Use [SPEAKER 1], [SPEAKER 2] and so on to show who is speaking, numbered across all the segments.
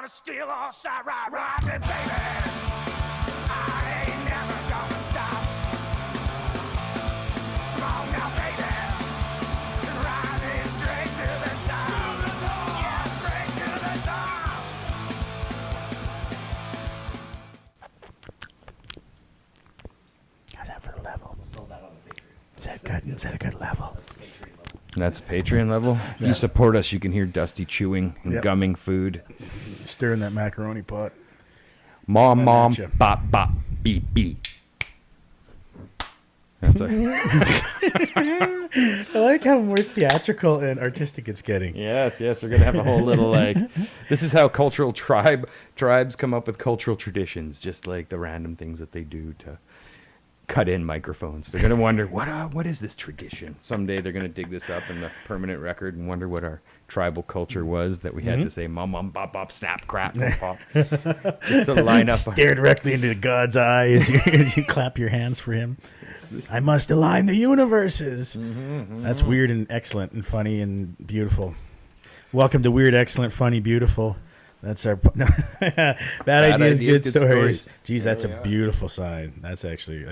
[SPEAKER 1] gonna steal all side, ride me, baby. I ain't never gonna stop. Come on now, baby. Ride me straight to the top. Yeah, straight to the top.
[SPEAKER 2] How's that for the level? Is that good? Is that a good level?
[SPEAKER 3] That's a Patreon level. If you support us, you can hear Dusty chewing and gumming food.
[SPEAKER 2] Stirring that macaroni pot.
[SPEAKER 3] Mom, bop, bop, beep, beep. That's a
[SPEAKER 2] I like how more theatrical and artistic it's getting.
[SPEAKER 3] yes. We're gonna have a whole little like. This is how cultural tribes come up with cultural traditions, just like the random things that they do to cut in microphones. They're gonna wonder what is this tradition. Someday they're gonna dig this up in the permanent record and wonder what our tribal culture was that we had to say mom, bop, bop, snap, crap, pop, just to line up.
[SPEAKER 2] Stare directly into God's eye as you clap your hands for him. I must align the universes. That's weird and excellent and funny and beautiful. Welcome to Weird, Excellent, Funny, Beautiful. That's our bad ideas, good stories. Jeez, that's a beautiful sign. That's actually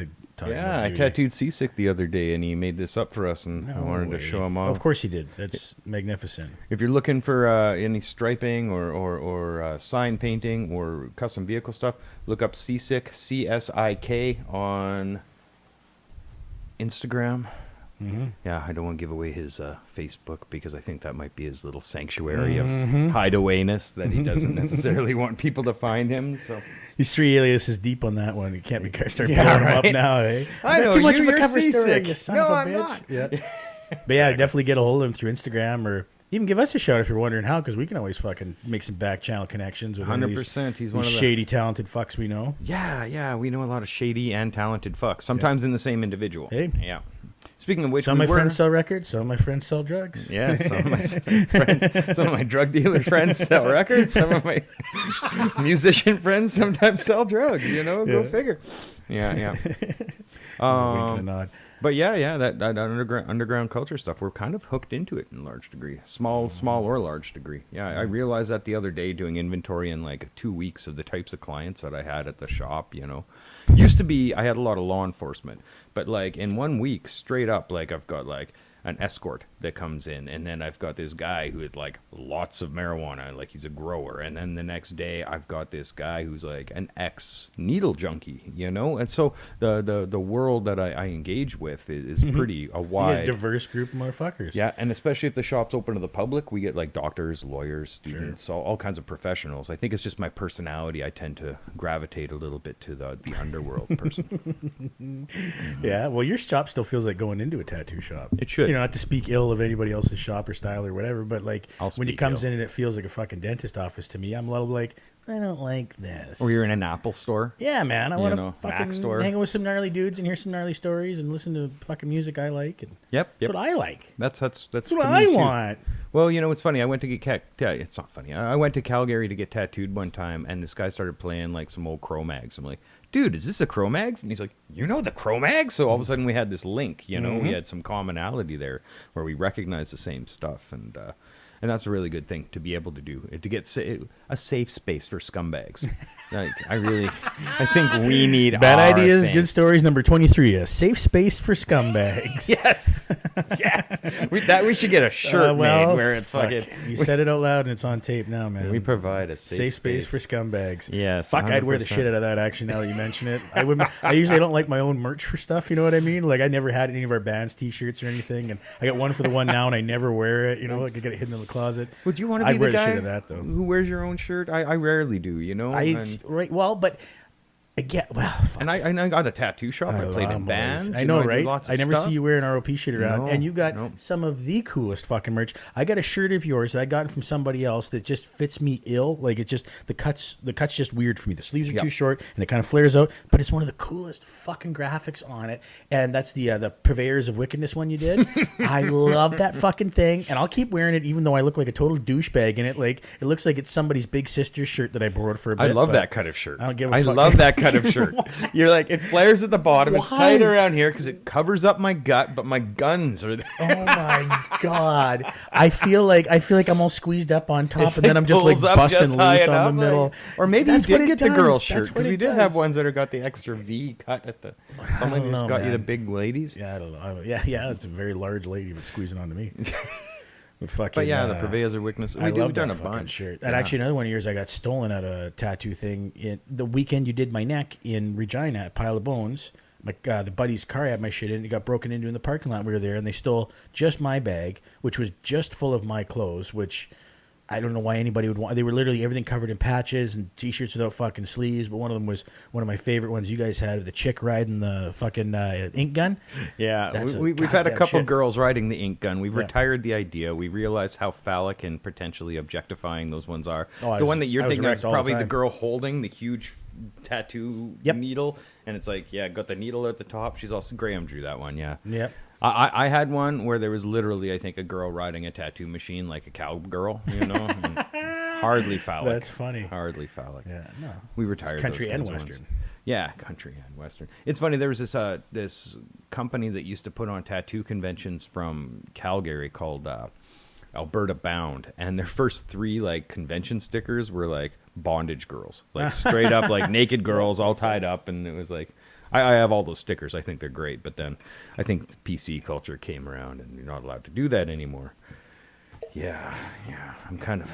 [SPEAKER 3] I tattooed Seasick the other day, and he made this up for us, and I wanted to show him off.
[SPEAKER 2] Of course he did. That's magnificent.
[SPEAKER 3] If you're looking for any striping or sign painting or custom vehicle stuff, look up Seasick, C-S-I-K, on Instagram. Yeah, I don't want to give away his Facebook because I think that might be his little sanctuary of hideawayness that he doesn't necessarily want people to find him. So
[SPEAKER 2] He's 3 aliases deep on that one. You can't start blowing him up now, eh?
[SPEAKER 3] I know,
[SPEAKER 2] too much of
[SPEAKER 3] you're
[SPEAKER 2] a cover story,
[SPEAKER 3] seasick.
[SPEAKER 2] you son
[SPEAKER 3] No,
[SPEAKER 2] of a
[SPEAKER 3] I'm
[SPEAKER 2] bitch.
[SPEAKER 3] not.
[SPEAKER 2] Yeah. But yeah, definitely get a hold of him through Instagram or even give us a shout if you're wondering how, because we can always fucking make some back channel connections with
[SPEAKER 3] 100%. He's one of the
[SPEAKER 2] shady, talented fucks we know.
[SPEAKER 3] Yeah, we know a lot of shady and talented fucks. Sometimes in the same individual.
[SPEAKER 2] Hey.
[SPEAKER 3] Yeah. Speaking of which,
[SPEAKER 2] Some of my friends sell records. Some of my friends sell drugs.
[SPEAKER 3] Yeah, some of my friends, some of my drug dealer friends sell records. Some of my musician friends sometimes sell drugs. Go figure. Yeah.
[SPEAKER 2] Wink and a nod.
[SPEAKER 3] But yeah, that underground culture stuff, we're kind of hooked into it in a large degree, small or large degree. Yeah, I realized that the other day doing inventory in like 2 weeks of the types of clients that I had at the shop. Used to be I had a lot of law enforcement, but like in 1 week straight up, like I've got like an escort that comes in, and then I've got this guy who had like lots of marijuana, like he's a grower, and then the next day I've got this guy who's like an ex-needle junkie, and so the world that I engage with is pretty wide,
[SPEAKER 2] diverse group of motherfuckers.
[SPEAKER 3] Yeah, and especially if the shop's open to the public, we get like doctors, lawyers, students, all kinds of professionals. I think it's just my personality. I tend to gravitate a little bit to the underworld person.
[SPEAKER 2] Yeah, well, your shop still feels like going into a tattoo shop.
[SPEAKER 3] It should.
[SPEAKER 2] Not to speak ill of anybody else's shop or style or whatever, but like when it comes in and it feels like a fucking dentist office to me, I'm a little like, I don't like this.
[SPEAKER 3] Or you're in an Apple store.
[SPEAKER 2] Yeah, man. I want to fucking
[SPEAKER 3] Mac store.
[SPEAKER 2] hang out with some gnarly dudes and hear some gnarly stories and listen to fucking music I like. And
[SPEAKER 3] Yep.
[SPEAKER 2] That's what I like.
[SPEAKER 3] That's
[SPEAKER 2] what I want.
[SPEAKER 3] Well, it's funny. I went to get it's not funny. I went to Calgary to get tattooed one time, and this guy started playing like some old Cro-Mags. I'm like, dude, is this a Cro-Mags? And he's like, you know the Cro-Mags? So all of a sudden we had this link, we had some commonality there where we recognized the same stuff. And that's a really good thing to be able to do, to get a safe space for scumbags. Like, I think we need
[SPEAKER 2] Bad
[SPEAKER 3] our
[SPEAKER 2] ideas,
[SPEAKER 3] thing.
[SPEAKER 2] good stories. Number 23, a safe space for scumbags.
[SPEAKER 3] Yes. We should get a shirt made where it's fucking.
[SPEAKER 2] You said it out loud and it's on tape now, man.
[SPEAKER 3] We provide a safe
[SPEAKER 2] space for scumbags.
[SPEAKER 3] Yes.
[SPEAKER 2] Fuck, 100%. I'd wear the shit out of that actually now that you mention it. I usually don't like my own merch for stuff, you know what I mean? Like I never had any of our band's t-shirts or anything, and I got one for the one now and I never wear it, like I get it hidden in the closet.
[SPEAKER 3] Would you want to be the guy
[SPEAKER 2] shit of that, though.
[SPEAKER 3] who wears your own shirt? I rarely do,
[SPEAKER 2] Right. Well, but fuck.
[SPEAKER 3] And I got a tattoo shop. I played in bands.
[SPEAKER 2] I know, right?
[SPEAKER 3] Lots of
[SPEAKER 2] I never
[SPEAKER 3] stuff.
[SPEAKER 2] see you wear an ROP shit around. And you got
[SPEAKER 3] No.
[SPEAKER 2] some of the coolest fucking merch. I got a shirt of yours that I got from somebody else that just fits me ill. Like it just the cuts just weird for me. The sleeves are too short and it kind of flares out. But it's one of the coolest fucking graphics on it. And that's the Purveyors of Wickedness one you did. I love that fucking thing, and I'll keep wearing it even though I look like a total douchebag in it. Like it looks like it's somebody's big sister's shirt that I borrowed for a bit.
[SPEAKER 3] I love that cut of shirt.
[SPEAKER 2] I don't give a fuck.
[SPEAKER 3] love that cut of shirt. You're like, it flares at the bottom. It's
[SPEAKER 2] Why?
[SPEAKER 3] tight around here because it covers up my gut, but my guns are there.
[SPEAKER 2] Oh my god! I feel like I'm all squeezed up on top, and then I'm just like
[SPEAKER 3] Pulls up
[SPEAKER 2] busting
[SPEAKER 3] just high
[SPEAKER 2] loose on
[SPEAKER 3] enough,
[SPEAKER 2] the middle.
[SPEAKER 3] like- or maybe
[SPEAKER 2] That's
[SPEAKER 3] you
[SPEAKER 2] what
[SPEAKER 3] did
[SPEAKER 2] it
[SPEAKER 3] get the
[SPEAKER 2] does.
[SPEAKER 3] girl
[SPEAKER 2] That's
[SPEAKER 3] shirt
[SPEAKER 2] what
[SPEAKER 3] because
[SPEAKER 2] it
[SPEAKER 3] we did
[SPEAKER 2] does.
[SPEAKER 3] have ones that have got the extra V cut at the. Some of
[SPEAKER 2] don't
[SPEAKER 3] just
[SPEAKER 2] know,
[SPEAKER 3] got you the
[SPEAKER 2] man.
[SPEAKER 3] big ladies.
[SPEAKER 2] Yeah, I don't know. Yeah. It's a very large lady, but squeezing onto me. But fucking.
[SPEAKER 3] But yeah, the purveyors are weakness.
[SPEAKER 2] I've
[SPEAKER 3] We've done a
[SPEAKER 2] fucking
[SPEAKER 3] bunch.
[SPEAKER 2] shirt.
[SPEAKER 3] Yeah.
[SPEAKER 2] And actually, another one of yours, I got stolen at a tattoo thing. In the weekend you did my neck in Regina at Pile of Bones. The buddy's car had my shit in it. It got broken into in the parking lot. We were there, and they stole just my bag, which was just full of my clothes, which I don't know why anybody would want. They were literally everything covered in patches and T-shirts without fucking sleeves. But one of them was one of my favorite ones you guys had, the chick riding the fucking ink gun.
[SPEAKER 3] Yeah,
[SPEAKER 2] That's
[SPEAKER 3] we've had a
[SPEAKER 2] goddamn
[SPEAKER 3] couple
[SPEAKER 2] shit.
[SPEAKER 3] girls riding the ink gun. We've
[SPEAKER 2] Yeah.
[SPEAKER 3] retired the idea. We realized how phallic and potentially objectifying those ones are.
[SPEAKER 2] Oh,
[SPEAKER 3] The one that you're
[SPEAKER 2] I was
[SPEAKER 3] thinking of is
[SPEAKER 2] erect all the
[SPEAKER 3] probably the
[SPEAKER 2] time.
[SPEAKER 3] girl holding the huge tattoo
[SPEAKER 2] Yep.
[SPEAKER 3] needle, and it's like, yeah, got the needle at the top. She's also Graham drew that one, yeah.
[SPEAKER 2] Yep.
[SPEAKER 3] I had one where there was literally, I think, a girl riding a tattoo machine like a cowgirl, you know, and hardly phallic.
[SPEAKER 2] That's funny.
[SPEAKER 3] Hardly phallic.
[SPEAKER 2] Yeah, no.
[SPEAKER 3] We retired
[SPEAKER 2] It's country
[SPEAKER 3] those
[SPEAKER 2] and
[SPEAKER 3] kinds of ones.
[SPEAKER 2] western.
[SPEAKER 3] Yeah, country and western. It's funny. There was this company that used to put on tattoo conventions from Calgary called Alberta Bound, and their first 3 like convention stickers were like bondage girls, like straight up like naked girls all tied up, and it was like. I have all those stickers. I think they're great, but then I think the PC culture came around, and you're not allowed to do that anymore. Yeah. I'm kind of.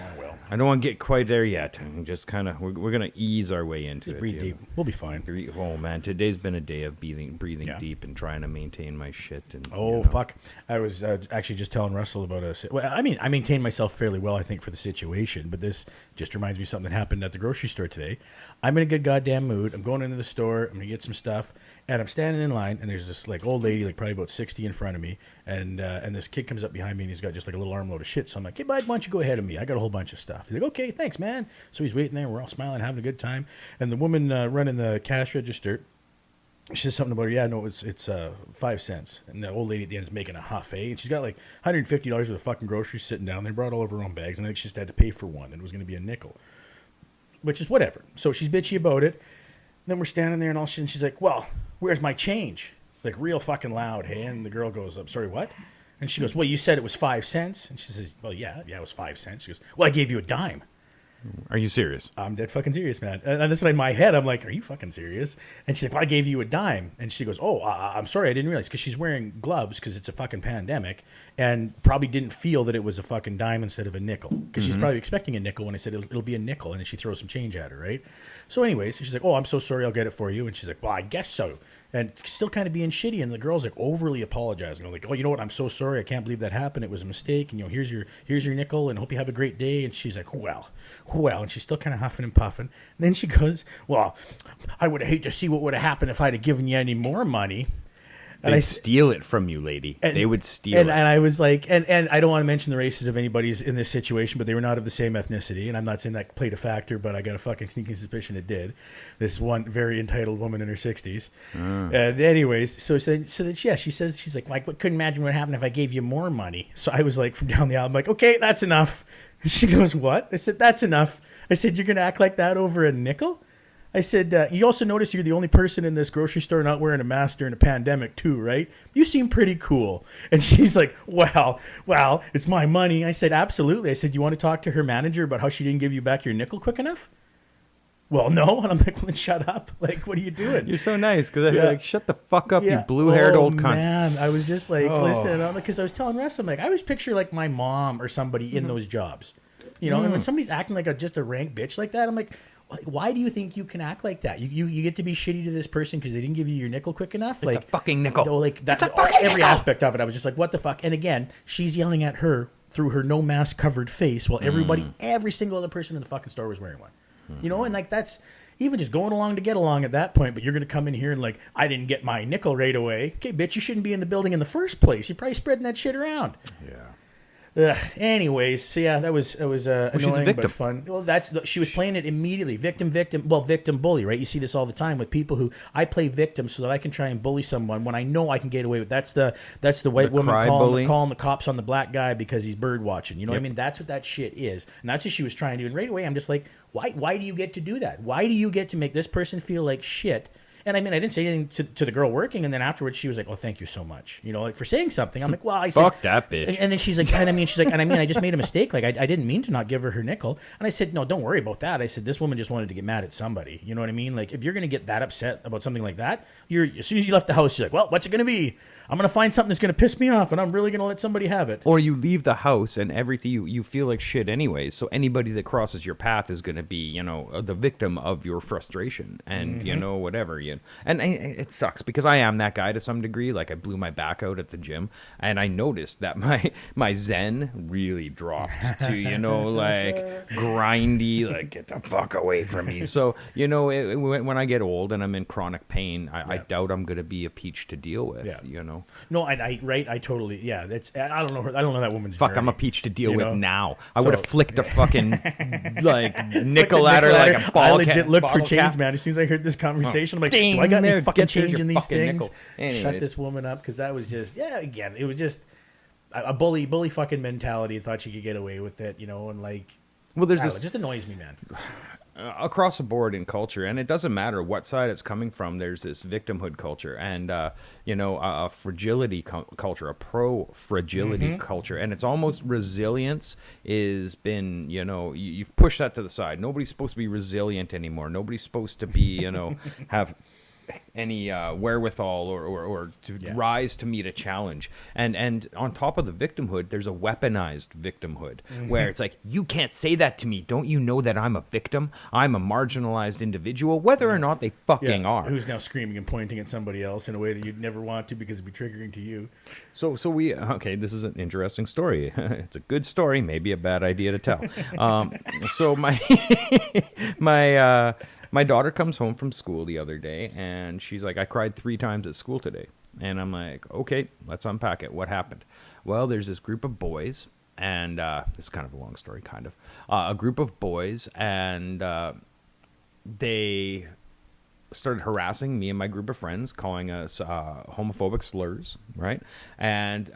[SPEAKER 3] I don't want to get quite there yet. I'm just kind of. We're gonna ease our way into it.
[SPEAKER 2] Breathe
[SPEAKER 3] you
[SPEAKER 2] deep.
[SPEAKER 3] know.
[SPEAKER 2] We'll be fine.
[SPEAKER 3] Oh man, today's been a day of breathing
[SPEAKER 2] Yeah.
[SPEAKER 3] deep and trying to maintain my shit. And
[SPEAKER 2] Oh,
[SPEAKER 3] you know.
[SPEAKER 2] fuck. I was actually just telling Russell about well, I mean, I maintain myself fairly well, I think, for the situation, but this just reminds me of something that happened at the grocery store today. I'm in a good goddamn mood. I'm going into the store. I'm going to get some stuff, and I'm standing in line, and there's this, like, old lady, like, probably about 60 in front of me, and this kid comes up behind me, and he's got just, like, a little armload of shit. So I'm like, hey, bud, why don't you go ahead of me? I got a whole bunch of stuff. He's like, okay, thanks, man. So he's waiting there. We're all smiling, having a good time. And the woman running the cash register, she says something about, yeah, no, it's 5 cents. And the old lady at the end is making a huff, eh? And she's got like $150 worth of fucking groceries sitting down. They brought all of her own bags, and I think she just had to pay for one, and it was going to be a nickel, which is whatever. So she's bitchy about it. Then we're standing there, and all of a sudden she's like, well, where's my change? Like real fucking loud, hey? And the girl goes, I'm sorry, what? And she goes, well, you said it was 5 cents. And she says, well, yeah, it was 5 cents. She goes, well, I gave you a dime.
[SPEAKER 3] Are you serious?
[SPEAKER 2] I'm dead fucking serious, man. And this is in my head. I'm like, are you fucking serious? And she's like, well, I gave you a dime. And she goes, oh, I'm sorry. I didn't realize. Because she's wearing gloves because it's a fucking pandemic, and probably didn't feel that it was a fucking dime instead of a nickel. Because she's probably expecting a nickel when I said it'll be a nickel. And then she throws some change at her, right? So anyways, she's like, oh, I'm so sorry. I'll get it for you. And she's like, well, I guess so. And still kind of being shitty, and the girl's like overly apologizing. I'm like, oh, you know what? I'm so sorry. I can't believe that happened. It was a mistake. And here's your nickel, and hope you have a great day. And she's like, well, and she's still kind of huffing and puffing. And then she goes, well, I would hate to see what would have happened if I'd have given you any more money. And
[SPEAKER 3] They'd steal it from you, lady. They would steal it.
[SPEAKER 2] And I was like, and I don't want to mention the races of anybody's in this situation, but they were not of the same ethnicity. And I'm not saying that played a factor, but I got a fucking sneaking suspicion it did. This one very entitled woman in her 60s. And anyways, so then yeah, she says, she's like, I couldn't imagine what happened if I gave you more money. So I was like, from down the aisle, I'm like, okay, that's enough. She goes, what? I said, that's enough. I said, you're going to act like that over a nickel? I said, you also notice you're the only person in this grocery store not wearing a mask during a pandemic too, right? You seem pretty cool. And she's like, well, it's my money. I said, absolutely. I said, you want to talk to her manager about how she didn't give you back your nickel quick enough? Well, no. And I'm like, well, then shut up. Like, what are you doing?
[SPEAKER 3] You're so nice because I feel
[SPEAKER 2] Yeah.
[SPEAKER 3] like, shut the fuck up,
[SPEAKER 2] Yeah.
[SPEAKER 3] you blue-haired
[SPEAKER 2] Oh,
[SPEAKER 3] old cunt.
[SPEAKER 2] man, I was just like,
[SPEAKER 3] Oh.
[SPEAKER 2] listening, because I was telling Russ, I'm like, I always picture like my mom or somebody in those jobs, and when somebody's acting like just a rank bitch like that, I'm like, why do you think you can act like that? You get to be shitty to this person because they didn't give you your nickel quick enough?
[SPEAKER 3] It's a fucking nickel.
[SPEAKER 2] Like that, every aspect of it, I was just like, what the fuck? And again, she's yelling at her through her no mask covered face while every single other person in the fucking store was wearing one. And like that's even just going along to get along at that point. But you're gonna come in here and like, I didn't get my nickel right away. Okay, bitch, you shouldn't be in the building in the first place. You're probably spreading that shit around.
[SPEAKER 3] Yeah.
[SPEAKER 2] Anyways, so yeah, that was
[SPEAKER 3] she's
[SPEAKER 2] annoying
[SPEAKER 3] a victim.
[SPEAKER 2] but fun. Well, she was playing it immediately. Victim, victim, bully, right? You see this all the time with people who I play victim so that I can try and bully someone when I know I can get away with. That's the white woman calling the cops on the black guy because he's bird watching. You know what I mean? That's what that shit is, and that's what she was trying to do. And right away, I'm just like, why do you get to do that? Why do you get to make this person feel like shit? And I mean, I didn't say anything to the girl working, and then afterwards she was like, "Oh, thank you so much," you know, like for saying something. I'm like, "Well, I said,
[SPEAKER 3] fuck that bitch."
[SPEAKER 2] And then she's like, and I mean, I just made a mistake. Like, I didn't mean to not give her nickel. And I said, "No, don't worry about that." I said, "This woman just wanted to get mad at somebody." You know what I mean? Like, if you're gonna get that upset about something like that, as soon as you left the house, you're like, "Well, what's it gonna be? I'm gonna find something that's gonna piss me off, and I'm really gonna let somebody have it."
[SPEAKER 3] Or you leave the house and everything, you feel like shit anyways. So anybody that crosses your path is going to be, you know, the victim of your frustration and, you know, whatever. And it sucks because I am that guy to some degree. Like I blew my back out at the gym and I noticed that my zen really dropped to, you know, like grindy, like get the fuck away from me. So, you know, when I get old and I'm in chronic pain, I doubt I'm going to be a peach to deal with, you know.
[SPEAKER 2] No, I totally, that's, I don't know that woman's
[SPEAKER 3] fuck,
[SPEAKER 2] journey,
[SPEAKER 3] I'm a peach to deal with
[SPEAKER 2] know?
[SPEAKER 3] now. I would have flicked a fucking like nickel at her like a ball.
[SPEAKER 2] I legit looked for
[SPEAKER 3] bottle
[SPEAKER 2] chains,
[SPEAKER 3] cap.
[SPEAKER 2] man. As soon as I heard this conversation, I'm like,
[SPEAKER 3] Ding,
[SPEAKER 2] do I got any
[SPEAKER 3] there,
[SPEAKER 2] fucking
[SPEAKER 3] get
[SPEAKER 2] change
[SPEAKER 3] your
[SPEAKER 2] in these
[SPEAKER 3] fucking
[SPEAKER 2] things?
[SPEAKER 3] nickel.
[SPEAKER 2] Shut
[SPEAKER 3] Anyways.
[SPEAKER 2] this woman up, because that was just, again, it was just a bully fucking mentality. Thought she could get away with it, you know, and like,
[SPEAKER 3] Well, there's
[SPEAKER 2] I don't
[SPEAKER 3] this
[SPEAKER 2] know, it just annoys me, man.
[SPEAKER 3] across the board in culture, and it doesn't matter what side it's coming from. There's this victimhood culture, and you know, a fragility culture, a pro-fragility culture, and it's almost resilience is been, you know, you've pushed that to the side. Nobody's supposed to be resilient anymore. Nobody's supposed to be, you know, have any wherewithal or to rise to meet a challenge. And on top of the victimhood, there's a weaponized victimhood where it's like, you can't say that to me. Don't you know that I'm a victim? I'm a marginalized individual, whether or not they fucking are.
[SPEAKER 2] Who's now screaming and pointing at somebody else in a way that you'd never want to because it'd be triggering to you.
[SPEAKER 3] So this is an interesting story. It's a good story, maybe a bad idea to tell. So my daughter comes home from school the other day, and she's like, I cried 3 times at school today. And I'm like, okay, let's unpack it. What happened? Well, there's this group of boys, and this is kind of a long story, kind of. A group of boys, and they started harassing me and my group of friends, calling us homophobic slurs, right? And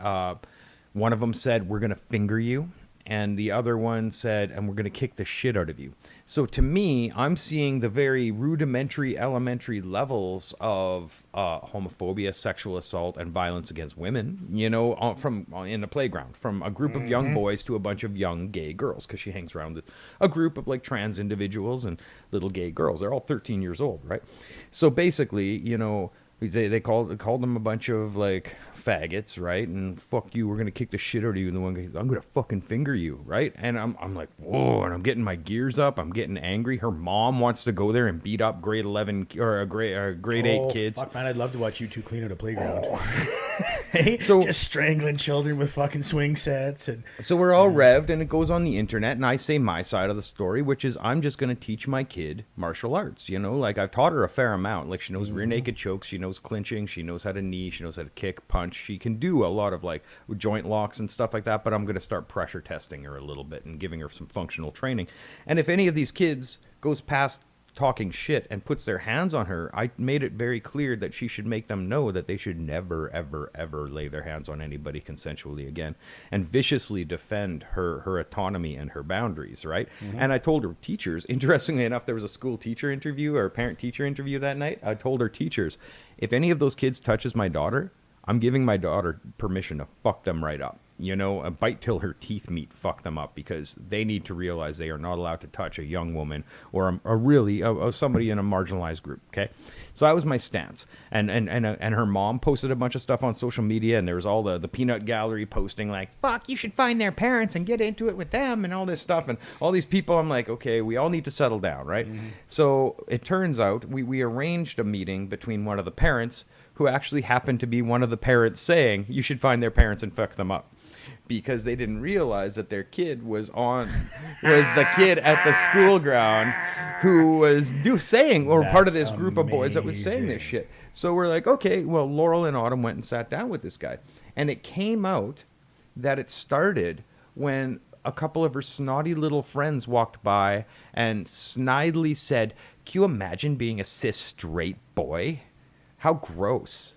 [SPEAKER 3] one of them said, we're going to finger you. And the other one said, and we're going to kick the shit out of you. So to me, I'm seeing the very rudimentary, elementary levels of homophobia, sexual assault, and violence against women, you know, from in the playground, from a group of young boys to a bunch of young gay girls, because she hangs around with a group of like trans individuals and little gay girls. They're all 13 years old, right? So basically, you know, they called them a bunch of like faggots, right? And fuck you, we're gonna kick the shit out of you. And the one guy, I'm gonna fucking finger you, right? And I'm like, whoa, and I'm getting my gears up. I'm getting angry. Her mom wants to go there and beat up grade 11 or grade 8 kids.
[SPEAKER 2] Fuck, man, I'd love to watch you two clean out a playground. Hey, so just strangling children with fucking swing sets, and
[SPEAKER 3] so we're all revved, and it goes on the internet, and I say my side of the story, which is I'm just going to teach my kid martial arts. You know, like I've taught her a fair amount. Like she knows rear naked chokes, she knows clinching, she knows how to knee, she knows how to kick, punch. She can do a lot of like joint locks and stuff like that. But I'm going to start pressure testing her a little bit and giving her some functional training. And if any of these kids goes past talking shit and puts their hands on her, I made it very clear that she should make them know that they should never, ever, ever lay their hands on anybody consensually again, and viciously defend her autonomy and her boundaries, right? And I told her teachers, interestingly enough, there was a school teacher interview or parent teacher interview that night. I told her teachers, if any of those kids touches my daughter, I'm giving my daughter permission to fuck them right up. You know, a bite till her teeth meet, fuck them up, because they need to realize they are not allowed to touch a young woman or somebody in a marginalized group. Okay, so that was my stance. And her mom posted a bunch of stuff on social media, and there was all the peanut gallery posting like, fuck, you should find their parents and get into it with them and all this stuff, and all these people. I'm like, okay, we all need to settle down, right? So it turns out we arranged a meeting between one of the parents, who actually happened to be one of the parents saying you should find their parents and fuck them up, because they didn't realize that their kid was the kid at the school ground who was saying, or part of this group of boys that was saying this shit. So we're like, okay, well, Laurel and Autumn went and sat down with this guy, and it came out that it started when a couple of her snotty little friends walked by and snidely said, "Can you imagine being a cis straight boy? How gross."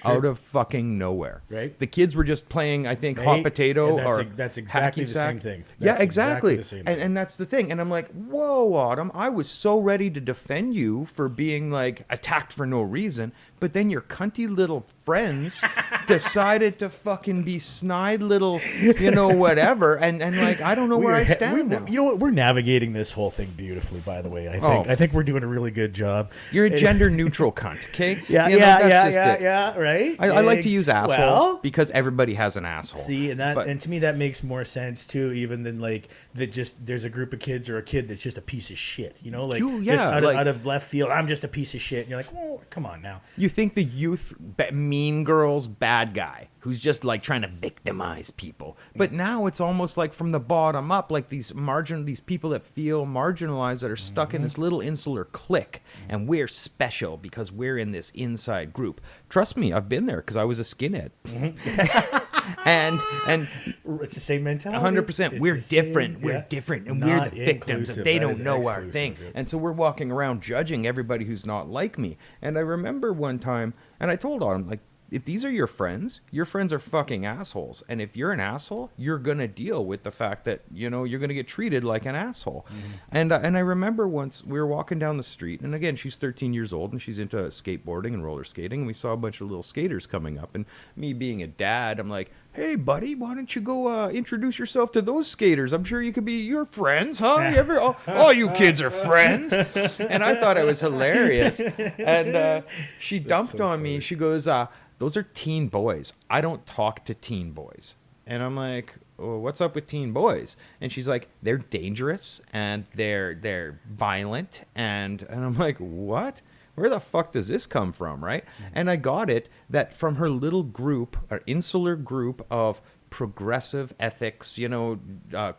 [SPEAKER 2] Sure.
[SPEAKER 3] Out of fucking nowhere.
[SPEAKER 2] Right.
[SPEAKER 3] The kids were just playing, I think,
[SPEAKER 2] Hey,
[SPEAKER 3] hot potato
[SPEAKER 2] and
[SPEAKER 3] or
[SPEAKER 2] that's exactly
[SPEAKER 3] hacky
[SPEAKER 2] the
[SPEAKER 3] sack.
[SPEAKER 2] same thing.
[SPEAKER 3] Yeah,
[SPEAKER 2] That's
[SPEAKER 3] exactly.
[SPEAKER 2] the same thing.
[SPEAKER 3] And that's the thing. And I'm like, whoa, Autumn, I was so ready to defend you for being like attacked for no reason, but then your cunty little friends decided to fucking be snide little, whatever. And like, I don't know where I stand now.
[SPEAKER 2] You know what? We're navigating this whole thing beautifully, by the way. I think we're doing a really good job.
[SPEAKER 3] You're a gender neutral cunt, okay?
[SPEAKER 2] Yeah,
[SPEAKER 3] that's just it.
[SPEAKER 2] right?
[SPEAKER 3] I like to use asshole
[SPEAKER 2] Well,
[SPEAKER 3] because everybody has an asshole.
[SPEAKER 2] see,
[SPEAKER 3] But-
[SPEAKER 2] and to me that makes more sense too, even than like that. Just there's a group of kids or a kid that's just a piece of shit. Like just out of left field, I'm just a piece of shit. And you're like, well, come on now.
[SPEAKER 3] You think the youth mean girls bad guy who's just like trying to victimize people, but now it's almost like from the bottom up, like these people that feel marginalized that are stuck in this little insular clique, and we're special because we're in this inside group. Trust me, I've been there because I was a skinhead. and
[SPEAKER 2] It's the same mentality.
[SPEAKER 3] 100%.
[SPEAKER 2] It's
[SPEAKER 3] We're
[SPEAKER 2] the same,
[SPEAKER 3] different. We're
[SPEAKER 2] yeah.
[SPEAKER 3] different, and we're
[SPEAKER 2] Not
[SPEAKER 3] the victims,
[SPEAKER 2] inclusive.
[SPEAKER 3] and they
[SPEAKER 2] That
[SPEAKER 3] don't
[SPEAKER 2] is
[SPEAKER 3] know our
[SPEAKER 2] exclusive,
[SPEAKER 3] thing.
[SPEAKER 2] yeah.
[SPEAKER 3] And so we're walking around judging everybody who's not like me. And I remember one time, and I told Autumn, like, if these are your friends are fucking assholes. And if you're an asshole, you're going to deal with the fact that, you're going to get treated like an asshole. And I remember once we were walking down the street, and again, she's 13 years old, and she's into skateboarding and roller skating, and we saw a bunch of little skaters coming up. And me being a dad, I'm like, "Hey, buddy, why don't you go introduce yourself to those skaters? I'm sure you could be your friends, huh? All you kids are friends." And I thought it was hilarious. And she dumped
[SPEAKER 2] so
[SPEAKER 3] on me. She goes, "Those are teen boys. I don't talk to teen boys." And I'm like, "Well, what's up with teen boys?" And she's like, "They're dangerous and they're violent." And I'm like, "What? Where the fuck does this come from?" Right? And I got it that from her little group, or insular group of progressive ethics,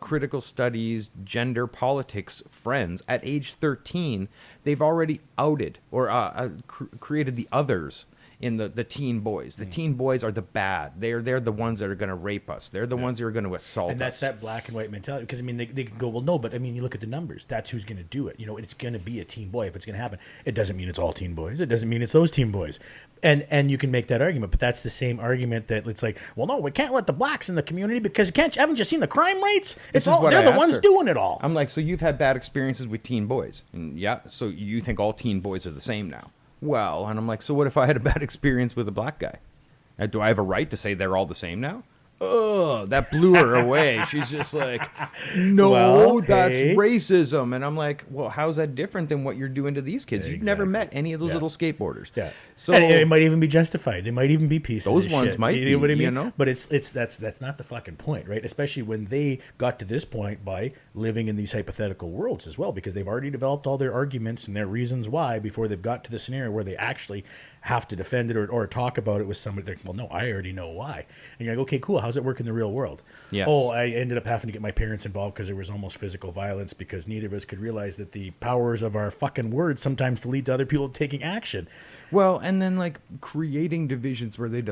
[SPEAKER 3] critical studies, gender politics friends, at age 13, they've already outed or created the others in the teen boys. The teen boys are the bad. They're the ones that are going to rape us. They're the ones that are going to assault us.
[SPEAKER 2] And that's that black and white mentality. Because, they can go, well, no, but, you look at the numbers. That's who's going to do it. It's going to be a teen boy if it's going to happen. It doesn't mean it's all teen boys. It doesn't mean it's those teen boys. And you can make that argument, but that's the same argument that it's like, well, no, we can't let the blacks in the community because haven't you seen the crime rates? They're the ones doing it all.
[SPEAKER 3] I'm like, so you've had bad experiences with teen boys. And yeah, so you think all teen boys are the same now. Well, and I'm like, so what if I had a bad experience with a black guy? Do I have a right to say they're all the same now? Oh, that blew her away. She's just like, no,
[SPEAKER 2] Well,
[SPEAKER 3] that's
[SPEAKER 2] hey.
[SPEAKER 3] racism. And I'm like, well, how's that different than what you're doing to these kids? You've never
[SPEAKER 2] Exactly.
[SPEAKER 3] met any of those
[SPEAKER 2] Yeah.
[SPEAKER 3] little skateboarders.
[SPEAKER 2] Yeah.
[SPEAKER 3] So
[SPEAKER 2] And it might even be justified. They might even be pieces.
[SPEAKER 3] Those
[SPEAKER 2] of
[SPEAKER 3] ones
[SPEAKER 2] shit.
[SPEAKER 3] might
[SPEAKER 2] You know
[SPEAKER 3] be,
[SPEAKER 2] what I mean?
[SPEAKER 3] you know?
[SPEAKER 2] But that's not the fucking point, right? Especially when they got to this point by living in these hypothetical worlds as well, because they've already developed all their arguments and their reasons why before they've got to the scenario where they actually have to defend it or talk about it with somebody. They're like, well, no, I already know why. And you're like, okay, cool. How's it work in the real world?
[SPEAKER 3] Yes.
[SPEAKER 2] Oh, I ended up having to get my parents involved because there was almost physical violence because neither of us could realize that the powers of our fucking words sometimes to lead to other people taking action.
[SPEAKER 3] Well, and then like creating divisions where there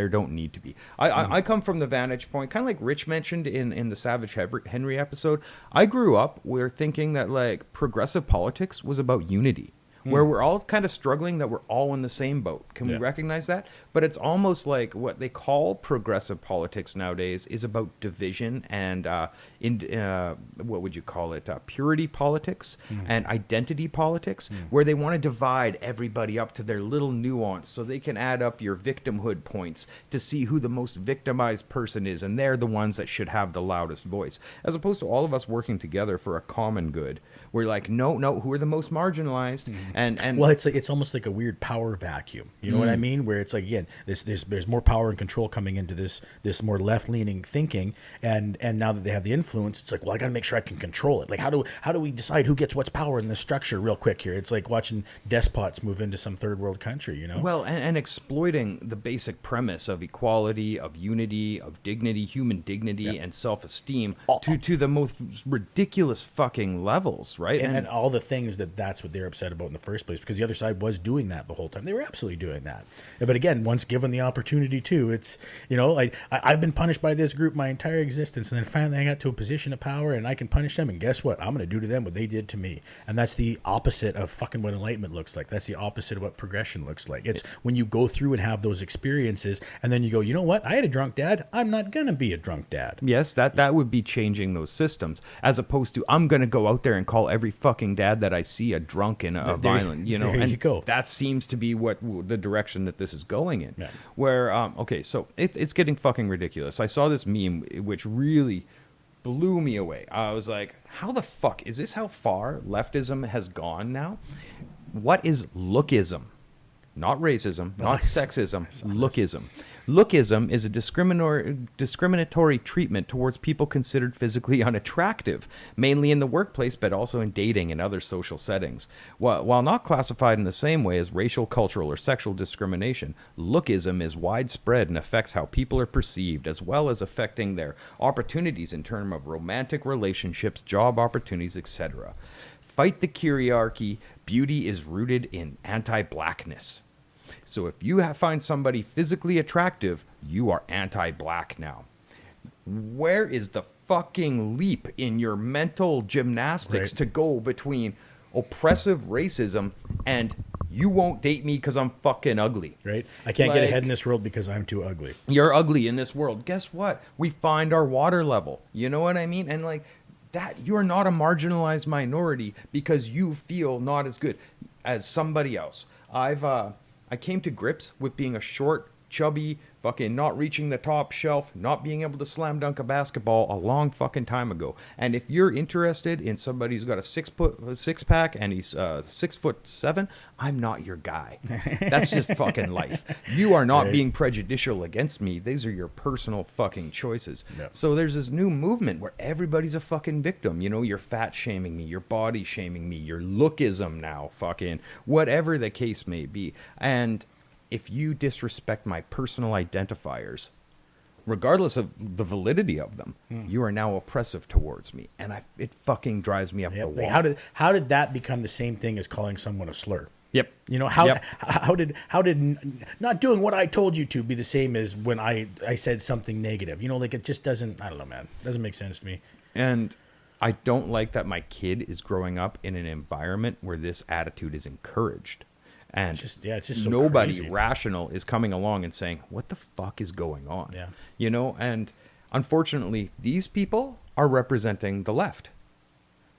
[SPEAKER 3] don't need to be. I come from the vantage point, kind of like Rich mentioned in the Savage Henry episode. I grew up where thinking that like progressive politics was about unity. Where we're all kind of struggling that we're all in the same boat. Can we recognize that? But it's almost like what they call progressive politics nowadays is about division and what would you call it? Purity politics and identity politics, where they want to divide everybody up to their little nuance so they can add up your victimhood points to see who the most victimized person is, and they're the ones that should have the loudest voice, as opposed to all of us working together for a common good. We're like, no, who are the most marginalized? And
[SPEAKER 2] Well, it's almost like a weird power vacuum. You know what I mean? Where it's like, again, there's more power and control coming into this more left leaning thinking, and now that they have the influence, it's like, well, I got to make sure I can control it. Like, how do we decide who gets what's power in this structure? Real quick here, it's like watching despots move into some third world country. You know?
[SPEAKER 3] Well, and exploiting the basic premise of equality, of unity, of dignity, human dignity, and self-esteem to the most ridiculous fucking levels, right?
[SPEAKER 2] and all the things that's what they're upset about in the first place, because the other side was doing that the whole time. They were absolutely doing that. But again, once given the opportunity to, it's, you know, like I've been punished by this group my entire existence, and then finally I got to a position of power and I can punish them, and guess what? I'm going to do to them what they did to me. And that's the opposite of fucking what enlightenment looks like. That's the opposite of what progression looks like. It's when you go through and have those experiences, and then you go, you know what? I had a drunk dad. I'm not going to be a drunk dad.
[SPEAKER 3] Yes, that would be changing those systems, as opposed to I'm going to go out there and call every fucking dad that I see a drunk and a violent, you know.
[SPEAKER 2] There you go.
[SPEAKER 3] That seems to be what the direction that this is going in.
[SPEAKER 2] Yeah.
[SPEAKER 3] Where, okay, so it's getting fucking ridiculous. I saw this meme which really blew me away. I was like, how the fuck, is this how far leftism has gone now? What is lookism? Not racism, not sexism, lookism. Lookism is a discriminatory treatment towards people considered physically unattractive, mainly in the workplace, but also in dating and other social settings. While not classified in the same way as racial, cultural, or sexual discrimination, lookism is widespread and affects how people are perceived, as well as affecting their opportunities in terms of romantic relationships, job opportunities, etc. Fight the hierarchy. Beauty is rooted in anti-blackness. So if you find somebody physically attractive, you are anti-black now. Where is the fucking leap in your mental gymnastics to go between oppressive racism and you won't date me because I'm fucking ugly?
[SPEAKER 2] Right? I can't get ahead in this world because I'm too ugly.
[SPEAKER 3] You're ugly in this world. Guess what? We find our water level. You know what I mean? And like that, you're not a marginalized minority because you feel not as good as somebody else. I came to grips with being a short, chubby, fucking not reaching the top shelf, not being able to slam dunk a basketball a long fucking time ago. And if you're interested in somebody who's got a six pack and he's 6'7", I'm not your guy. That's just fucking life. You are not being prejudicial against me. These are your personal fucking choices.
[SPEAKER 2] Yeah.
[SPEAKER 3] So there's this new movement where everybody's a fucking victim. You know, you're fat shaming me, you're body shaming me, you're lookism now, fucking whatever the case may be. And if you disrespect my personal identifiers, regardless of the validity of them, you are now oppressive towards me, and it fucking drives me up the wall.
[SPEAKER 2] How did that become the same thing as calling someone a slur?
[SPEAKER 3] Yep.
[SPEAKER 2] You know, how did not doing what I told you to be the same as when I said something negative? You know, like it just doesn't, I don't know, man. It doesn't make sense to me.
[SPEAKER 3] And I don't like that my kid is growing up in an environment where this attitude is encouraged. And
[SPEAKER 2] it's just so
[SPEAKER 3] nobody
[SPEAKER 2] crazy.
[SPEAKER 3] rational is coming along and saying, what the fuck is going on?
[SPEAKER 2] Yeah.
[SPEAKER 3] You know, and unfortunately, these people are representing the left.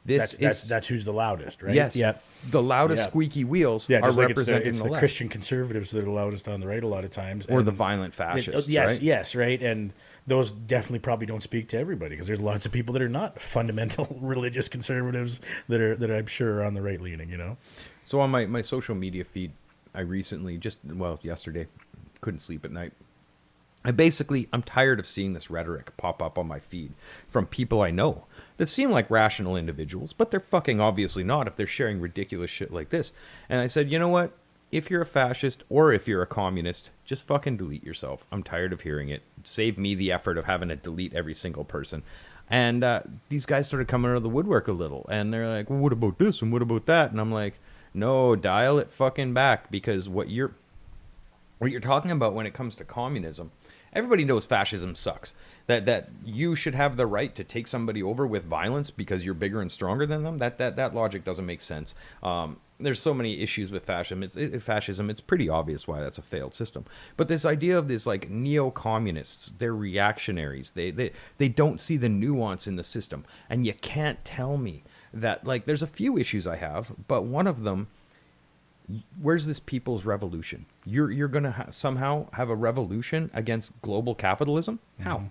[SPEAKER 2] That's who's the loudest, right?
[SPEAKER 3] Yes.
[SPEAKER 2] Yeah.
[SPEAKER 3] The loudest squeaky wheels are
[SPEAKER 2] just like
[SPEAKER 3] representing
[SPEAKER 2] it's
[SPEAKER 3] the
[SPEAKER 2] the
[SPEAKER 3] left.
[SPEAKER 2] Christian conservatives that are loudest on the right a lot of times.
[SPEAKER 3] Or
[SPEAKER 2] and
[SPEAKER 3] the violent fascists,
[SPEAKER 2] Yes,
[SPEAKER 3] right?
[SPEAKER 2] yes, right. And those definitely probably don't speak to everybody, because there's lots of people that are not fundamental religious conservatives that I'm sure are on the right leaning, you know?
[SPEAKER 3] So on my social media feed, I recently, yesterday, couldn't sleep at night. I'm tired of seeing this rhetoric pop up on my feed from people I know that seem like rational individuals, but they're fucking obviously not if they're sharing ridiculous shit like this. And I said, you know what? If you're a fascist or if you're a communist, just fucking delete yourself. I'm tired of hearing it. Save me the effort of having to delete every single person. And these guys started coming out of the woodwork a little. And they're like, well, what about this and what about that? And I'm like, no, dial it fucking back, because what you're talking about when it comes to communism, everybody knows fascism sucks. That you should have the right to take somebody over with violence because you're bigger and stronger than them. That logic doesn't make sense. There's so many issues with fascism. It's pretty obvious why that's a failed system. But this idea of this like neo-communists, they're reactionaries. They don't see the nuance in the system, and you can't tell me that, like, there's a few issues I have, but one of them, where's this people's revolution? You're going to somehow have a revolution against global capitalism? How?
[SPEAKER 2] Mm-hmm.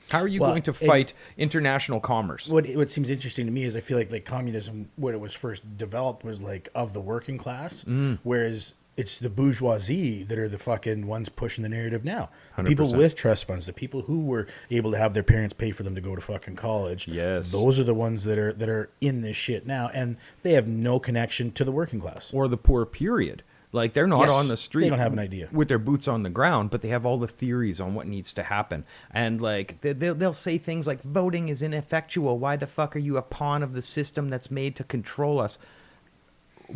[SPEAKER 3] How are you going to fight international commerce?
[SPEAKER 2] What seems interesting to me is I feel like communism, when it was first developed, was like of the working class, whereas it's the bourgeoisie that are the fucking ones pushing the narrative now. The people
[SPEAKER 3] 100%.
[SPEAKER 2] with trust funds, the people who were able to have their parents pay for them to go to fucking college.
[SPEAKER 3] Yes.
[SPEAKER 2] Those are the ones that are in this shit now, and they have no connection to the working class.
[SPEAKER 3] Or the poor, period. Like, they're not
[SPEAKER 2] Yes,
[SPEAKER 3] on the street.
[SPEAKER 2] they don't have an idea.
[SPEAKER 3] With their boots on the ground, but they have all the theories on what needs to happen. And, like, they'll say things like, voting is ineffectual. Why the fuck are you a pawn of the system that's made to control us?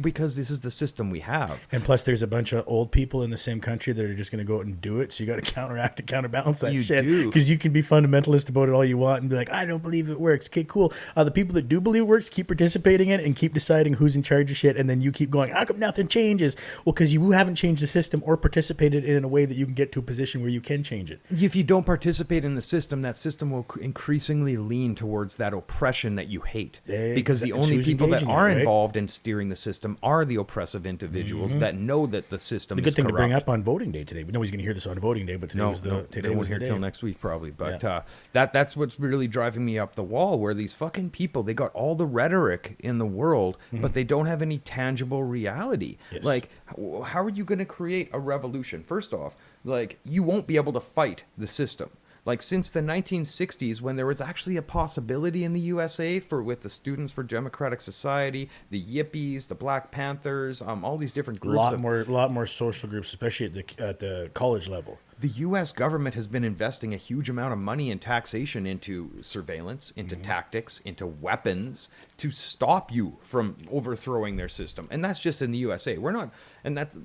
[SPEAKER 3] because this is the system we have.
[SPEAKER 2] And plus, there's a bunch of old people in the same country that are just going to go out and do it. So you got to counteract and counterbalance that
[SPEAKER 3] You
[SPEAKER 2] shit.
[SPEAKER 3] do.
[SPEAKER 2] Because you can be fundamentalist about it all you want and be like, I don't believe it works. Okay, cool. The people that do believe it works keep participating in it and keep deciding who's in charge of shit. And then you keep going, how come nothing changes? Well, because you haven't changed the system or participated in a way that you can get to a position where you can change it.
[SPEAKER 3] If you don't participate in the system, that system will increasingly lean towards that oppression that you hate. Because the
[SPEAKER 2] It's
[SPEAKER 3] only
[SPEAKER 2] who's
[SPEAKER 3] people that
[SPEAKER 2] engaging in it,
[SPEAKER 3] are
[SPEAKER 2] right?
[SPEAKER 3] involved in steering the system are the oppressive individuals that know that the system
[SPEAKER 2] The
[SPEAKER 3] is
[SPEAKER 2] good thing
[SPEAKER 3] corrupt.
[SPEAKER 2] to bring up on voting day today. Nobody's going to hear this on voting day, but today was the
[SPEAKER 3] they
[SPEAKER 2] today
[SPEAKER 3] won't
[SPEAKER 2] was the
[SPEAKER 3] hear
[SPEAKER 2] day.
[SPEAKER 3] till next week probably. But
[SPEAKER 2] Yeah.
[SPEAKER 3] that's what's really driving me up the wall. Where these fucking people, they got all the rhetoric in the world, but they don't have any tangible reality.
[SPEAKER 2] Yes.
[SPEAKER 3] Like, how are you going to create a revolution? First off, like, you won't be able to fight the system. Like, since the 1960s, when there was actually a possibility in the USA with the Students for Democratic Society, the Yippies, the Black Panthers, all these different
[SPEAKER 2] A
[SPEAKER 3] groups.
[SPEAKER 2] lot more social groups, especially at the college level.
[SPEAKER 3] The U.S. government has been investing a huge amount of money and taxation into surveillance, into tactics, into weapons to stop you from overthrowing their system. And that's just in the USA. We're not, and that's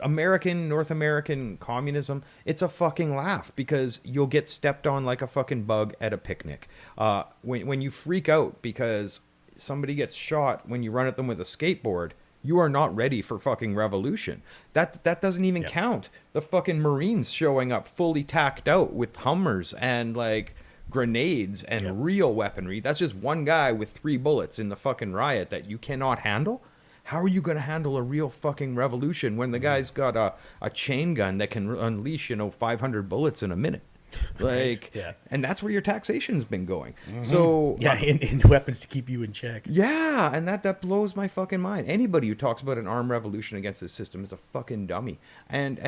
[SPEAKER 3] North American communism. It's a fucking laugh because you'll get stepped on like a fucking bug at a picnic. When you freak out because somebody gets shot when you run at them with a skateboard, you are not ready for fucking revolution. That doesn't even count. The fucking Marines showing up fully tacked out with Hummers and like grenades and real weaponry. That's just one guy with 3 bullets in the fucking riot that you cannot handle. How are you going to handle a real fucking revolution when the guy's got a chain gun that can unleash, 500 bullets in a minute? Like, and that's where your taxation's been going. So
[SPEAKER 2] in weapons to keep you in check.
[SPEAKER 3] Yeah, and that blows my fucking mind. Anybody who talks about an armed revolution against this system is a fucking dummy. And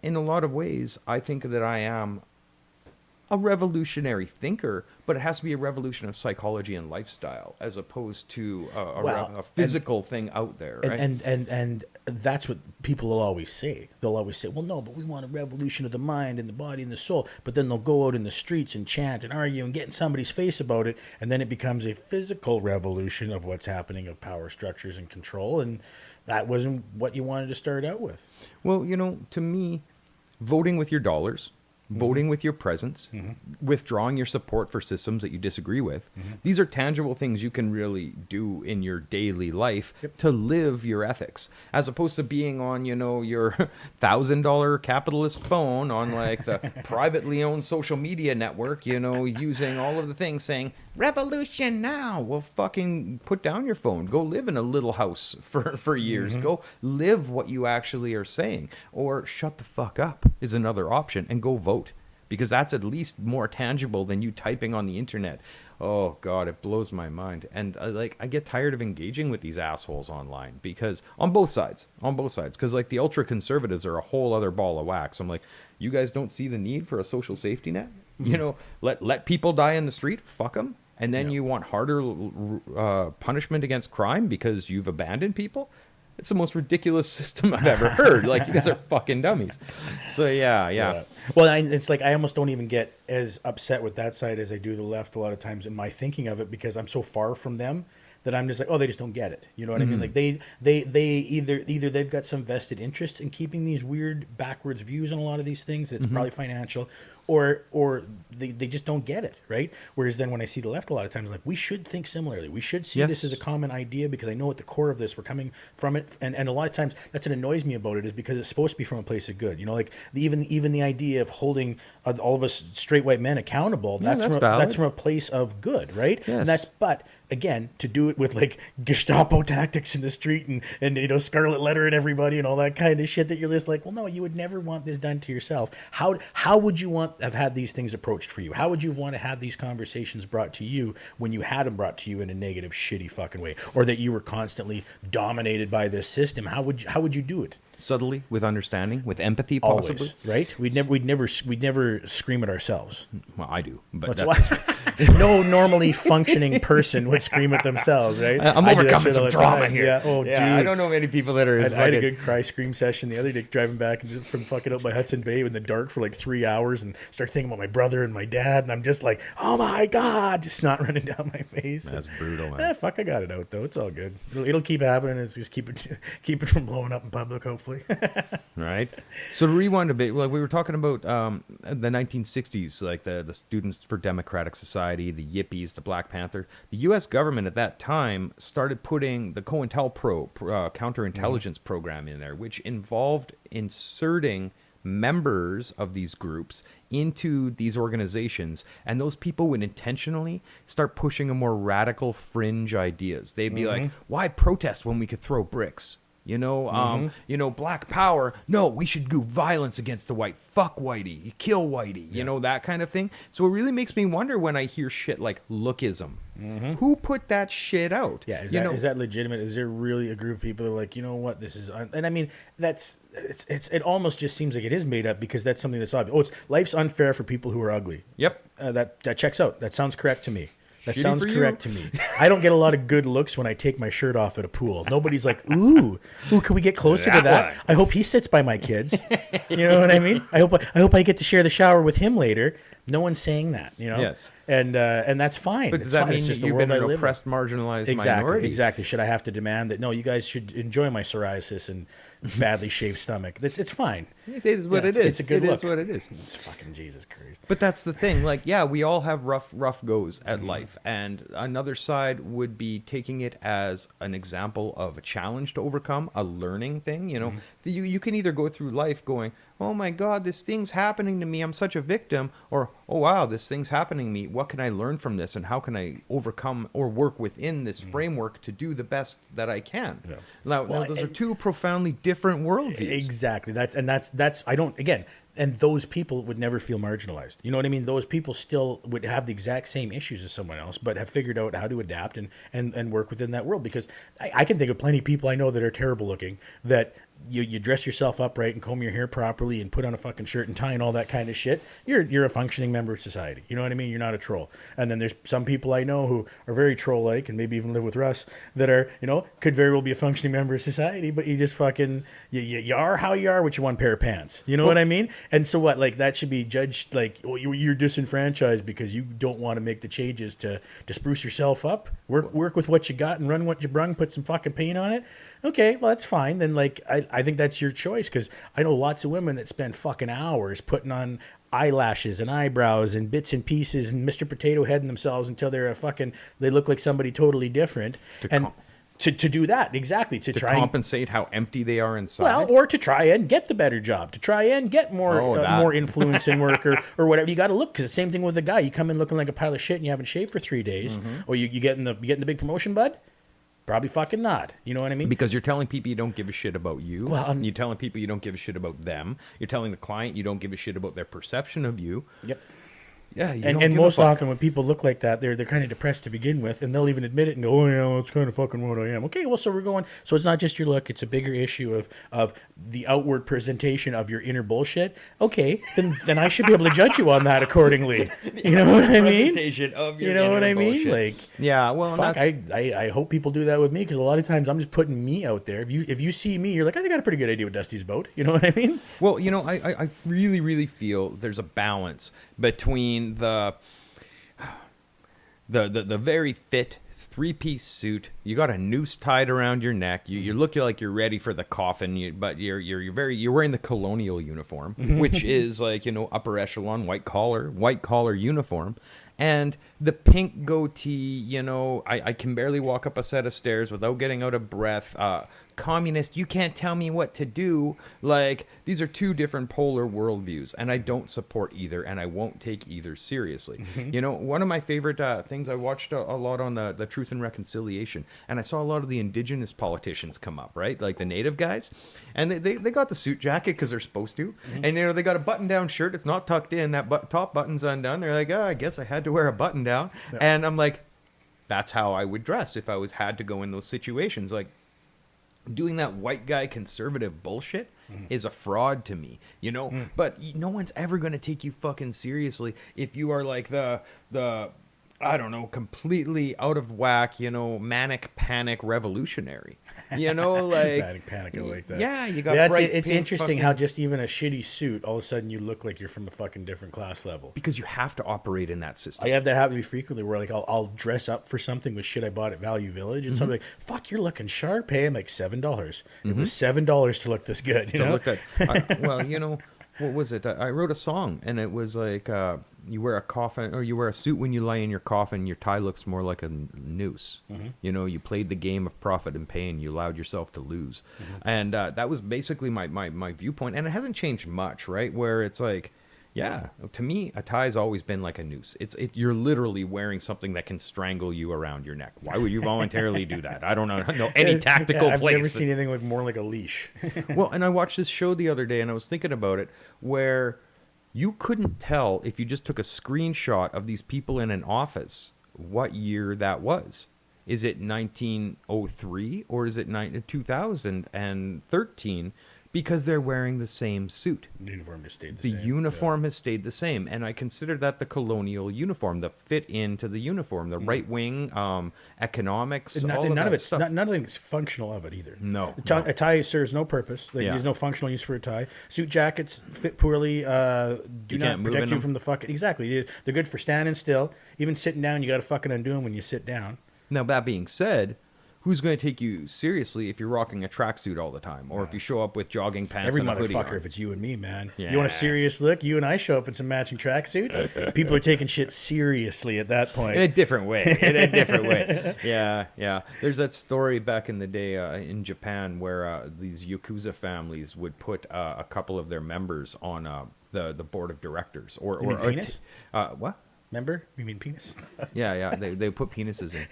[SPEAKER 3] in a lot of ways, I think that I am a revolutionary thinker, but it has to be a revolution of psychology and lifestyle as opposed to a physical thing out there, right?
[SPEAKER 2] And that's what people will always say. They'll always say, well, no, but we want a revolution of the mind and the body and the soul. But then they'll go out in the streets and chant and argue and get in somebody's face about it. And then it becomes a physical revolution of what's happening, of power structures and control. And that wasn't what you wanted to start out with.
[SPEAKER 3] Well, to me, voting with your dollars, voting with your presence, withdrawing your support for systems that you disagree with. These are tangible things you can really do in your daily life to live your ethics, as opposed to being on, your $1,000 capitalist phone on like the privately owned social media network, using all of the things saying, revolution now. Well, fucking put down your phone. Go live in a little house for years. Go live what you actually are saying. Or shut the fuck up is another option and go vote. Because that's at least more tangible than you typing on the internet. Oh, God, it blows my mind. And I get tired of engaging with these assholes online because on both sides. Because like the ultra conservatives are a whole other ball of wax. I'm like, you guys don't see the need for a social safety net? Let people die in the street. Fuck them. And then you want harder punishment against crime because you've abandoned people? It's the most ridiculous system I've ever heard. Like, you guys are fucking dummies. So, yeah.
[SPEAKER 2] Well, it's like I almost don't even get as upset with that side as I do the left a lot of times in my thinking of it because I'm so far from them that I'm just like, oh, they just don't get it. You know what I mean? Like they either they've got some vested interest in keeping these weird backwards views on a lot of these things. It's probably financial, or they just don't get it, right? Whereas then when I see the left a lot of times, like we should think similarly. We should see this as a common idea because I know at the core of this we're coming from it, and a lot of times that's what annoys me about it is because it's supposed to be from a place of good. Like even the idea of holding all of us straight white men accountable, that's from a place of good, right?
[SPEAKER 3] Yes.
[SPEAKER 2] And but again, to do it with like Gestapo tactics in the street and scarlet letter and everybody and all that kind of shit that you're just like, well, no, you would never want this done to yourself. How would you want to have had these things approached for you? How would you want to have these conversations brought to you when you had them brought to you in a negative, shitty fucking way, or that you were constantly dominated by this system? How would you do it?
[SPEAKER 3] Subtly, with understanding, with empathy, possibly.
[SPEAKER 2] Always, right? We'd never scream at ourselves.
[SPEAKER 3] Well, I do, but
[SPEAKER 2] That's why no normally functioning person would scream at themselves, right?
[SPEAKER 3] I'm
[SPEAKER 2] I do that
[SPEAKER 3] overcoming
[SPEAKER 2] shit all
[SPEAKER 3] some
[SPEAKER 2] the
[SPEAKER 3] drama
[SPEAKER 2] time.
[SPEAKER 3] here.
[SPEAKER 2] Yeah. Oh,
[SPEAKER 3] yeah,
[SPEAKER 2] dude.
[SPEAKER 3] I don't know many people that are.
[SPEAKER 2] I had a good cry scream session the other day driving back from fucking up by Hudson Bay in the dark for like 3 hours and start thinking about my brother and my dad, and I'm just like, oh my god, just not running down my face.
[SPEAKER 3] That's brutal, man.
[SPEAKER 2] Fuck, I got it out though. It's all good. It'll keep happening. It's just keep it from blowing up in public, hopefully.
[SPEAKER 3] Right. So to rewind a bit, like we were talking about the 1960s, like the Students for Democratic Society, the Yippies, the Black Panther. The U.S. government at that time started putting the COINTELPRO counterintelligence program in there, which involved inserting members of these groups into these organizations, and those people would intentionally start pushing a more radical fringe ideas. They'd be like, why protest when we could throw bricks? Black power. No, we should do violence against the white. Fuck whitey. Kill whitey. You know, that kind of thing. So it really makes me wonder when I hear shit like lookism. Who put that shit out?
[SPEAKER 2] Yeah, is that legitimate? Is there really a group of people that are like, you know what, this is... And I mean, it almost just seems like it is made up because that's something that's obvious. Oh, it's life's unfair for people who are ugly.
[SPEAKER 3] Yep.
[SPEAKER 2] That checks out. That sounds correct to me. That
[SPEAKER 3] Shitty
[SPEAKER 2] sounds
[SPEAKER 3] for
[SPEAKER 2] correct
[SPEAKER 3] you.
[SPEAKER 2] to me. I don't get a lot of good looks when I take my shirt off at a pool. Nobody's like, ooh, can we get closer to that? I hope he sits by my kids. You know what I mean? I hope I get to share the shower with him later. No one's saying that, you know?
[SPEAKER 3] Yes.
[SPEAKER 2] And that's fine.
[SPEAKER 3] But
[SPEAKER 2] It's
[SPEAKER 3] does that
[SPEAKER 2] fine.
[SPEAKER 3] mean
[SPEAKER 2] It's just
[SPEAKER 3] that
[SPEAKER 2] the
[SPEAKER 3] you've
[SPEAKER 2] world
[SPEAKER 3] been
[SPEAKER 2] I
[SPEAKER 3] an
[SPEAKER 2] live in.
[SPEAKER 3] oppressed, marginalized minority?
[SPEAKER 2] Exactly. Should I have to demand that? No, you guys should enjoy my psoriasis and badly shaved stomach. It's fine.
[SPEAKER 3] It is what it is.
[SPEAKER 2] It's a good look.
[SPEAKER 3] It is what it is.
[SPEAKER 2] It's fucking Jesus Christ.
[SPEAKER 3] But that's the thing. Like, yeah, we all have rough goes at life. And another side would be taking it as an example of a challenge to overcome, a learning thing. You know, you can either go through life going, oh my God, this thing's happening to me. I'm such a victim. Or, oh wow, this thing's happening to me. What can I learn from this? And how can I overcome or work within this framework to do the best that I can?
[SPEAKER 2] Yeah.
[SPEAKER 3] Now, those are two profoundly different worldviews.
[SPEAKER 2] Exactly. That's I don't, again, and those people would never feel marginalized. You know what I mean? Those people still would have the exact same issues as someone else, but have figured out how to adapt and work within that world. Because I can think of plenty of people I know that are terrible looking, that you dress yourself up right and comb your hair properly and put on a fucking shirt and tie and all that kind of shit. You're a functioning member of society. You know what I mean? You're not a troll. And then there's some people I know who are very troll-like and maybe even live with Russ that are, could very well be a functioning member of society, but you just fucking, you are how you are with your one pair of pants. You know what I mean? And so what, like, that should be judged like, well, you're disenfranchised because you don't want to make the changes to spruce yourself up, work with what you got and run what you brung, put some fucking paint on it. Okay, well, that's fine. Then, like, I think that's your choice, because I know lots of women that spend fucking hours putting on eyelashes and eyebrows and bits and pieces and Mr. Potato Heading themselves until they look like somebody totally different. To do that, exactly. To try
[SPEAKER 3] compensate how empty they are inside.
[SPEAKER 2] Well, or to try and get the better job, to try and get more influence in work or whatever. You got to look, because the same thing with a guy. You come in looking like a pile of shit and you haven't shaved for 3 days, or you getting the big promotion, bud? Probably fucking not. You know what I mean?
[SPEAKER 3] Because you're telling people you don't give a shit about you.
[SPEAKER 2] Well,
[SPEAKER 3] you're telling people you don't give a shit about them. You're telling the client you don't give a shit about their perception of you.
[SPEAKER 2] Yep.
[SPEAKER 3] Yeah,
[SPEAKER 2] and most often when people look like that, they're kind of depressed to begin with, and they'll even admit it and go, oh yeah, well, it's kind of fucking what I am. Okay, well, so it's not just your look, it's a bigger issue of the outward presentation of your inner bullshit. Okay, then I should be able to judge you on that accordingly. You know what I mean?
[SPEAKER 3] Presentation of your
[SPEAKER 2] you know
[SPEAKER 3] inner
[SPEAKER 2] what I mean?
[SPEAKER 3] bullshit.
[SPEAKER 2] Like,
[SPEAKER 3] yeah, well,
[SPEAKER 2] fuck, I hope people do that with me, because a lot of times I'm just putting me out there. If you see me, you're like, I think I got a pretty good idea what Dusty's about. You know what I mean?
[SPEAKER 3] Well, I really, really feel there's a balance between the very fit 3-piece suit. You got a noose tied around your neck. You look like you're ready for the coffin. But you're wearing the colonial uniform, which is like upper echelon white collar uniform, and the pink goatee. I can barely walk up a set of stairs without getting out of breath. Communist, you can't tell me what to do. Like, these are two different polar worldviews, and I don't support either, and I won't take either seriously. One of my favorite things, I watched a lot on the Truth and Reconciliation, and I saw a lot of the indigenous politicians come up, right? Like the native guys, and they got the suit jacket because they're supposed to, and they got a button-down shirt. It's not tucked in. That top button's undone. They're like, I guess I had to wear a button down, and I'm like, that's how I would dress if I had to go in those situations. Like, doing that white guy conservative bullshit is a fraud to me, you know. But no one's ever going to take you fucking seriously if you are like the I don't know, completely out of whack, you know, manic panic revolutionary, you know, like
[SPEAKER 2] Manic panic, I like that.
[SPEAKER 3] Yeah, you got
[SPEAKER 2] Yeah,
[SPEAKER 3] bright
[SPEAKER 2] it's
[SPEAKER 3] pink
[SPEAKER 2] interesting
[SPEAKER 3] fucking-
[SPEAKER 2] how just even a shitty suit, all of a sudden you look like you're from a fucking different class level.
[SPEAKER 3] because you have to operate in that system.
[SPEAKER 2] I have that happen to me frequently where like I'll dress up for something with shit I bought at Value Village and somebody's like, fuck, you're looking sharp, hey? I'm like, $7. It was $7 to look this good, you
[SPEAKER 3] To
[SPEAKER 2] know?
[SPEAKER 3] look at, well, you know, what was it? I wrote a song, and it was like, you wear a coffin, or you wear a suit when you lie in your coffin. Your tie looks more like a noose. You know, you played the game of profit and pain. You allowed yourself to lose, and that was basically my viewpoint. And it hasn't changed much, right? Where it's like, yeah, to me, a tie's always been like a noose. You're literally wearing something that can strangle you around your neck. Why would you voluntarily do that? I don't know any tactical
[SPEAKER 2] I've
[SPEAKER 3] place.
[SPEAKER 2] never seen anything look more like a leash.
[SPEAKER 3] Well, and I watched this show the other day, and I was thinking about it, where you couldn't tell if you just took a screenshot of these people in an office what year that was. Is it 1903 or is it 2013? Because they're wearing the same suit.
[SPEAKER 2] The uniform just stayed the
[SPEAKER 3] The
[SPEAKER 2] same.
[SPEAKER 3] uniform has stayed the same, and I consider that the colonial uniform, the fit into the uniform, the right wing economics,
[SPEAKER 2] And
[SPEAKER 3] all
[SPEAKER 2] none
[SPEAKER 3] of
[SPEAKER 2] of
[SPEAKER 3] that
[SPEAKER 2] it's
[SPEAKER 3] stuff.
[SPEAKER 2] nothing's functional of it either.
[SPEAKER 3] No,
[SPEAKER 2] A tie serves no purpose. Like,
[SPEAKER 3] Yeah.
[SPEAKER 2] There's no functional use for a tie. Suit jackets fit poorly. Do
[SPEAKER 3] You
[SPEAKER 2] not
[SPEAKER 3] can't move
[SPEAKER 2] protect
[SPEAKER 3] in
[SPEAKER 2] you
[SPEAKER 3] them.
[SPEAKER 2] from the fucking they're good for standing still. Even sitting down, you got to fucking undo them when you sit down.
[SPEAKER 3] Now, that being said, who's going to take you seriously if you're rocking a tracksuit all the time, or if you show up with jogging pants
[SPEAKER 2] Every
[SPEAKER 3] and a hoodie
[SPEAKER 2] motherfucker,
[SPEAKER 3] on?
[SPEAKER 2] if it's you and me, man.
[SPEAKER 3] Yeah.
[SPEAKER 2] You want a serious look? You and I show up in some matching tracksuits. People are taking shit seriously at that point.
[SPEAKER 3] In a different way. In a different way. Yeah, yeah. There's that story back in the day in Japan where these Yakuza families would put a couple of their members on the board of directors. Or
[SPEAKER 2] You mean penis?
[SPEAKER 3] What?
[SPEAKER 2] Remember? You mean penis?
[SPEAKER 3] Yeah. They put penises in.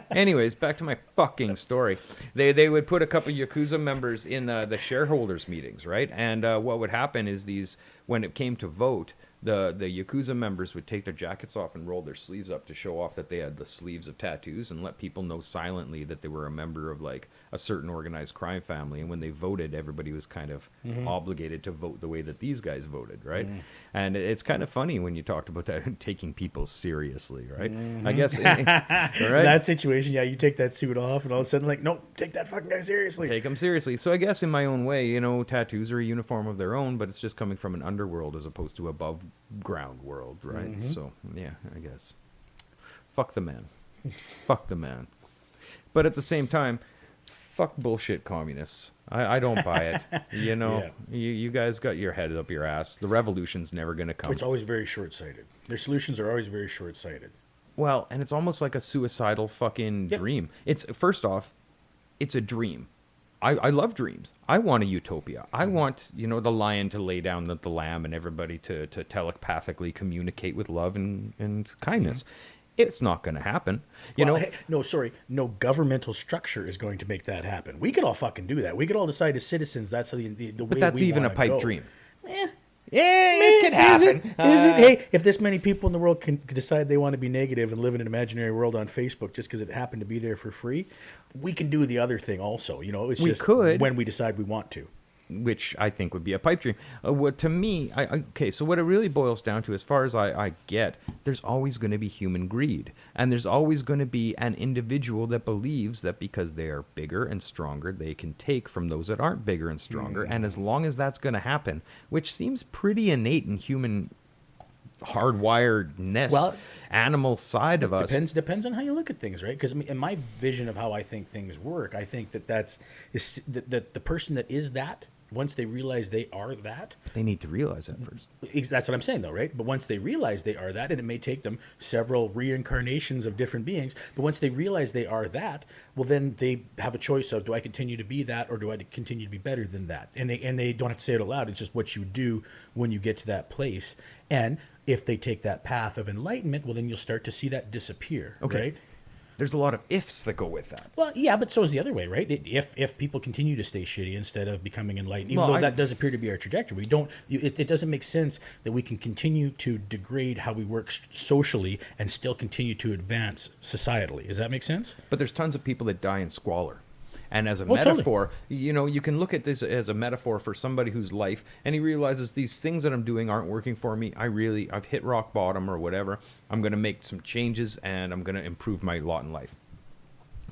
[SPEAKER 3] Anyways, back to my fucking story. They would put a couple Yakuza members in the shareholders meetings, right? And what would happen is when it came to vote, the Yakuza members would take their jackets off and roll their sleeves up to show off that they had the sleeves of tattoos and let people know silently that they were a member of like a certain organized crime family. And when they voted, everybody was kind of obligated to vote the way that these guys voted, right? And it's kind of funny when you talked about that, taking people seriously, right? I guess, right?
[SPEAKER 2] In that situation, yeah, you take that suit off and all of a sudden, like, nope, take that fucking guy seriously.
[SPEAKER 3] Take them seriously. So I guess in my own way, you know, tattoos are a uniform of their own, but it's just coming from an underworld as opposed to above ground world, right? So yeah, I guess fuck the man. Fuck the man. But at the same time, fuck bullshit communists. I don't buy it. You know, you guys got your head up your ass. The revolution's never going to come.
[SPEAKER 2] It's always very short-sighted. Their solutions are always very short-sighted.
[SPEAKER 3] Well, and it's almost like a suicidal fucking dream. It's first off, it's a dream. I love dreams. I want a utopia. I want, you know, the lion to lay down the lamb and everybody to telepathically communicate with love and kindness. It's not going to happen. You know,
[SPEAKER 2] Hey, no governmental structure is going to make that happen. We could all fucking do that. We could all decide as citizens that's the way
[SPEAKER 3] but that's
[SPEAKER 2] we
[SPEAKER 3] even a
[SPEAKER 2] wanna
[SPEAKER 3] pipe
[SPEAKER 2] go.
[SPEAKER 3] dream.
[SPEAKER 2] Eh.
[SPEAKER 3] Yeah, it could happen.
[SPEAKER 2] Is it? Hey, if this many people in the world can decide they want to be negative and live in an imaginary world on Facebook just because it happened to be there for free, we can do the other thing also. You know, it's
[SPEAKER 3] We
[SPEAKER 2] just
[SPEAKER 3] could.
[SPEAKER 2] when we decide we want to.
[SPEAKER 3] Which I think would be a pipe dream. What to me, okay, so what it really boils down to, as far as I get, there's always going to be human greed. And there's always going to be an individual that believes that because they are bigger and stronger, they can take from those that aren't bigger and stronger. And as long as that's going to happen, which seems pretty innate in human hardwiredness, animal side of us.
[SPEAKER 2] Depends on how you look at things, right? Because in my vision of how I think things work, I think that the person that is that, once they realize they are that,
[SPEAKER 3] They need to realize that first.
[SPEAKER 2] that's what I'm saying though, right? But once they realize they are that, and it may take them several reincarnations of different beings, but once they realize they are that, well then they have a choice of, do I continue to be that or do I continue to be better than that? And they don't have to say it aloud, it's just what you do when you get to that place. And if they take that path of enlightenment, well then you'll start to see that disappear,
[SPEAKER 3] Okay.
[SPEAKER 2] right?
[SPEAKER 3] There's a lot of ifs that go with that.
[SPEAKER 2] Well, yeah, but so is the other way, right? If people continue to stay shitty instead of becoming enlightened, even
[SPEAKER 3] Well,
[SPEAKER 2] though that does appear to be our trajectory, it doesn't make sense that we can continue to degrade how we work socially and still continue to advance societally. Does that make sense?
[SPEAKER 3] But there's tons of people that die in squalor. And as a
[SPEAKER 2] Well, totally.
[SPEAKER 3] metaphor, you know, you can look at this as a metaphor for somebody whose life, and he realizes these things that I'm doing aren't working for me. I've hit rock bottom or whatever. I'm going to make some changes, and I'm going to improve my lot in life.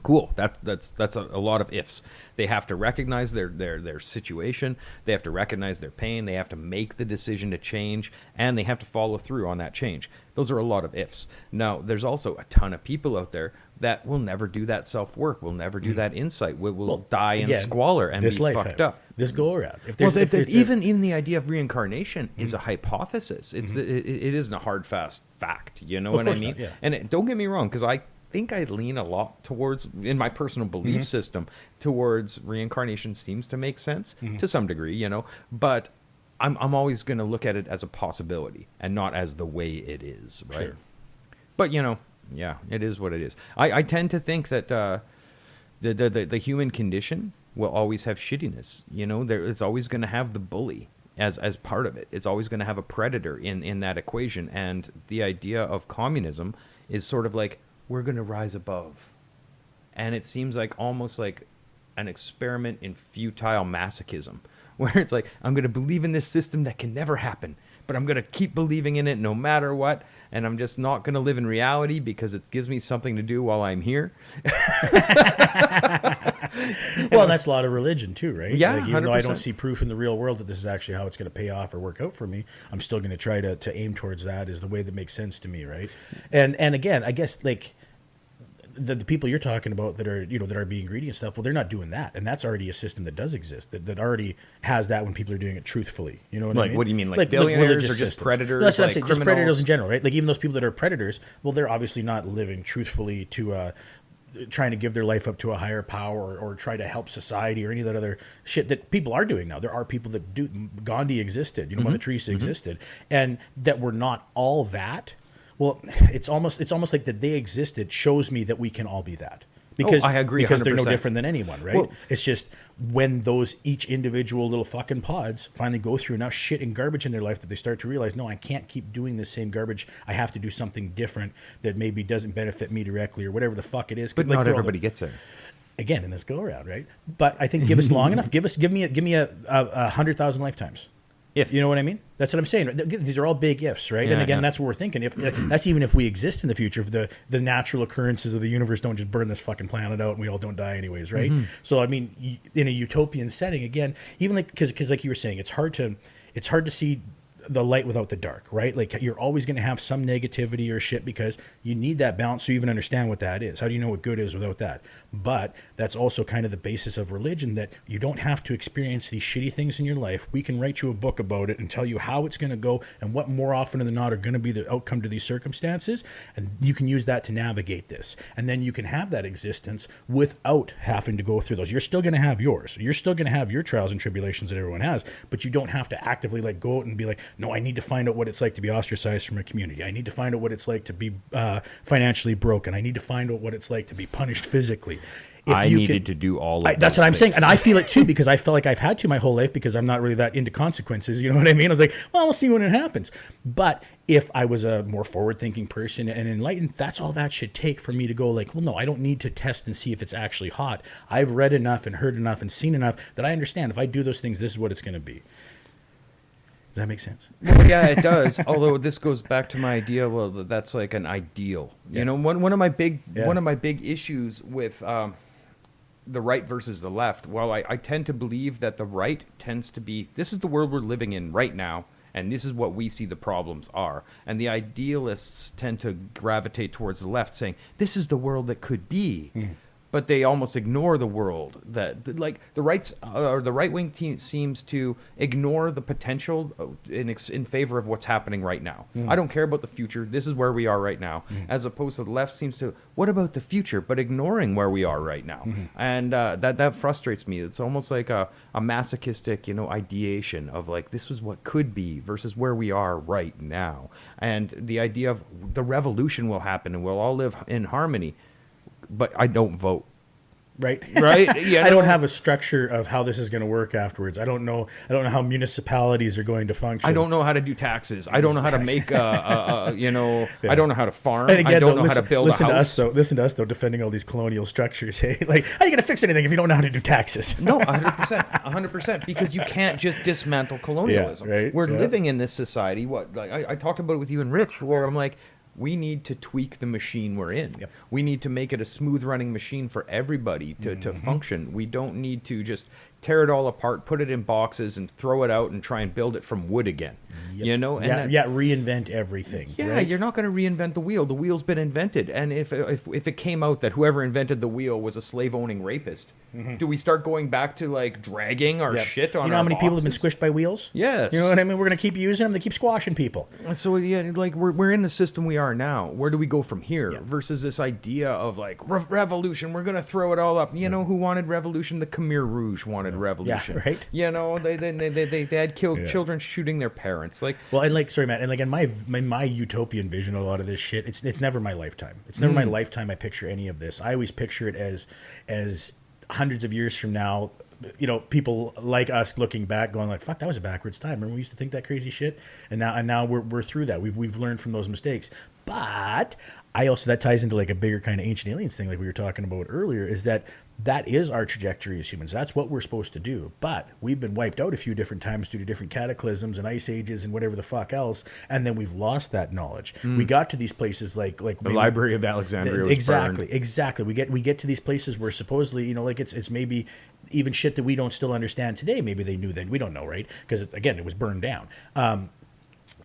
[SPEAKER 3] Cool. That's a lot of ifs. They have to recognize their situation. They have to recognize their pain. They have to make the decision to change, and they have to follow through on that change. Those are a lot of ifs. Now, there's also a ton of people out there that will never do that self-work, will never do that insight, will die in squalor and
[SPEAKER 2] this
[SPEAKER 3] be
[SPEAKER 2] life,
[SPEAKER 3] fucked up.
[SPEAKER 2] This go around.
[SPEAKER 3] Even the idea of reincarnation is a hypothesis. It isn't a hard, fast fact. You know what I mean?
[SPEAKER 2] Not, yeah.
[SPEAKER 3] And don't get me wrong, because I think I lean a lot towards, in my personal belief system, towards reincarnation seems to make sense to some degree, you know, but I'm always going to look at it as a possibility and not as the way it is, right?
[SPEAKER 2] Sure.
[SPEAKER 3] But, you know, yeah, it is what it is. I tend to think that the human condition will always have shittiness, you know, it's always going to have the bully as part of it. It's always going to have a predator in that equation, and the idea of communism is sort of like, we're going to rise above. And it seems like almost like an experiment in futile masochism, where it's like, I'm going to believe in this system that can never happen, but I'm going to keep believing in it no matter what, and I'm just not going to live in reality because it gives me something to do while I'm here.
[SPEAKER 2] Well, that's a lot of religion too, right?
[SPEAKER 3] Yeah,
[SPEAKER 2] like, even though I
[SPEAKER 3] 100%.
[SPEAKER 2] don't see proof in the real world that this is actually how it's going to pay off or work out for me, I'm still going to try to aim towards that is the way that makes sense to me, right? And again, I guess like the people you're talking about that are, you know, that are being greedy and stuff, well, they're not doing that, and that's already a system that does exist that already has that when people are doing it truthfully. You know what I mean?
[SPEAKER 3] What do you mean, like billionaires
[SPEAKER 2] religious
[SPEAKER 3] or just
[SPEAKER 2] systems.
[SPEAKER 3] predators,
[SPEAKER 2] No, that's what I'm
[SPEAKER 3] like
[SPEAKER 2] saying, just
[SPEAKER 3] criminals?
[SPEAKER 2] predators in general, right? Like even those people that are predators, well, they're obviously not living truthfully to trying to give their life up to a higher power or try to help society or any of that other shit that people are doing now. There are people that do. Gandhi existed, you know, Mother Teresa existed, and that we're not all that. Well, it's almost like that they existed shows me that we can all be that. Because
[SPEAKER 3] I agree,
[SPEAKER 2] because they're no
[SPEAKER 3] 100%.
[SPEAKER 2] different than anyone, right?
[SPEAKER 3] Well,
[SPEAKER 2] it's just when those each individual little fucking pods finally go through enough shit and garbage in their life that they start to realize, no, I can't keep doing the same garbage. I have to do something different that maybe doesn't benefit me directly or whatever the fuck it is.
[SPEAKER 3] But
[SPEAKER 2] Like,
[SPEAKER 3] not
[SPEAKER 2] through all
[SPEAKER 3] everybody gets there.
[SPEAKER 2] again in this go around, right? But I think give us long enough. Give me a 100,000 lifetimes.
[SPEAKER 3] If
[SPEAKER 2] You know what I mean? That's what I'm saying. These are all big ifs, right?
[SPEAKER 3] Yeah,
[SPEAKER 2] And again,
[SPEAKER 3] yeah.
[SPEAKER 2] that's what we're thinking. If that's even if we exist in the future, if the natural occurrences of the universe don't just burn this fucking planet out and we all don't die anyways, right? So I mean, in a utopian setting, again, even like because like you were saying, it's hard to see the light without the dark, right? Like you're always going to have some negativity or shit because you need that balance so you even understand what that is. How do you know what good is without that? But that's also kind of the basis of religion, that you don't have to experience these shitty things in your life. We can write you a book about it and tell you how it's going to go and what more often than not are going to be the outcome to these circumstances. And you can use that to navigate this. And then you can have that existence without having to go through those. You're still going to have yours. You're still going to have your trials and tribulations that everyone has, but you don't have to actively like go out and be like, no, I need to find out what it's like to be ostracized from a community. I need to find out what it's like to be financially broken. I need to find out what it's like to be punished physically. If
[SPEAKER 3] I
[SPEAKER 2] you
[SPEAKER 3] needed to do all of
[SPEAKER 2] that's
[SPEAKER 3] those
[SPEAKER 2] what I'm
[SPEAKER 3] things.
[SPEAKER 2] saying. And I feel it too, because I feel like I've had to my whole life because I'm not really that into consequences. You know what I mean? I was like, well, we'll see when it happens. But if I was a more forward-thinking person and enlightened, that's all that should take for me to go like, well, no, I don't need to test and see if it's actually hot. I've read enough and heard enough and seen enough that I understand if I do those things, this is what it's going to be. Does that make sense?
[SPEAKER 3] Well, yeah, it does. Although this goes back to my idea. Well, that's like an ideal.
[SPEAKER 2] Yeah.
[SPEAKER 3] You know, one of my big
[SPEAKER 2] Yeah.
[SPEAKER 3] issues with the right versus the left. Well, I tend to believe that the right tends to be, this is the world we're living in right now, and this is what we see the problems are. And the idealists tend to gravitate towards the left, saying this is the world that could be. But they almost ignore the world that, like, the rights or the right wing team seems to ignore the potential in favor of what's happening right now. I don't care about the future. This is where we are right now, as opposed to the left seems to, what about the future? But ignoring where we are right now, and that frustrates me. It's almost like a masochistic, you know, ideation of like this is what could be versus where we are right now, and the idea of the revolution will happen and we'll all live in harmony. But I don't vote.
[SPEAKER 2] right?
[SPEAKER 3] Right? You
[SPEAKER 2] I don't
[SPEAKER 3] know?
[SPEAKER 2] have a structure of how this is going to work afterwards. I don't know how municipalities are going to function.
[SPEAKER 3] I don't know how to do taxes. I don't know how to make you know,
[SPEAKER 2] Yeah.
[SPEAKER 3] I don't know how to farm.
[SPEAKER 2] And again,
[SPEAKER 3] I don't
[SPEAKER 2] though,
[SPEAKER 3] know how to build a
[SPEAKER 2] listen
[SPEAKER 3] house.
[SPEAKER 2] Listen to us, though, defending all these colonial structures. Hey, like, how are you going to fix anything if you don't know how to do taxes?
[SPEAKER 3] No, 100%, 100%, because you can't just dismantle colonialism.
[SPEAKER 2] Yeah, right,
[SPEAKER 3] We're
[SPEAKER 2] yeah.
[SPEAKER 3] living in this society. What, like I talked about it with you and Rich, where I'm like, we need to tweak the machine we're in.
[SPEAKER 2] Yep.
[SPEAKER 3] We need to make it a smooth running machine for everybody to
[SPEAKER 2] Mm-hmm.
[SPEAKER 3] function. We don't need to just tear it all apart, put it in boxes, and throw it out and try and build it from wood again.
[SPEAKER 2] Yep.
[SPEAKER 3] You know, and
[SPEAKER 2] reinvent everything.
[SPEAKER 3] yeah,
[SPEAKER 2] right?
[SPEAKER 3] you're not going to reinvent the wheel. The wheel's been invented, and if it came out that whoever invented the wheel was a slave-owning rapist, do we start going back to like dragging our
[SPEAKER 2] Yep.
[SPEAKER 3] shit on?
[SPEAKER 2] You know how
[SPEAKER 3] our
[SPEAKER 2] many people have been
[SPEAKER 3] boxes?
[SPEAKER 2] squished by wheels?
[SPEAKER 3] Yes.
[SPEAKER 2] You know what I mean? We're going to keep using them. They keep squashing people.
[SPEAKER 3] So yeah, like we're in the system we are now. Where do we go from here?
[SPEAKER 2] Yeah.
[SPEAKER 3] Versus this idea of like revolution. We're gonna throw it all up. You know who wanted revolution? The Khmer Rouge wanted revolution.
[SPEAKER 2] right.
[SPEAKER 3] You know they had killed
[SPEAKER 2] Yeah.
[SPEAKER 3] children shooting their parents. Like
[SPEAKER 2] Well, and like, sorry, Matt, and like in my utopian vision, of a lot of this shit, it's never my lifetime. It's never my lifetime. I picture any of this. I always picture it as hundreds of years from now. You know, people like us looking back, going like, "Fuck, that was a backwards time." Remember, we used to think that crazy shit, and now we're through that. We've learned from those mistakes. But I also, that ties into like a bigger kind of ancient aliens thing, like we were talking about earlier, is that is our trajectory as humans. That's what we're supposed to do. But we've been wiped out a few different times due to different cataclysms and ice ages and whatever the fuck else, and then we've lost that knowledge. We got to these places like
[SPEAKER 3] the Library of Alexandria was
[SPEAKER 2] exactly,
[SPEAKER 3] burned.
[SPEAKER 2] exactly. We get to these places where supposedly, you know, like it's maybe even shit that we don't still understand today. Maybe they knew then. We don't know, right? Because again, it was burned down.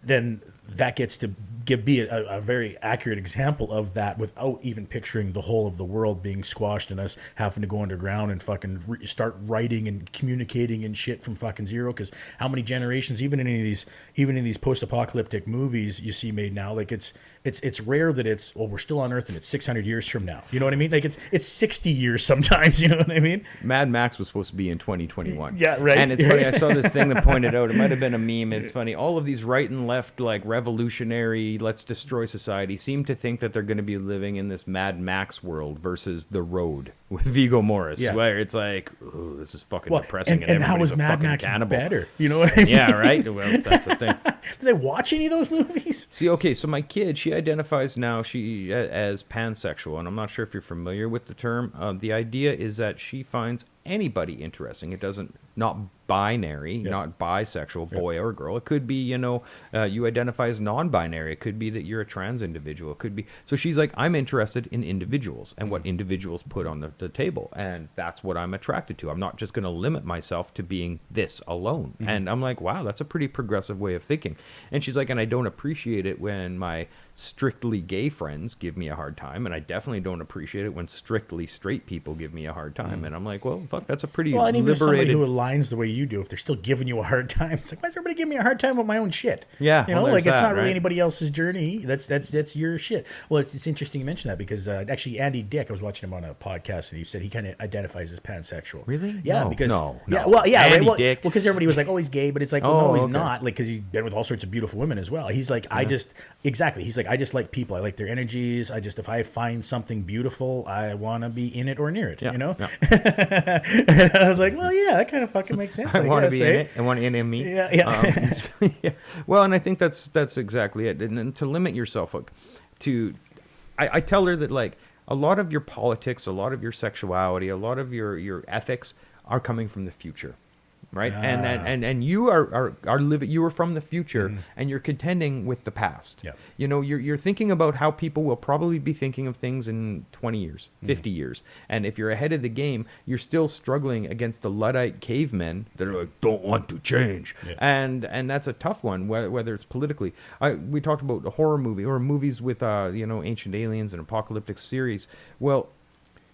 [SPEAKER 2] Then that gets to be a very accurate example of that without even picturing the whole of the world being squashed and us having to go underground and fucking start writing and communicating and shit from fucking zero. Because how many generations, even in these post-apocalyptic movies you see made now, like it's rare that it's, well, we're still on Earth and it's 600 years from now. You know what I mean? Like it's 60 years sometimes. You know what I mean?
[SPEAKER 3] Mad Max was supposed to be in 2021.
[SPEAKER 2] Yeah, right.
[SPEAKER 3] And it's funny, I saw this thing that pointed out, it might have been a meme, and it's funny, all of these right and left, like, revolutionary, let's destroy society, seem to think that they're going to be living in this Mad Max world versus The Road with Viggo Morris,
[SPEAKER 2] Yeah.
[SPEAKER 3] where it's like, oh, this is fucking
[SPEAKER 2] Well,
[SPEAKER 3] depressing,
[SPEAKER 2] and how
[SPEAKER 3] everybody's
[SPEAKER 2] was
[SPEAKER 3] a
[SPEAKER 2] Mad
[SPEAKER 3] fucking
[SPEAKER 2] Max
[SPEAKER 3] cannibal.
[SPEAKER 2] better? You know what I mean?
[SPEAKER 3] Yeah, right? Well, that's the thing.
[SPEAKER 2] Did they watch any of those movies?
[SPEAKER 3] See, okay, so my kid, she identifies now as pansexual, and I'm not sure if you're familiar with the term. The idea is that she finds anybody interesting. It doesn't, not binary,
[SPEAKER 2] Yeah.
[SPEAKER 3] not bisexual, boy or girl. It could be, you know, you identify as non-binary. It could be that you're a trans individual. It could be. So she's like, I'm interested in individuals and what individuals put on the table, and that's what I'm attracted to. I'm not just going to limit myself to being this alone. And I'm like, wow, that's a pretty progressive way of thinking. And she's like, and I don't appreciate it when my strictly gay friends give me a hard time, and I definitely don't appreciate it when strictly straight people give me a hard time. And I'm like, well, fuck, that's a pretty
[SPEAKER 2] Well, and even if somebody
[SPEAKER 3] liberated.
[SPEAKER 2] who aligns the way you do, if they're still giving you a hard time, it's like, why is everybody giving me a hard time with my own shit?
[SPEAKER 3] Yeah,
[SPEAKER 2] you know,
[SPEAKER 3] well,
[SPEAKER 2] like
[SPEAKER 3] there's
[SPEAKER 2] it's
[SPEAKER 3] that,
[SPEAKER 2] not really
[SPEAKER 3] right?
[SPEAKER 2] anybody else's journey. That's your shit. Well, it's interesting you mention that because actually Andy Dick, I was watching him on a podcast and he said he kind of identifies as pansexual.
[SPEAKER 3] Really?
[SPEAKER 2] Yeah,
[SPEAKER 3] No,
[SPEAKER 2] because
[SPEAKER 3] no.
[SPEAKER 2] yeah, well, yeah,
[SPEAKER 3] Andy
[SPEAKER 2] right? Well,
[SPEAKER 3] Dick.
[SPEAKER 2] because everybody was like, oh, he's gay, but it's like, well,
[SPEAKER 3] Oh,
[SPEAKER 2] no, he's
[SPEAKER 3] okay.
[SPEAKER 2] not, like because he's been with all sorts of beautiful women as well. He's like, I just he's like, I just like people. I like their energies. If I find something beautiful, I want to be in it or near it.
[SPEAKER 3] Yeah,
[SPEAKER 2] You know.
[SPEAKER 3] yeah.
[SPEAKER 2] And I was like, well, yeah, that kind of fucking makes sense.
[SPEAKER 3] I want to
[SPEAKER 2] guess,
[SPEAKER 3] be
[SPEAKER 2] eh?
[SPEAKER 3] in it. I want in me.
[SPEAKER 2] Yeah, yeah.
[SPEAKER 3] Yeah. Well, and I think that's exactly it. And to limit yourself, like, I tell her that like a lot of your politics, a lot of your sexuality, a lot of your ethics are coming from the future, right? And you are living. You are from the future, and you're contending with the past.
[SPEAKER 2] Yeah.
[SPEAKER 3] You know, you're thinking about how people will probably be thinking of things in 20 years, 50 years. And if you're ahead of the game, you're still struggling against the Luddite cavemen that are like, don't want to change.
[SPEAKER 2] Yeah.
[SPEAKER 3] And that's a tough one, whether it's politically. We talked about a horror movie or movies with, ancient aliens and apocalyptic series. Well,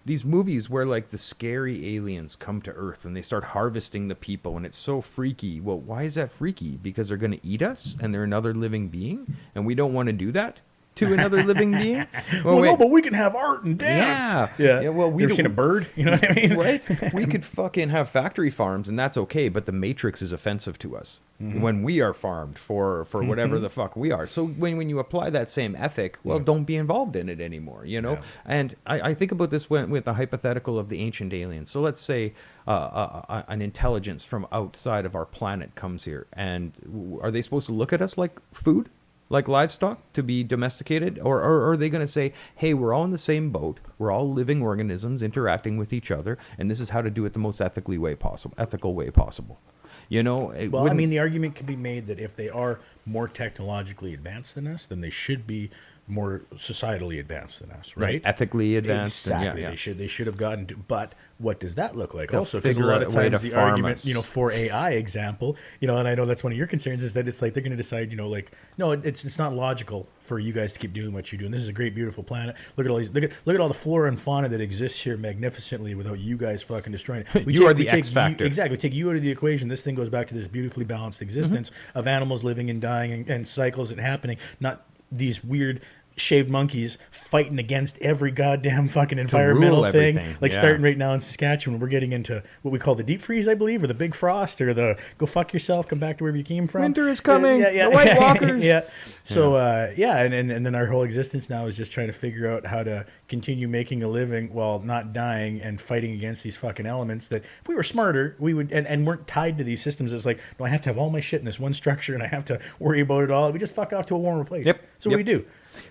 [SPEAKER 3] these movies where like the scary aliens come to Earth and they start harvesting the people and it's so freaky. Well, why is that freaky? Because they're going to eat us and they're another living being and we don't want to do that. to another living being?
[SPEAKER 2] Well,
[SPEAKER 3] wait.
[SPEAKER 2] no, but we can have art and dance.
[SPEAKER 3] Yeah. Well, we
[SPEAKER 2] you ever
[SPEAKER 3] don't-
[SPEAKER 2] seen a bird? You know what I mean?
[SPEAKER 3] Right? We could fucking have factory farms, and that's okay. But the Matrix is offensive to us when we are farmed for whatever the fuck we are. So when you apply that same ethic, well, don't be involved in it anymore. You know.
[SPEAKER 2] Yeah.
[SPEAKER 3] And I think about this with the hypothetical of the ancient aliens. So let's say an intelligence from outside of our planet comes here, and are they supposed to look at us like food? Like livestock to be domesticated, or are they going to say, hey, we're all in the same boat, we're all living organisms interacting with each other, and this is how to do it the most ethical way possible? You know,
[SPEAKER 2] Well, I mean, the argument could be made that if they are more technologically advanced than us, then they should be more societally advanced than us, right?
[SPEAKER 3] ethically advanced.
[SPEAKER 2] Exactly.
[SPEAKER 3] And
[SPEAKER 2] They should have gotten to, but what does that look like?
[SPEAKER 3] They'll
[SPEAKER 2] Also, because a
[SPEAKER 3] figure
[SPEAKER 2] lot
[SPEAKER 3] out
[SPEAKER 2] of
[SPEAKER 3] a way
[SPEAKER 2] times
[SPEAKER 3] to
[SPEAKER 2] the
[SPEAKER 3] farm
[SPEAKER 2] argument,
[SPEAKER 3] us.
[SPEAKER 2] you know, for AI example, you know, and I know that's one of your concerns is that it's like they're going to decide, you know, like no, it's not logical for you guys to keep doing what you're doing. This is a great, beautiful planet. Look at all these. Look at all the flora and fauna that exists here magnificently without you guys fucking destroying it.
[SPEAKER 3] You are the X factor.
[SPEAKER 2] Exactly. We take you out of the equation. This thing goes back to this beautifully balanced existence of animals living and dying and cycles and happening, not these weird shaved monkeys fighting against every goddamn fucking environmental
[SPEAKER 3] rule
[SPEAKER 2] thing.
[SPEAKER 3] everything,
[SPEAKER 2] Like
[SPEAKER 3] yeah.
[SPEAKER 2] starting right now in Saskatchewan, we're getting into what we call the deep freeze, I believe, or the big frost, or the go fuck yourself, come back to wherever you came from.
[SPEAKER 3] Winter is coming. The White Walkers.
[SPEAKER 2] Yeah. So and then our whole existence now is just trying to figure out how to continue making a living while not dying and fighting against these fucking elements that if we were smarter, we would and weren't tied to these systems. It's like, no, I have to have all my shit in this one structure and I have to worry about it all. We just fuck off to a warmer place.
[SPEAKER 3] Yep.
[SPEAKER 2] So what we do.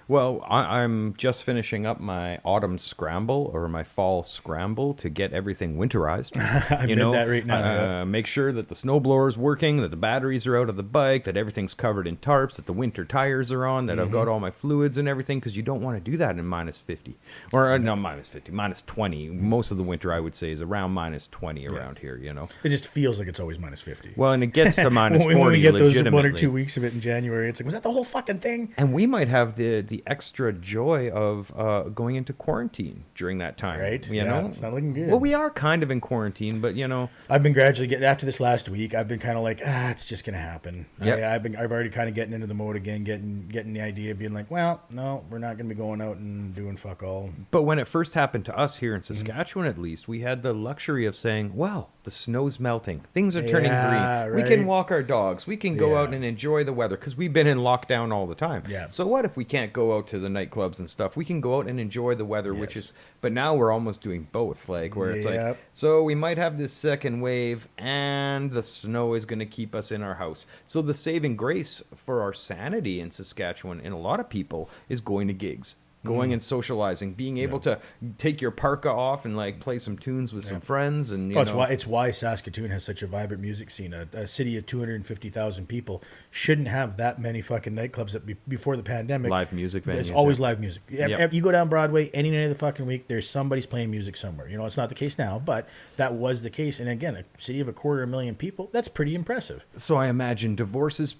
[SPEAKER 3] Well, I'm just finishing up my autumn scramble or my fall scramble to get everything winterized.
[SPEAKER 2] I'm in that right now, yeah.
[SPEAKER 3] Make sure that the snowblower's working, that the batteries are out of the bike, that everything's covered in tarps, that the winter tires are on, that I've got all my fluids and everything, because you don't want to do that in minus 50. Or, no, minus 50, minus 20. Most of the winter, I would say, is around minus 20 around here, you know?
[SPEAKER 2] It just feels like it's always minus 50.
[SPEAKER 3] Well, and it gets to minus 40
[SPEAKER 2] when we get those
[SPEAKER 3] legitimately.
[SPEAKER 2] 1 or 2 weeks of it in January, it's like, was that the whole fucking thing?
[SPEAKER 3] And we might have the extra joy of going into quarantine during that time.
[SPEAKER 2] Right.
[SPEAKER 3] You
[SPEAKER 2] Yeah,
[SPEAKER 3] know?
[SPEAKER 2] it's not looking good.
[SPEAKER 3] Well, we are kind of in quarantine, but, you know.
[SPEAKER 2] I've been gradually getting after this last week. I've been kind of like, it's just gonna happen.
[SPEAKER 3] Yep.
[SPEAKER 2] I've already kind of getting into the mode again, getting the idea of being like, well, no, we're not gonna be going out and doing fuck all.
[SPEAKER 3] But when it first happened to us here in Saskatchewan, at least, we had the luxury of saying, well, the snow's melting. Things are turning
[SPEAKER 2] Yeah,
[SPEAKER 3] green. We
[SPEAKER 2] right.
[SPEAKER 3] can walk our dogs. We can go
[SPEAKER 2] Yeah.
[SPEAKER 3] out and enjoy the weather because we've been in lockdown all the time.
[SPEAKER 2] Yeah.
[SPEAKER 3] So what if we can't go out to the nightclubs and stuff? We can go out and enjoy the weather, which
[SPEAKER 2] Yes.
[SPEAKER 3] is, but now we're almost doing both, like where it's like,
[SPEAKER 2] Yep.
[SPEAKER 3] so we might have this second wave and the snow is going to keep us in our house. So the saving grace for our sanity in Saskatchewan and a lot of people is going to gigs. Going and socializing, being able to take your parka off and like play some tunes with some friends, and you know,
[SPEAKER 2] It's why Saskatoon has such a vibrant music scene. A city of 250,000 people shouldn't have that many fucking nightclubs that before the pandemic.
[SPEAKER 3] live music venues.
[SPEAKER 2] There's always
[SPEAKER 3] yeah.
[SPEAKER 2] live music.
[SPEAKER 3] Yep.
[SPEAKER 2] You go down Broadway any night of the fucking week, there's somebody's playing music somewhere. You know, it's not the case now, but that was the case. And again, a city of 250,000 people, that's pretty impressive.
[SPEAKER 3] So I imagine divorces,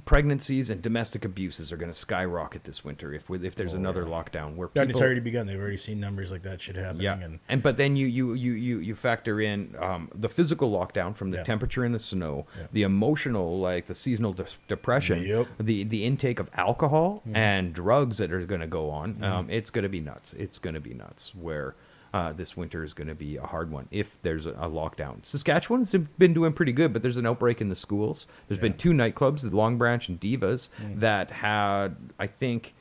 [SPEAKER 3] pregnancies, and domestic abuses are going to skyrocket this winter if there's another lockdown where people.
[SPEAKER 2] And it's already begun. They've already seen numbers like that shit happening.
[SPEAKER 3] Yeah,
[SPEAKER 2] And
[SPEAKER 3] but then you factor in the physical lockdown from the
[SPEAKER 2] Yeah.
[SPEAKER 3] temperature and the snow,
[SPEAKER 2] Yeah.
[SPEAKER 3] the emotional, like the seasonal depression,
[SPEAKER 2] Yep.
[SPEAKER 3] the intake of alcohol and drugs that are going to go on. It's going to be nuts. It's going to be nuts. Where this winter is going to be a hard one if there's a lockdown. Saskatchewan's been doing pretty good, but there's an outbreak in the schools. There's been 2 nightclubs, the Long Branch and Divas, that had, I think,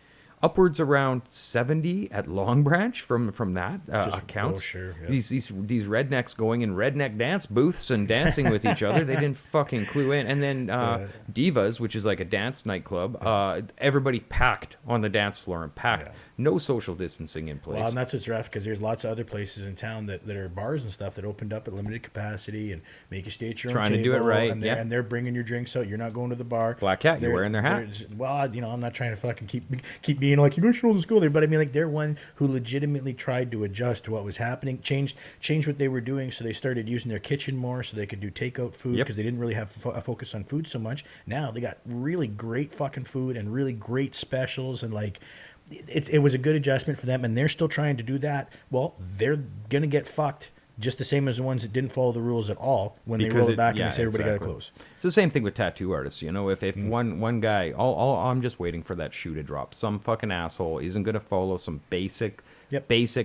[SPEAKER 3] upwards around 70 at Long Branch from that
[SPEAKER 2] Just-
[SPEAKER 3] accounts.
[SPEAKER 2] oh, sure, yeah.
[SPEAKER 3] These rednecks going in redneck dance booths and dancing with each other. They didn't fucking clue in. And then Divas, which is like a dance nightclub, everybody packed on the dance floor and packed.
[SPEAKER 2] Yeah.
[SPEAKER 3] No social distancing in place.
[SPEAKER 2] Well, and that's what's rough because there's lots of other places in town that are bars and stuff that opened up at limited capacity and make you stay at your own
[SPEAKER 3] Trying to do it
[SPEAKER 2] table,
[SPEAKER 3] right,
[SPEAKER 2] and they're bringing your drinks out. You're not going to the bar.
[SPEAKER 3] Black Cat, you're
[SPEAKER 2] They're-
[SPEAKER 3] wearing their hat.
[SPEAKER 2] Well, you know, I'm not trying to fucking keep being like, you guys should all go there, but I mean, like, they're one who legitimately tried to adjust to what was happening, change what they were doing, so they started using their kitchen more, so they could do takeout food
[SPEAKER 3] Yep.
[SPEAKER 2] because they didn't really have a focus on food so much. Now they got really great fucking food and really great specials, and like. It was a good adjustment for them, and they're still trying to do that. Well, they're gonna get fucked just the same as the ones that didn't follow the rules at all when they roll it back and they say everybody got to close.
[SPEAKER 3] It's the same thing with tattoo artists. You know, if one guy, I'm just waiting for that shoe to drop. Some fucking asshole isn't going to follow some basic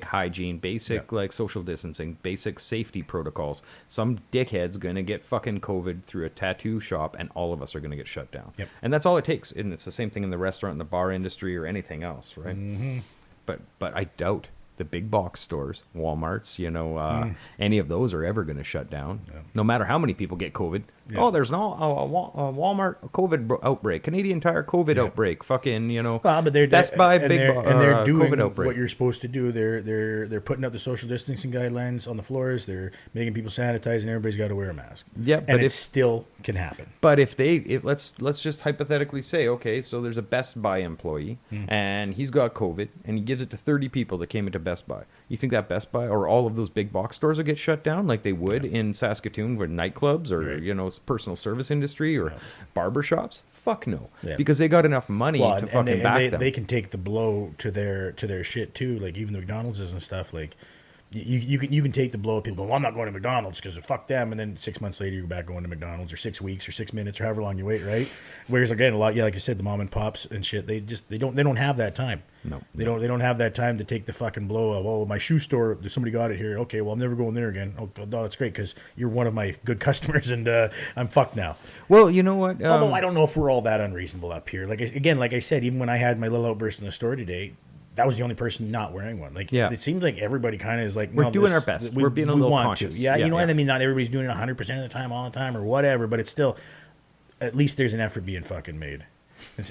[SPEAKER 3] hygiene, basic like social distancing, basic safety protocols. Some dickhead's going to get fucking COVID through a tattoo shop, and all of us are going to get shut down.
[SPEAKER 2] Yep.
[SPEAKER 3] And that's all it takes. And it's the same thing in the restaurant and the bar industry or anything else, right? Mm-hmm. But I doubt the big box stores, Walmarts, you know, any of those are ever going to shut down, no matter how many people get COVID. Yeah. Oh, there's no a Walmart COVID outbreak, Canadian Tire COVID outbreak, fucking, you know.
[SPEAKER 2] Well, but they're
[SPEAKER 3] Best Buy
[SPEAKER 2] and they're doing
[SPEAKER 3] COVID outbreak.
[SPEAKER 2] What you're supposed to do. They're putting up the social distancing guidelines on the floors. They're making people sanitize, and everybody's got to wear a mask.
[SPEAKER 3] Yeah,
[SPEAKER 2] and it still can happen.
[SPEAKER 3] But if let's just hypothetically say, okay, so there's a Best Buy employee and he's got COVID and he gives it to 30 people that came into Best Buy. You think that Best Buy or all of those big box stores will get shut down like they would in Saskatoon with nightclubs or you know, personal service industry or barber shops? Fuck no, because they got enough money to fucking back them.
[SPEAKER 2] They can take the blow to their shit too. Like even the McDonald's and stuff. Like you can take the blow. People go, well, I'm not going to McDonald's because fuck them. And then 6 months later, you're back going to McDonald's, or 6 weeks, or 6 minutes, or however long you wait, right? Whereas again, a lot, like I said, the mom and pops and shit, they don't have that time.
[SPEAKER 3] No,
[SPEAKER 2] they don't have that time to take the fucking blow of, oh, my shoe store, somebody got it here. Okay, well, I'm never going there again. Oh, no, that's great because you're one of my good customers, and I'm fucked now.
[SPEAKER 3] Well, you know what?
[SPEAKER 2] Although I don't know if we're all that unreasonable up here. Like I said, even when I had my little outburst in the store today, that was the only person not wearing one. Like, it seems like everybody kind of is like,
[SPEAKER 3] we're doing our best. We're being a little conscious.
[SPEAKER 2] Yeah, you know what I mean? Not everybody's doing it 100% of the time, all the time, or whatever, but it's still, at least there's an effort being fucking made. I've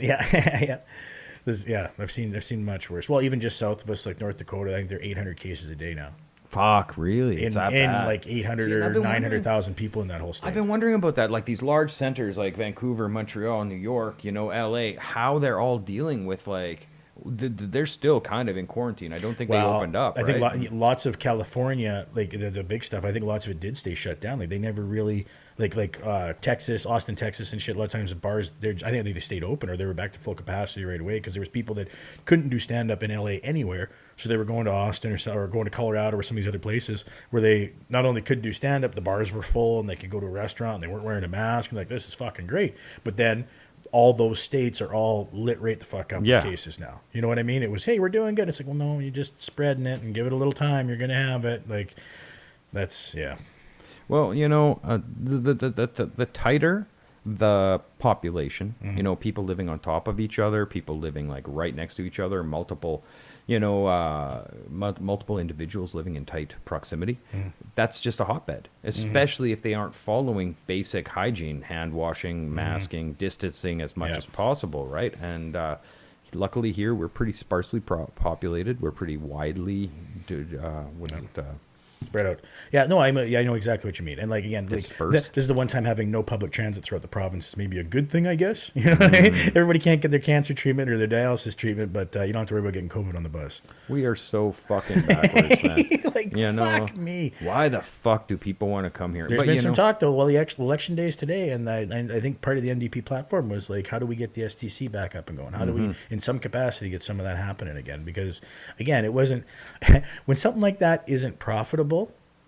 [SPEAKER 2] seen much worse. Well, even just south of us, like North Dakota, I think there are 800 cases a day now.
[SPEAKER 3] Fuck, really?
[SPEAKER 2] It's that bad? Like 800 or 900,000 people in that whole state.
[SPEAKER 3] I've been wondering about that. Like these large centers like Vancouver, Montreal, New York, you know, LA, how they're all dealing with like, they're still kind of in quarantine. I don't think they opened up.
[SPEAKER 2] I think lots of California, like the big stuff, I think lots of it did stay shut down. Like they never really, like Texas, Austin, Texas, and shit. A lot of times the bars, I think they stayed open or they were back to full capacity right away because there was people that couldn't do stand up in LA anywhere, so they were going to Austin or going to Colorado or some of these other places where they not only could do stand up, the bars were full and they could go to a restaurant and they weren't wearing a mask and like this is fucking great. But then all those states are all lit right the fuck up with cases now. You know what I mean? It was, hey, we're doing good. It's like, well, no, you're just spreading it and give it a little time. You're going to have it. Like, that's,
[SPEAKER 3] Well, you know, the tighter the population, you know, people living on top of each other, people living like right next to each other, multiple individuals living in tight proximity, that's just a hotbed, especially if they aren't following basic hygiene, hand washing, masking, distancing as much as possible, right? And luckily here, we're pretty sparsely populated. We're pretty widely,
[SPEAKER 2] spread out. Yeah, no, I know exactly what you mean. And like again, this is the one time having no public transit throughout the province is maybe a good thing, I guess. You know what I mean? Everybody can't get their cancer treatment or their dialysis treatment, but you don't have to worry about getting COVID on the bus.
[SPEAKER 3] We are so fucking backwards, man.
[SPEAKER 2] Like, you know, fuck me.
[SPEAKER 3] Why the fuck do people want to come here?
[SPEAKER 2] There's been some talk though. Well, the election days today, and I think part of the NDP platform was like, how do we get the STC back up and going? How do we, in some capacity, get some of that happening again? Because again, it wasn't when something like that isn't profitable.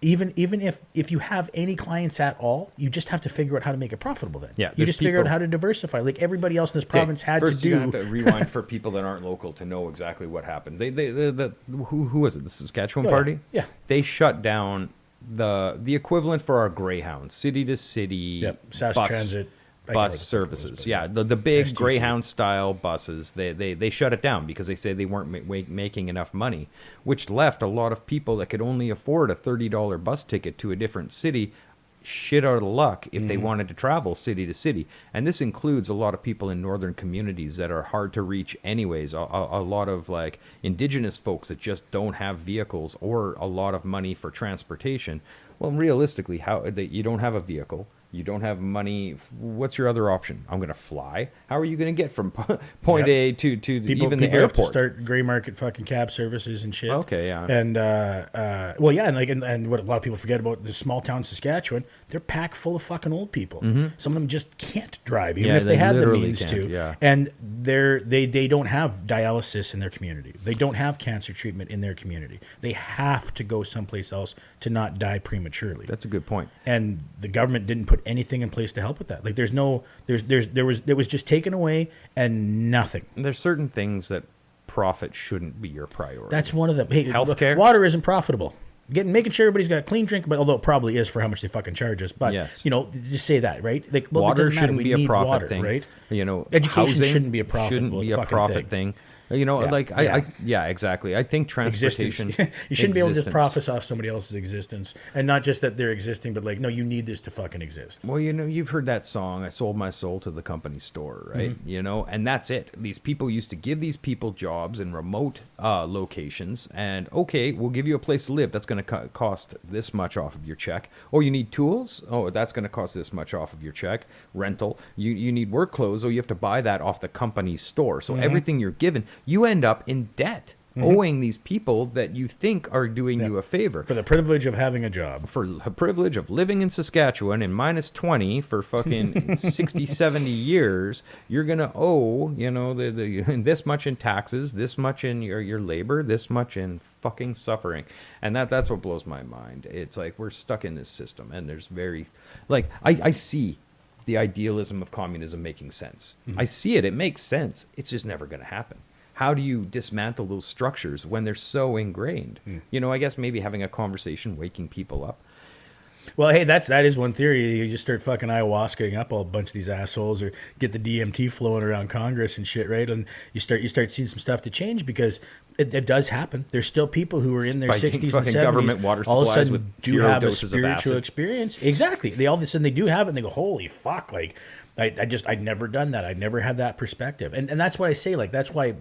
[SPEAKER 2] Even if you have any clients at all, you just have to figure out how to make it profable then.
[SPEAKER 3] Yeah,
[SPEAKER 2] you just figure out how to diversify. Like everybody else in this province had to do.
[SPEAKER 3] You have to rewind for people that aren't local to know exactly what happened. Who was it? The Saskatchewan party?
[SPEAKER 2] Yeah.
[SPEAKER 3] They shut down the equivalent for our Greyhound, city to city
[SPEAKER 2] SAS Transit.
[SPEAKER 3] Bus services, the big STC. Greyhound style buses, they shut it down because they say they weren't making enough money, which left a lot of people that could only afford a $30 bus ticket to a different city shit out of luck if they wanted to travel city to city. And this includes a lot of people in northern communities that are hard to reach anyways, a lot of like indigenous folks that just don't have vehicles or a lot of money for transportation. Well, realistically, you don't have a vehicle, You don't have money. What's your other option? I'm going to fly. How are you going to get from point A to even the
[SPEAKER 2] people have to
[SPEAKER 3] airport?
[SPEAKER 2] start gray market fucking cab services and shit.
[SPEAKER 3] Okay, yeah.
[SPEAKER 2] And well, yeah, and like and what a lot of people forget about the small town Saskatchewan, they're packed full of fucking old people. Some of them just can't drive, even
[SPEAKER 3] Yeah,
[SPEAKER 2] if they
[SPEAKER 3] they
[SPEAKER 2] had the
[SPEAKER 3] literally
[SPEAKER 2] means
[SPEAKER 3] can't,
[SPEAKER 2] to.
[SPEAKER 3] yeah.
[SPEAKER 2] And they don't have dialysis in their community. They don't have cancer treatment in their community. They have to go someplace else to not die prematurely.
[SPEAKER 3] That's a good point.
[SPEAKER 2] And the government didn't put anything in place to help with that. Like it was just taken away and nothing.
[SPEAKER 3] There's certain things that profit shouldn't be your priority.
[SPEAKER 2] That's one of them. Hey,
[SPEAKER 3] Healthcare?
[SPEAKER 2] water isn't profitable. Making sure everybody's got a clean drink, but although it probably is for how much they fucking charge us. But
[SPEAKER 3] Yes.
[SPEAKER 2] just say that, right? Like, well, it
[SPEAKER 3] water
[SPEAKER 2] doesn't matter.
[SPEAKER 3] shouldn't
[SPEAKER 2] We
[SPEAKER 3] be a
[SPEAKER 2] need
[SPEAKER 3] profit
[SPEAKER 2] water,
[SPEAKER 3] thing,
[SPEAKER 2] right?
[SPEAKER 3] Education
[SPEAKER 2] Housing shouldn't be a profit
[SPEAKER 3] shouldn't be a
[SPEAKER 2] fucking
[SPEAKER 3] profit thing.
[SPEAKER 2] Yeah.
[SPEAKER 3] Yeah, exactly. I think transportation.
[SPEAKER 2] Existence. You shouldn't be able to just
[SPEAKER 3] existence.
[SPEAKER 2] profit off somebody else's existence, and not just that they're existing, but like, no, you need this to fucking exist.
[SPEAKER 3] Well, you've heard that song, I sold my soul to the company store, right? And that's it. These people used to give these people jobs in remote locations, and okay, we'll give you a place to live. That's going to cost this much off of your check. Oh, you need tools? Oh, that's going to cost this much off of your check. Rental. You need work clothes? Oh, you have to buy that off the company's store. So everything you're given, you end up in debt, owing these people that you think are doing you a favor.
[SPEAKER 2] For the privilege of having a job.
[SPEAKER 3] For the privilege of living in Saskatchewan in -20 for fucking 60, 70 years, you're going to owe, this much in taxes, this much in your labor, this much in fucking suffering. And that's what blows my mind. It's like we're stuck in this system, and there's I see the idealism of communism making sense. I see it. It makes sense. It's just never going to happen. How do you dismantle those structures when they're so ingrained? I guess maybe having a conversation, waking people up.
[SPEAKER 2] Well, hey, that is one theory. You just start fucking ayahuascaing up a bunch of these assholes, or get the DMT flowing around Congress and shit, right? And you start seeing some stuff to change, because it does happen. There's still people who are in their
[SPEAKER 3] Spiking
[SPEAKER 2] 60s and
[SPEAKER 3] fucking
[SPEAKER 2] 70s,
[SPEAKER 3] government water
[SPEAKER 2] all of a
[SPEAKER 3] supplies
[SPEAKER 2] sudden
[SPEAKER 3] with
[SPEAKER 2] do
[SPEAKER 3] pure
[SPEAKER 2] have a
[SPEAKER 3] doses of
[SPEAKER 2] spiritual
[SPEAKER 3] acid.
[SPEAKER 2] experience. Exactly. They all of a sudden they do have it, and they go, holy fuck! Like I'd never done that. I'd never had that perspective, and that's why I say, like, that's why.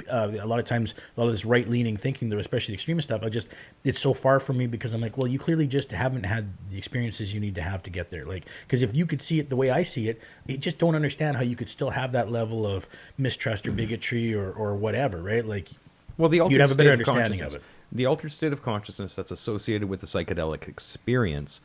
[SPEAKER 2] A lot of times, a lot of this right-leaning thinking, especially the extremist stuff, it's so far from me, because I'm like, well, you clearly just haven't had the experiences you need to have to get there. Like, because if you could see it the way I see it, you just don't understand how you could still have that level of mistrust or bigotry or whatever, right? Like,
[SPEAKER 3] Well, the
[SPEAKER 2] you'd have a
[SPEAKER 3] altered
[SPEAKER 2] better
[SPEAKER 3] state of
[SPEAKER 2] understanding of
[SPEAKER 3] consciousness.
[SPEAKER 2] it.
[SPEAKER 3] The altered state of consciousness that's associated with the psychedelic experience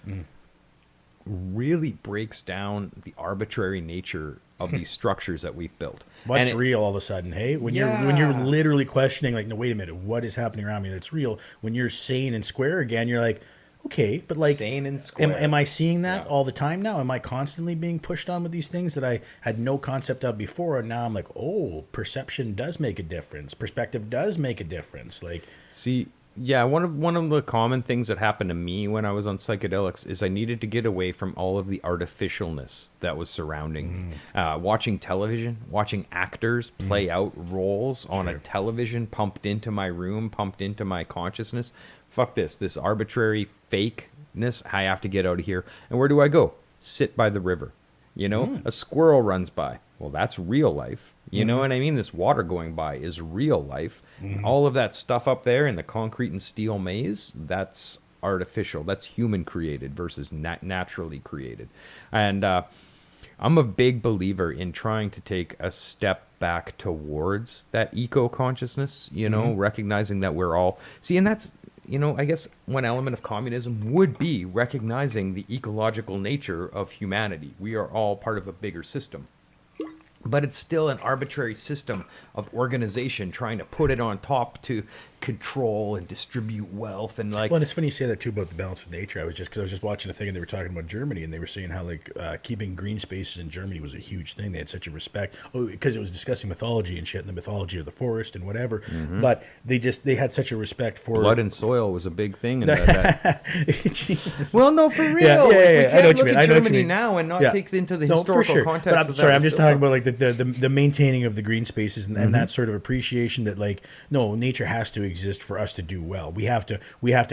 [SPEAKER 3] really breaks down the arbitrary nature of these structures that we've built.
[SPEAKER 2] What's
[SPEAKER 3] And
[SPEAKER 2] real all of a sudden, hey? When
[SPEAKER 3] Yeah.
[SPEAKER 2] you're literally questioning, like, no, wait a minute, what is happening around me that's real? When you're sane and square again, you're like, okay, but like,
[SPEAKER 3] Sane and square.
[SPEAKER 2] am I seeing that
[SPEAKER 3] Yeah.
[SPEAKER 2] all the time now? Am I constantly being pushed on with these things that I had no concept of before? And now I'm like, oh, perception does make a difference. Perspective does make a difference. Like,
[SPEAKER 3] See, yeah, one of the common things that happened to me when I was on psychedelics is I needed to get away from all of the artificialness that was surrounding me. Watching television, watching actors play out roles on a television pumped into my room, pumped into my consciousness. Fuck this arbitrary fakeness. I have to get out of here. And where do I go? Sit by the river. A squirrel runs by. Well, that's real life. You know what I mean? This water going by is real life. All of that stuff up there in the concrete and steel maze, that's artificial. That's human created versus naturally created. And I'm a big believer in trying to take a step back towards that eco-consciousness, recognizing that we're all... See, and that's... I guess one element of communism would be recognizing the ecological nature of humanity. We are all part of a bigger system. But it's still an arbitrary system of organization trying to put it on top to control and distribute wealth and like.
[SPEAKER 2] well, and it's funny you say that too about the balance of nature. I was just watching a thing, and they were talking about Germany, and they were saying how like keeping green spaces in Germany was a huge thing. They had such a respect, because it was discussing mythology and shit, and the mythology of the forest and whatever. But they had such a respect for
[SPEAKER 3] Blood and soil was a big thing. And that,
[SPEAKER 2] Jesus.
[SPEAKER 3] well, no, for real.
[SPEAKER 2] Yeah,
[SPEAKER 3] Like,
[SPEAKER 2] yeah,
[SPEAKER 3] we
[SPEAKER 2] yeah.
[SPEAKER 3] can't
[SPEAKER 2] I know what you
[SPEAKER 3] look
[SPEAKER 2] mean.
[SPEAKER 3] at
[SPEAKER 2] I know what you
[SPEAKER 3] Germany
[SPEAKER 2] mean.
[SPEAKER 3] now and not
[SPEAKER 2] Yeah.
[SPEAKER 3] take into the
[SPEAKER 2] No, for
[SPEAKER 3] historical
[SPEAKER 2] sure.
[SPEAKER 3] context.
[SPEAKER 2] But I'm
[SPEAKER 3] of
[SPEAKER 2] sorry,
[SPEAKER 3] that
[SPEAKER 2] I'm
[SPEAKER 3] was
[SPEAKER 2] just
[SPEAKER 3] built
[SPEAKER 2] talking
[SPEAKER 3] up.
[SPEAKER 2] about like the maintaining of the green spaces and that sort of appreciation that, like, no, nature has to exist for us to do well. We have to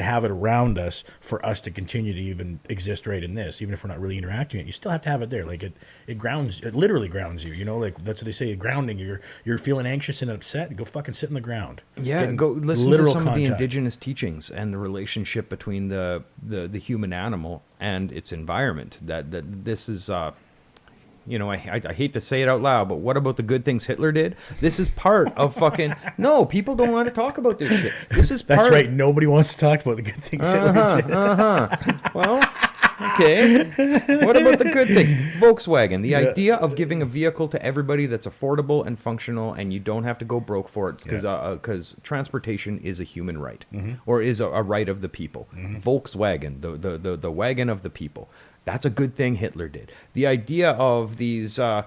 [SPEAKER 2] have it around us for us to continue to even exist right in this. Even if we're not really interacting it, you still have to have it there. Like it grounds, it literally grounds you. You know, like that's what they say, grounding. You're feeling anxious and upset, go fucking sit in the ground.
[SPEAKER 3] Yeah,
[SPEAKER 2] Get
[SPEAKER 3] go listen to
[SPEAKER 2] literal
[SPEAKER 3] some of the
[SPEAKER 2] contact.
[SPEAKER 3] indigenous teachings and the relationship between the human animal and its environment. That this is, you know, I hate to say it out loud, but what about the good things Hitler did? This is part of fucking... No, people don't want to talk about this shit. This is part...
[SPEAKER 2] That's right. Nobody wants to talk about the good things Hitler did.
[SPEAKER 3] Well, okay. What about the good things? Volkswagen, the idea of giving a vehicle to everybody that's affordable and functional, and you don't have to go broke for it, because transportation is a human right, or is a right of the people. Volkswagen, the wagon of the people. That's a good thing Hitler did. The idea of these... I'm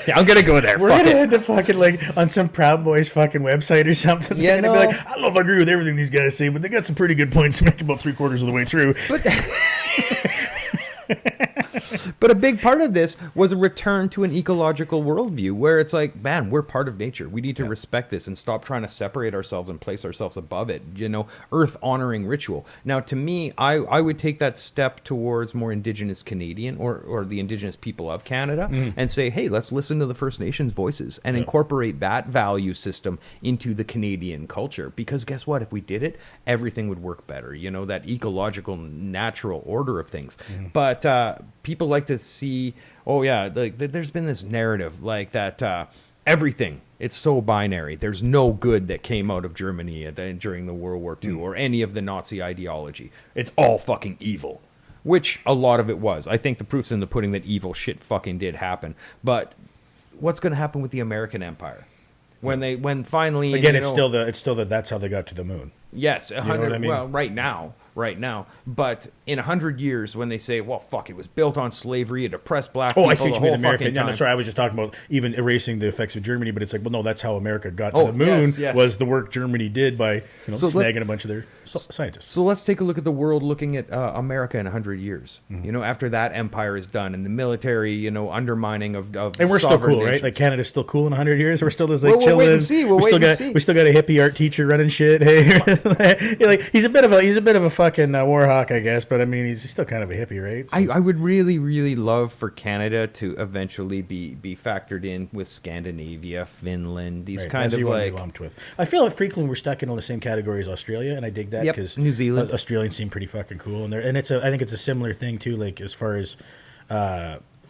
[SPEAKER 3] going to go there.
[SPEAKER 2] We're going to end up fucking like on some Proud Boys fucking website or something.
[SPEAKER 3] Yeah,
[SPEAKER 2] They're gonna be like, I don't know if I agree with everything these guys say, but they got some pretty good points to make about 3/4 of the way through.
[SPEAKER 3] But a big part of this was a return to an ecological worldview where it's like, man, we're part of nature. We need to respect this and stop trying to separate ourselves and place ourselves above it. You know, earth honoring ritual. Now, to me, I would take that step towards more Indigenous Canadian or the Indigenous people of Canada and say, hey, let's listen to the First Nations voices and incorporate that value system into the Canadian culture. Because guess what? If we did it, everything would work better. You know, that ecological, natural order of things. But people like to see, like there's been this narrative like that everything, it's so binary. There's no good that came out of Germany during the World War II or any of the Nazi ideology. It's all fucking evil, which a lot of it was. I think the proof's in the pudding that evil shit fucking did happen. But what's going to happen with the American Empire? When finally...
[SPEAKER 2] Again, it's still the that's how they got to the moon.
[SPEAKER 3] Yes,
[SPEAKER 2] You know what I mean?
[SPEAKER 3] Well, right now. But in 100 years, when they say, well, fuck, it was built on slavery, it oppressed black people
[SPEAKER 2] I see what
[SPEAKER 3] the
[SPEAKER 2] you mean,
[SPEAKER 3] whole
[SPEAKER 2] America.
[SPEAKER 3] fucking
[SPEAKER 2] No,
[SPEAKER 3] time.
[SPEAKER 2] sorry, I was just talking about even erasing the effects of Germany, but it's like, well, no, that's how America got to the moon,
[SPEAKER 3] yes.
[SPEAKER 2] was the work Germany did by
[SPEAKER 3] So
[SPEAKER 2] snagging a bunch of their scientists.
[SPEAKER 3] So let's take a look at the world looking at America in 100 years. You know, after that empire is done and the military, undermining of
[SPEAKER 2] And we're still
[SPEAKER 3] sovereign
[SPEAKER 2] cool, right?
[SPEAKER 3] nations.
[SPEAKER 2] Like Canada's still cool in 100 years. We're still just
[SPEAKER 3] Well,
[SPEAKER 2] like
[SPEAKER 3] we'll wait
[SPEAKER 2] chilling.
[SPEAKER 3] and see. We'll
[SPEAKER 2] we
[SPEAKER 3] wait
[SPEAKER 2] still
[SPEAKER 3] and
[SPEAKER 2] got
[SPEAKER 3] see.
[SPEAKER 2] we still got a hippie art teacher running shit. Hey, like he's a bit of a fucking war hawk, I guess. But I mean, he's still kind of a hippie, right? So,
[SPEAKER 3] I would really, really love for Canada to eventually be factored in with Scandinavia, Finland, these
[SPEAKER 2] right,
[SPEAKER 3] kind
[SPEAKER 2] that's
[SPEAKER 3] of
[SPEAKER 2] who you want to
[SPEAKER 3] like...
[SPEAKER 2] be lumped with. I feel like frequently we're stuck in all the same category as Australia, and I dig that
[SPEAKER 3] Yep,
[SPEAKER 2] because
[SPEAKER 3] New Zealand.
[SPEAKER 2] Australians seem pretty fucking cool, and I think it's a similar thing too. Like as far as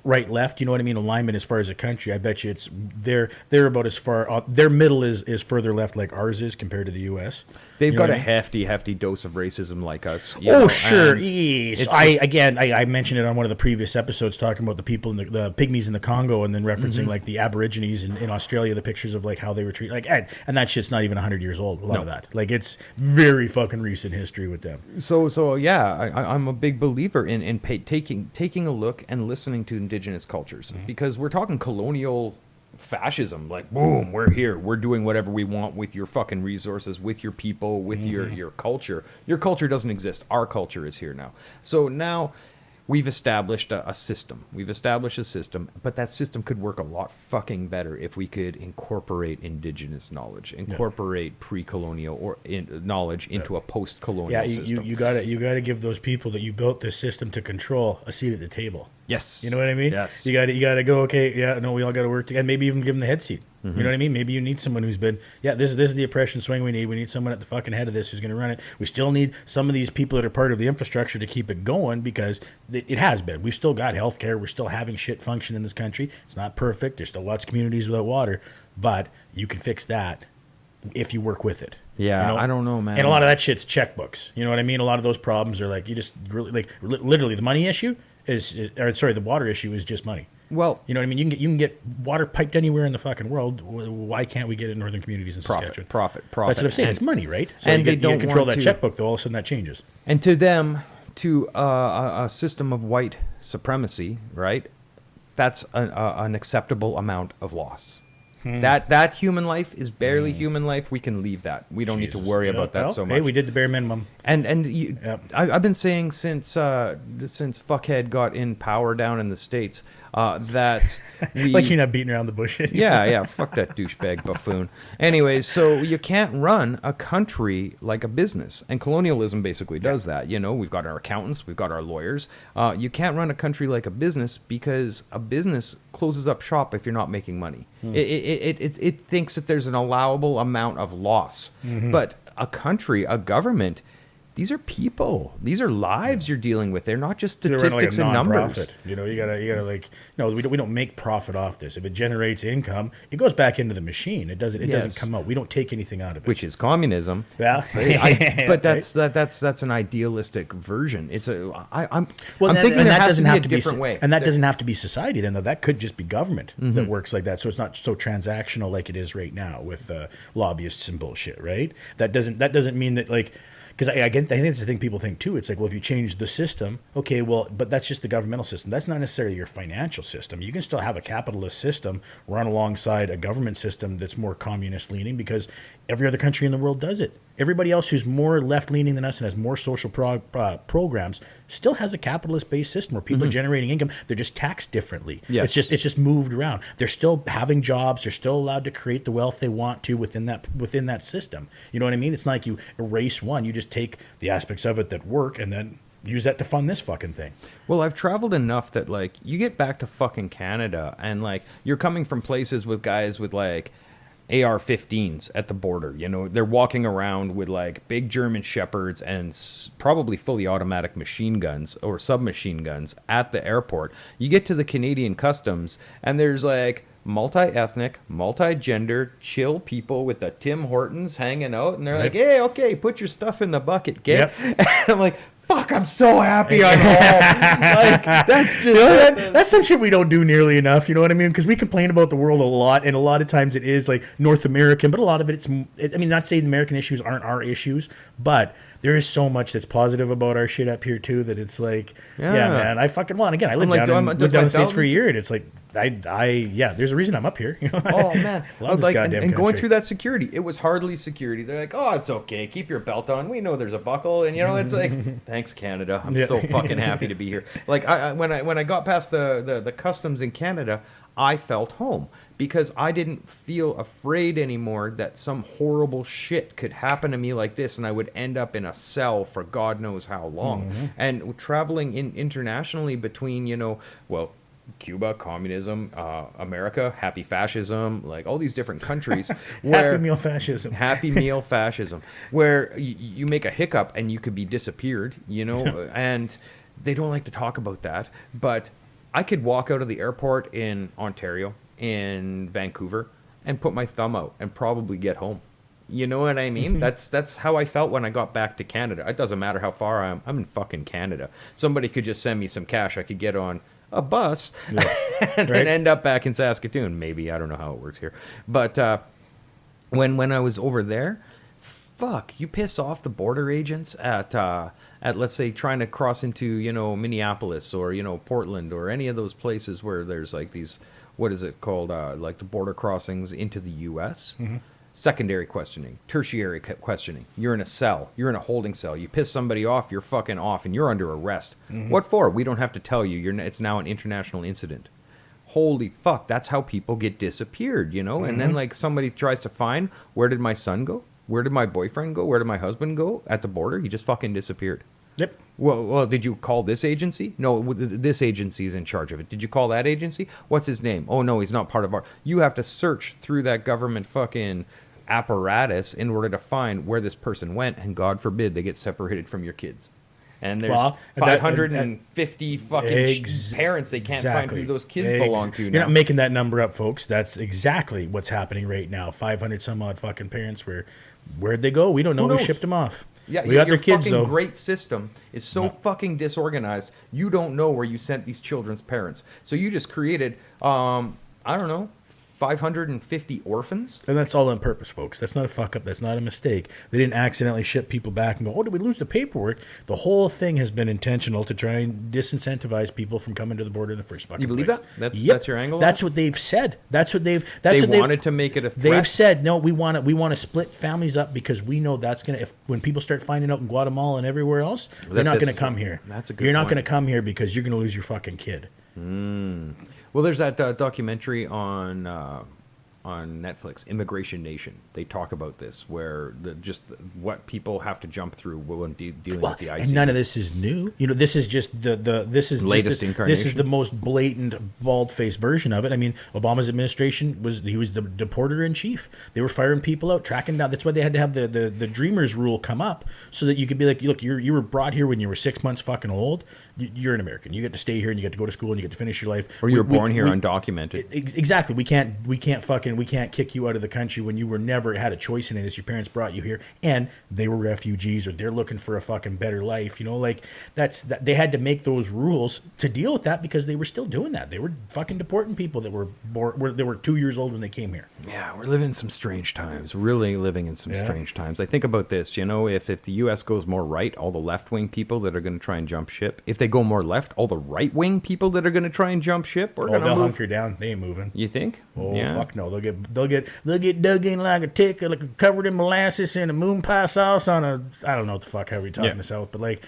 [SPEAKER 2] right left, you know what I mean? Alignment as far as a country. I bet you it's they're about as far. Their middle is further left, like ours is compared to the U.S.
[SPEAKER 3] They've
[SPEAKER 2] You know
[SPEAKER 3] got
[SPEAKER 2] what
[SPEAKER 3] a
[SPEAKER 2] I mean?
[SPEAKER 3] hefty dose of racism like us.
[SPEAKER 2] Oh, sure.
[SPEAKER 3] and
[SPEAKER 2] Yes.
[SPEAKER 3] it's
[SPEAKER 2] I mentioned it on one of the previous episodes talking about the people in the pygmies in the Congo, and then referencing like the Aborigines in Australia, the pictures of like how they were treated. Like, and that shit's not even 100 years old. A lot of that, like, it's very fucking recent history with them.
[SPEAKER 3] So yeah, I'm a big believer in taking a look and listening to indigenous cultures because we're talking colonial fascism. Like, boom, we're here, we're doing whatever we want with your fucking resources, with your people, with your culture. Your culture doesn't exist. Our culture is here now. So now we've established a system. We've established a system, but that system could work a lot fucking better if we could incorporate indigenous knowledge, incorporate pre-colonial or knowledge into a post-colonial system.
[SPEAKER 2] you gotta give those people that you built this system to control a seat at the table.
[SPEAKER 3] Yes.
[SPEAKER 2] You know what I mean?
[SPEAKER 3] Yes.
[SPEAKER 2] You gotta go, okay, yeah, no, we all gotta work together. And maybe even give them the head seat. You know what I mean? Maybe you need someone who's been, this is the oppression swing we need. We need someone at the fucking head of this who's going to run it. We still need some of these people that are part of the infrastructure to keep it going because it has been. We've still got healthcare. We're still having shit function in this country. It's not perfect. There's still lots of communities without water, but you can fix that if you work with it.
[SPEAKER 3] Yeah, I don't know, man.
[SPEAKER 2] And a lot of that shit's checkbooks. You know what I mean? A lot of those problems are like, you just really, like, literally the money issue the water issue is just money.
[SPEAKER 3] Well,
[SPEAKER 2] you know what I mean? You can get water piped anywhere in the fucking world. Why can't we get it in northern communities in Saskatchewan?
[SPEAKER 3] Profit.
[SPEAKER 2] That's what I'm saying. It's money, right? So
[SPEAKER 3] and
[SPEAKER 2] you
[SPEAKER 3] they
[SPEAKER 2] get,
[SPEAKER 3] don't
[SPEAKER 2] you control
[SPEAKER 3] want
[SPEAKER 2] that
[SPEAKER 3] to-
[SPEAKER 2] checkbook, though. All of a sudden, that changes.
[SPEAKER 3] And to them, to a system of white supremacy, right? That's an acceptable amount of loss. That human life is barely human life. We can leave that. We don't need to worry about that so much.
[SPEAKER 2] Hey, we did the bare minimum.
[SPEAKER 3] And I've been saying since fuckhead got in power down in the States, that we...
[SPEAKER 2] Like you're not beating around the bush anymore.
[SPEAKER 3] Yeah, fuck that douchebag buffoon. Anyways, so you can't run a country like a business. And colonialism basically does that. You know, we've got our accountants, we've got our lawyers. You can't run a country like a business because a business closes up shop if you're not making money. It thinks that there's an allowable amount of loss. But a country, a government... These are people. These are lives you're dealing with. They're not just statistics and numbers.
[SPEAKER 2] You know, you gotta like. No, we don't make profit off this. If it generates income, it goes back into the machine. It doesn't come out. We don't take anything out of it.
[SPEAKER 3] Which is communism.
[SPEAKER 2] Yeah,
[SPEAKER 3] but that's an idealistic version. I'm
[SPEAKER 2] Well,
[SPEAKER 3] thinking
[SPEAKER 2] and
[SPEAKER 3] there
[SPEAKER 2] that
[SPEAKER 3] has
[SPEAKER 2] doesn't
[SPEAKER 3] to be
[SPEAKER 2] have
[SPEAKER 3] a
[SPEAKER 2] to be
[SPEAKER 3] different way.
[SPEAKER 2] And that doesn't have to be society. Then though, that could just be government that works like that. So it's not so transactional like it is right now with lobbyists and bullshit. Right? That doesn't mean that like. Because I think that's the thing people think too. It's like, well, if you change the system, okay, well, but that's just the governmental system. That's not necessarily your financial system. You can still have a capitalist system run alongside a government system that's more communist leaning because every other country in the world does it. Everybody else who's more left leaning than us and has more social programs still has a capitalist based system where people are generating income. They're just taxed differently.
[SPEAKER 3] Yes.
[SPEAKER 2] It's just moved around. They're still having jobs. They're still allowed to create the wealth they want to within that system. You know what I mean? It's not like you erase one. You just take the aspects of it that work and then use that to fund this fucking thing.
[SPEAKER 3] Well, I've traveled enough that like you get back to fucking Canada and like you're coming from places with guys with like AR-15s at the border. You know, they're walking around with like big German shepherds and probably fully automatic machine guns or submachine guns at the airport. You get to the Canadian customs and there's like multi-ethnic, multi-gender, chill people with the Tim Hortons hanging out, and they're like, "Hey, okay, put your stuff in the bucket, kid." And I'm like, "Fuck, I'm so happy I'm home." Like, that's just
[SPEAKER 2] that's some shit we don't do nearly enough. You know what I mean? Because we complain about the world a lot, and a lot of times it is like North American, but a lot of it, I mean, not saying American issues aren't our issues, but there is so much that's positive about our shit up here too that it's like, yeah man, I fucking want. Again, I lived down in the States for a year, and it's like, there's a reason I'm up here. You know?
[SPEAKER 3] Oh man,
[SPEAKER 2] I love this
[SPEAKER 3] like,
[SPEAKER 2] goddamn
[SPEAKER 3] and going
[SPEAKER 2] country.
[SPEAKER 3] through that security, it was hardly security. They're like, "Oh, it's okay, keep your belt on. We know there's a buckle," and you know, it's like, "Thanks, Canada. I'm so fucking happy to be here." Like, when I got past the customs in Canada, I felt home because I didn't feel afraid anymore that some horrible shit could happen to me like this, and I would end up in a cell for God knows how long. And traveling internationally between, you know, well, Cuba, communism, America, happy fascism, like all these different countries. Where,
[SPEAKER 2] Happy meal fascism.
[SPEAKER 3] Happy meal fascism, where you make a hiccup and you could be disappeared, you know, and they don't like to talk about that. But I could walk out of the airport in Ontario, in Vancouver, and put my thumb out and probably get home. You know what I mean? That's how I felt when I got back to Canada. It doesn't matter how far I am. I'm in fucking Canada. Somebody could just send me some cash. I could get on a bus and then end up back in Saskatoon. Maybe. I don't know how it works here. But when I was over there, fuck, you piss off the border agents at let's say trying to cross into, you know, Minneapolis or, you know, Portland or any of those places where there's like these, what is it called, like the border crossings into the U.S. Secondary questioning, tertiary questioning. You're in a cell. You're in a holding cell. You piss somebody off, you're fucking off, and you're under arrest. What for? We don't have to tell you. It's now an international incident. Holy fuck, that's how people get disappeared, you know? And then, like, somebody tries to find, where did my son go? Where did my boyfriend go? Where did my husband go? At the border? He just fucking disappeared.
[SPEAKER 2] Yep.
[SPEAKER 3] Well, did you call this agency? No, this agency is in charge of it. Did you call that agency? What's his name? Oh, no, he's not part of our... You have to search through that government fucking apparatus in order to find where this person went, and God forbid they get separated from your kids. And there's 550 fucking parents they can't find who those kids belong to now.
[SPEAKER 2] You're not making that number up, folks. That's exactly what's happening right now. 500 some odd fucking parents. Where'd they go? We don't know. We shipped them off.
[SPEAKER 3] Yeah,
[SPEAKER 2] we got their kids,
[SPEAKER 3] fucking
[SPEAKER 2] though.
[SPEAKER 3] Great system is so fucking disorganized. You don't know where you sent these children's parents. So you just created, I don't know, 550 orphans?
[SPEAKER 2] And that's all on purpose, folks. That's not a fuck up. That's not a mistake. They didn't accidentally ship people back and go, oh, did we lose the paperwork? The whole thing has been intentional to try and disincentivize people from coming to the border in the first fucking place.
[SPEAKER 3] You believe that? That's your angle?
[SPEAKER 2] That's what they've said. They
[SPEAKER 3] wanted to make it a threat?
[SPEAKER 2] They've said, no, we want to split families up because we know that's going to, when people start finding out in Guatemala and everywhere else, they're not going to come here.
[SPEAKER 3] That's a good
[SPEAKER 2] You're not
[SPEAKER 3] point.
[SPEAKER 2] going to come here because you're going to lose your fucking kid.
[SPEAKER 3] Well, there's that documentary on Netflix, Immigration Nation. They talk about this, where just what people have to jump through when dealing with the ICE.
[SPEAKER 2] And none of this is new. You know, this is just this is
[SPEAKER 3] Latest
[SPEAKER 2] just
[SPEAKER 3] incarnation.
[SPEAKER 2] This is the most blatant, bald-faced version of it. I mean, Obama's administration was the deporter in chief. They were firing people out, tracking down. That's why they had to have the Dreamers rule come up, so that you could be like, look, you were brought here when you were 6 months fucking old. You're an American. You get to stay here and you get to go to school and you get to finish your life.
[SPEAKER 3] Or you were born here undocumented.
[SPEAKER 2] Exactly. We can't kick you out of the country when you were never had a choice in this. Your parents brought you here and they were refugees or they're looking for a fucking better life. You know, like they had to make those rules to deal with that because they were still doing that. They were fucking deporting people that were they were 2 years old when they came here.
[SPEAKER 3] Yeah, we're living in some strange times. Really living in some strange times. I think about this, you know, if the U.S. goes more right, all the left-wing people that are going to try and jump ship. If they go more left, all the right-wing people that are going to try and jump ship are going to
[SPEAKER 2] they'll
[SPEAKER 3] move.
[SPEAKER 2] hunker down. They ain't moving.
[SPEAKER 3] You think?
[SPEAKER 2] Oh,
[SPEAKER 3] yeah.
[SPEAKER 2] fuck no. They'll get dug in like a tick, like covered in molasses and a moon pie sauce on a, I don't know what the fuck, how we talk in the South, but like,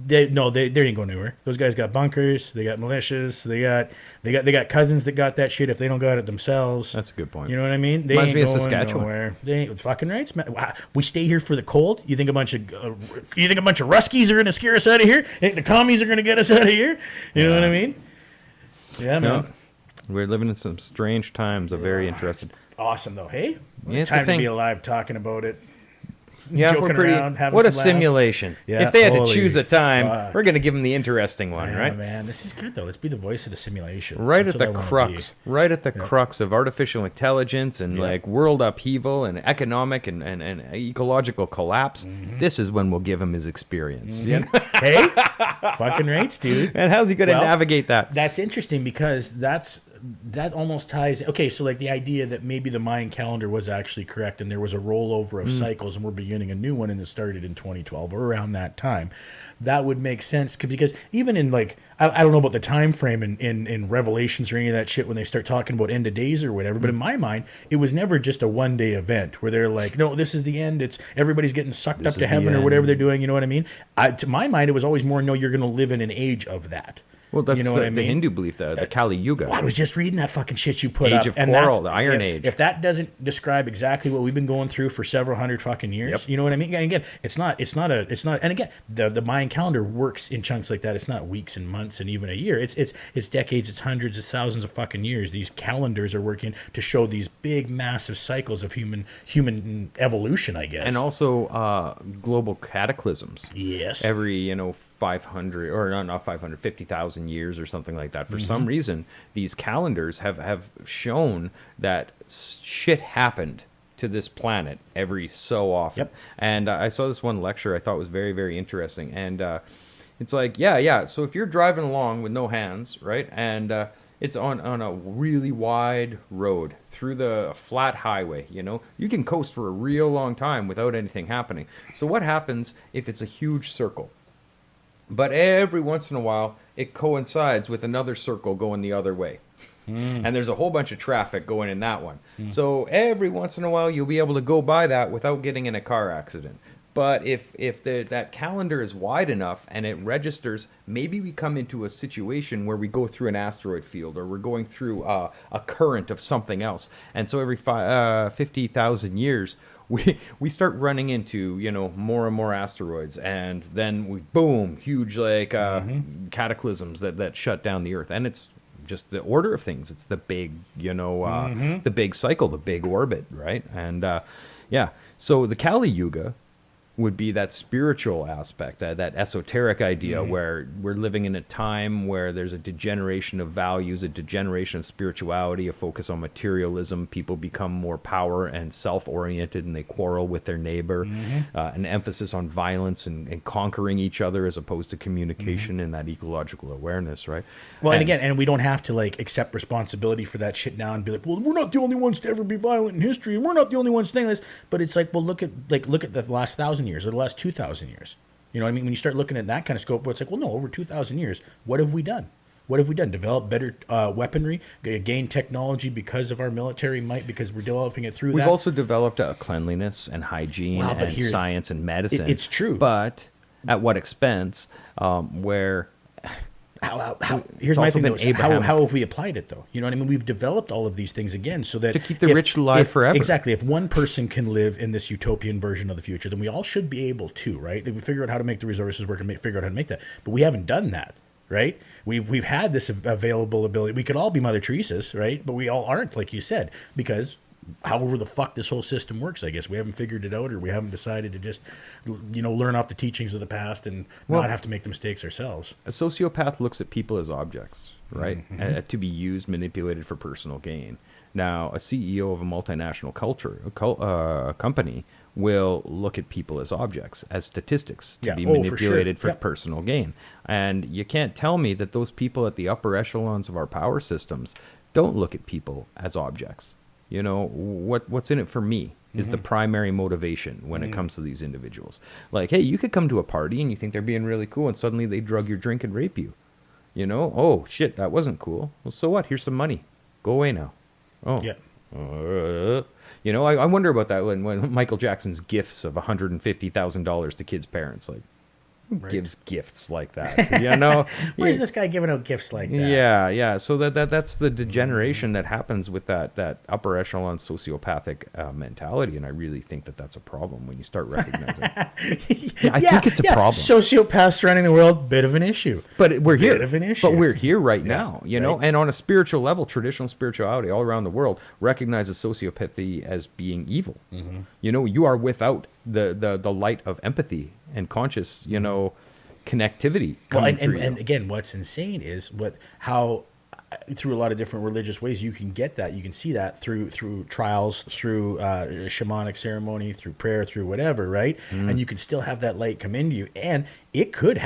[SPEAKER 2] they ain't going anywhere. Those guys got bunkers, they got militias, they got cousins that got that shit if they don't got it themselves.
[SPEAKER 3] That's a good point.
[SPEAKER 2] You know what I mean? They
[SPEAKER 3] Reminds
[SPEAKER 2] ain't
[SPEAKER 3] me of
[SPEAKER 2] going
[SPEAKER 3] Saskatchewan.
[SPEAKER 2] nowhere. They ain't fucking right. Wow. We stay here for the cold. You think a bunch of Ruskies are going to scare us out of here? You think the commies are going to get us out of here? You know what I mean? Yeah, man.
[SPEAKER 3] No, we're living in some strange times. I'm very interested.
[SPEAKER 2] Awesome though. Hey,
[SPEAKER 3] Yeah, it's a
[SPEAKER 2] time to
[SPEAKER 3] thing.
[SPEAKER 2] be alive talking about it.
[SPEAKER 3] Yeah,
[SPEAKER 2] joking
[SPEAKER 3] we're pretty.
[SPEAKER 2] around, having
[SPEAKER 3] What a
[SPEAKER 2] some laughs.
[SPEAKER 3] simulation!
[SPEAKER 2] Yeah,
[SPEAKER 3] if they had to
[SPEAKER 2] holy
[SPEAKER 3] choose a time,
[SPEAKER 2] fuck.
[SPEAKER 3] we're going to give them the interesting one,
[SPEAKER 2] Yeah,
[SPEAKER 3] right?
[SPEAKER 2] man, this is good though. Let's be the voice of the simulation.
[SPEAKER 3] Right
[SPEAKER 2] That's
[SPEAKER 3] at
[SPEAKER 2] what
[SPEAKER 3] the
[SPEAKER 2] I wanna
[SPEAKER 3] crux,
[SPEAKER 2] be.
[SPEAKER 3] right at the crux of artificial intelligence and like world upheaval and economic and ecological collapse. This is when we'll give him his experience. You know?
[SPEAKER 2] Hey, fucking rates, dude.
[SPEAKER 3] And how's he going to
[SPEAKER 2] Well,
[SPEAKER 3] navigate that?
[SPEAKER 2] That's interesting because that almost ties. Okay, so like the idea that maybe the Mayan calendar was actually correct and there was a rollover of cycles and we're beginning a new one and it started in 2012 or around that time. That would make sense because even in like I don't know about the time frame in Revelations or any of that shit when they start talking about end of days or whatever, but in my mind it was never just a one-day event where they're like, no, this is the end. It's everybody's getting sucked up to heaven or whatever they're doing. You know what I mean? To my mind, it was always more, no, you're going to live in an age of that.
[SPEAKER 3] Well, that's
[SPEAKER 2] you know what I
[SPEAKER 3] the
[SPEAKER 2] mean?
[SPEAKER 3] Hindu belief, the Kali Yuga.
[SPEAKER 2] I was just reading that fucking shit you put
[SPEAKER 3] Age
[SPEAKER 2] up.
[SPEAKER 3] of
[SPEAKER 2] and
[SPEAKER 3] Coral,
[SPEAKER 2] that's-
[SPEAKER 3] the Iron Age.
[SPEAKER 2] If that doesn't describe exactly what we've been going through for several hundred fucking years, you know what I mean? And again, it's not, and again, the Mayan calendar works in chunks like that. It's not weeks and months and even a year. It's decades, it's hundreds, it's thousands of fucking years. These calendars are working to show these big, massive cycles of human evolution, I guess.
[SPEAKER 3] And also global cataclysms.
[SPEAKER 2] Yes.
[SPEAKER 3] Every, 500 or not 500, 50,000 years or something like that. For some reason, these calendars have shown that shit happened to this planet every so often.
[SPEAKER 2] Yep.
[SPEAKER 3] And I saw this one lecture I thought was very, very interesting. And it's like, yeah. So if you're driving along with no hands, right, and it's on a really wide road through the flat highway, you can coast for a real long time without anything happening. So what happens if it's a huge circle? But every once in a while, it coincides with another circle going the other way. And there's a whole bunch of traffic going in that one. So every once in a while, you'll be able to go by that without getting in a car accident. But if that calendar is wide enough and it registers, maybe we come into a situation where we go through an asteroid field or we're going through a current of something else. And so every 50,000 years, we start running into, more and more asteroids, and then boom, huge cataclysms that shut down the Earth. And it's just the order of things. It's the big, the big cycle, the big orbit, right? And so the Kali Yuga would be that spiritual aspect, that esoteric idea where we're living in a time where there's a degeneration of values, a degeneration of spirituality, a focus on materialism. People become more power and self-oriented and they quarrel with their neighbor. An emphasis on violence and conquering each other as opposed to communication and that ecological awareness, right?
[SPEAKER 2] Well, and again, we don't have to accept responsibility for that shit now and be like, well, we're not the only ones to ever be violent in history, and we're not the only ones saying this. But it's like, well, look at the last 1,000 years or the last 2,000 years. You know what I mean? When you start looking at that kind of scope, it's like, well, no, over 2,000 years, what have we done? What have we done? Develop better weaponry, gain technology because of our military might, because we're developing it through that.
[SPEAKER 3] We've also developed cleanliness and hygiene and science and medicine.
[SPEAKER 2] It's true.
[SPEAKER 3] But at what expense? Where
[SPEAKER 2] Here's my
[SPEAKER 3] also
[SPEAKER 2] thing,
[SPEAKER 3] been
[SPEAKER 2] though.
[SPEAKER 3] Abrahamic.
[SPEAKER 2] How have we applied it, though? You know what I mean? We've developed all of these things again so that
[SPEAKER 3] To keep the rich alive forever.
[SPEAKER 2] Exactly. If one person can live in this utopian version of the future, then we all should be able to, right? If we figure out how to make the resources work and figure out how to make that. But we haven't done that, right? We've had this available ability. We could all be Mother Teresa's, right? But we all aren't, like you said, because however the fuck this whole system works, I guess we haven't figured it out, or we haven't decided to just, learn off the teachings of the past and not have to make the mistakes ourselves.
[SPEAKER 3] A sociopath looks at people as objects, right? To be used, manipulated for personal gain. Now, a CEO of a multinational company will look at people as objects, as statistics, to be manipulated for personal gain. And you can't tell me that those people at the upper echelons of our power systems don't look at people as objects. What's in it for me is the primary motivation when it comes to these individuals. Like, hey, you could come to a party and you think they're being really cool, and suddenly they drug your drink and rape you. Oh shit, that wasn't cool. Well, so what? Here's some money. Go away now. Oh
[SPEAKER 2] Yeah.
[SPEAKER 3] I wonder about that when Michael Jackson's gifts of $150,000 to kids' parents, like. Who gives gifts like that?
[SPEAKER 2] Where's this guy giving out gifts like that?
[SPEAKER 3] Yeah. So that's the degeneration that happens with that upper echelon sociopathic mentality, and I really think that that's a problem when you start recognizing. I think it's a problem.
[SPEAKER 2] Sociopaths running the world, bit of an issue.
[SPEAKER 3] But we're here.
[SPEAKER 2] Bit of an issue.
[SPEAKER 3] But we're here right now, right? And on a spiritual level, traditional spirituality all around the world recognizes sociopathy as being evil. You are without the light of empathy and conscious, connectivity.
[SPEAKER 2] Well, and again, what's insane is how through a lot of different religious ways you can get that. You can see that through trials, through shamanic ceremony, through prayer, through whatever, right? And you can still have that light come into you, and it could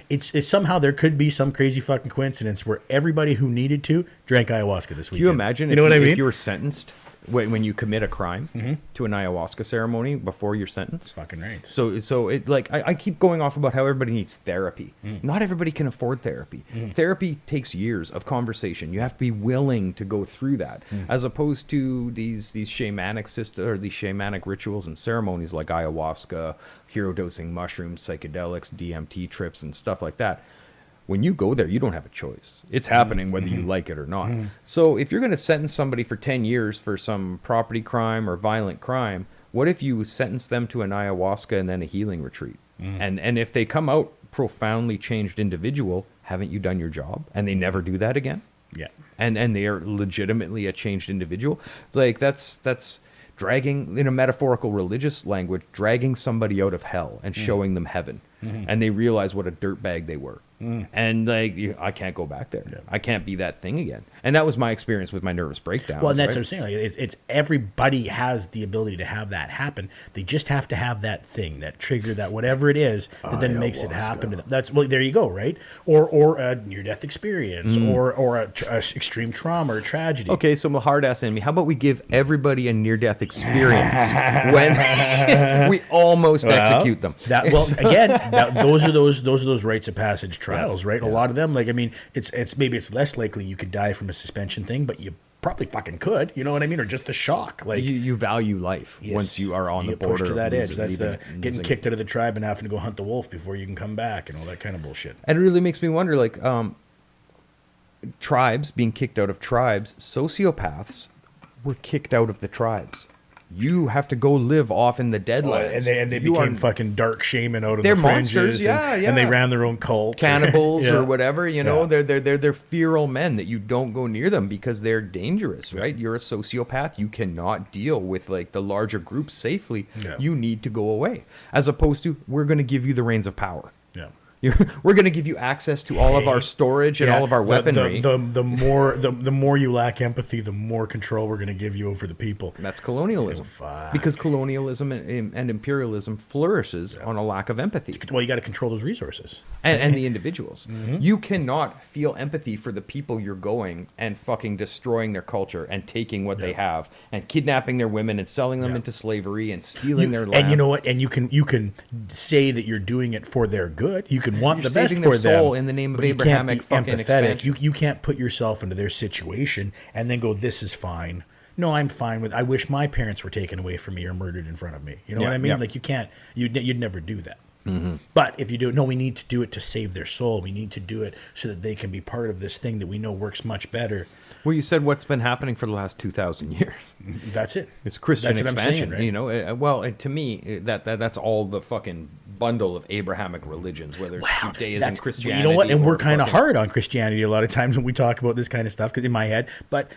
[SPEAKER 2] it's somehow there could be some crazy fucking coincidence where everybody who needed to drank ayahuasca this weekend.
[SPEAKER 3] Can you imagine? If you were sentenced when you commit a crime to an ayahuasca ceremony before you're sentenced.
[SPEAKER 2] Fucking right.
[SPEAKER 3] So it I keep going off about how everybody needs therapy. Not everybody can afford therapy. Therapy takes years of conversation. You have to be willing to go through that, as opposed to these shamanic rituals and ceremonies like ayahuasca, hero dosing mushrooms, psychedelics, DMT trips, and stuff like that. When you go there, you don't have a choice. It's happening whether you like it or not. So if you're going to sentence somebody for 10 years for some property crime or violent crime, what if you sentence them to an ayahuasca and then a healing retreat? And if they come out profoundly changed individual, haven't you done your job? And they never do that again?
[SPEAKER 2] Yeah.
[SPEAKER 3] And they are legitimately a changed individual? Like that's dragging, in a metaphorical religious language, dragging somebody out of hell and showing them heaven. And they realize what a dirtbag they were. And I can't go back there. Yeah. I can't be that thing again. And that was my experience with my nervous breakdown.
[SPEAKER 2] Well, and that's what I'm saying. Like, it's everybody has the ability to have that happen. They just have to have that thing, that trigger, that whatever it is that then makes it happen to them. That's there you go, right? Or a near-death experience, or a extreme trauma or tragedy.
[SPEAKER 3] Okay, so I'm a hard ass enemy. How about we give everybody a near-death experience when we almost execute them?
[SPEAKER 2] Those are those rites of passage trials, right? Yeah. A lot of them, it's less likely you could die from a suspension thing, but you probably fucking could, you know what I mean? Or just a shock. Like
[SPEAKER 3] you value life once you are on the border.
[SPEAKER 2] Push to that edge. That's getting kicked out of the tribe and having to go hunt the wolf before you can come back and all that kind of bullshit.
[SPEAKER 3] And it really makes me wonder, tribes being kicked out of tribes, sociopaths were kicked out of the tribes. You have to go live off in the Deadlands.
[SPEAKER 2] And they became fucking dark shaman out of
[SPEAKER 3] they're
[SPEAKER 2] the fringes.
[SPEAKER 3] Monsters,
[SPEAKER 2] And they ran their own cult.
[SPEAKER 3] Cannibals or whatever, they're feral men that you don't go near them because they're dangerous, right? You're a sociopath. You cannot deal with the larger groups safely. Yeah. You need to go away. As opposed to, we're going to give you the reins of power. Yeah. We're going to give you access to all of our storage and all of our weaponry.
[SPEAKER 2] The more you lack empathy, the more control we're going to give you over the people.
[SPEAKER 3] And that's colonialism. Because colonialism and imperialism flourishes on a lack of empathy.
[SPEAKER 2] Well, you got to control those resources.
[SPEAKER 3] And the individuals. You cannot feel empathy for the people you're going and fucking destroying their culture and taking what they have and kidnapping their women and selling them into slavery and stealing their land.
[SPEAKER 2] And you know what? And you can say that you're doing it for their good. You can want the best for
[SPEAKER 3] their soul
[SPEAKER 2] them
[SPEAKER 3] in the name of Abrahamic fucking expansion.
[SPEAKER 2] You can't put yourself into their situation and then go, this is fine. No, I'm fine with. I wish my parents were taken away from me or murdered in front of me. You know what I mean? Like you can't. You'd never do that. But if you do it, no, we need to do it to save their soul. We need to do it so that they can be part of this thing that we know works much better.
[SPEAKER 3] Well, you said what's been happening for the last 2,000 years.
[SPEAKER 2] That's it.
[SPEAKER 3] It's Christian
[SPEAKER 2] That's what I'm
[SPEAKER 3] expansion,
[SPEAKER 2] saying, right?
[SPEAKER 3] you know. Well, and to me, that's all the fucking bundle of Abrahamic religions, whether it's Judaism, Christianity.
[SPEAKER 2] You know what? And we're
[SPEAKER 3] or
[SPEAKER 2] kind of
[SPEAKER 3] fucking-
[SPEAKER 2] hard on Christianity a lot of times when we talk about this kind of stuff, 'cause in my head. But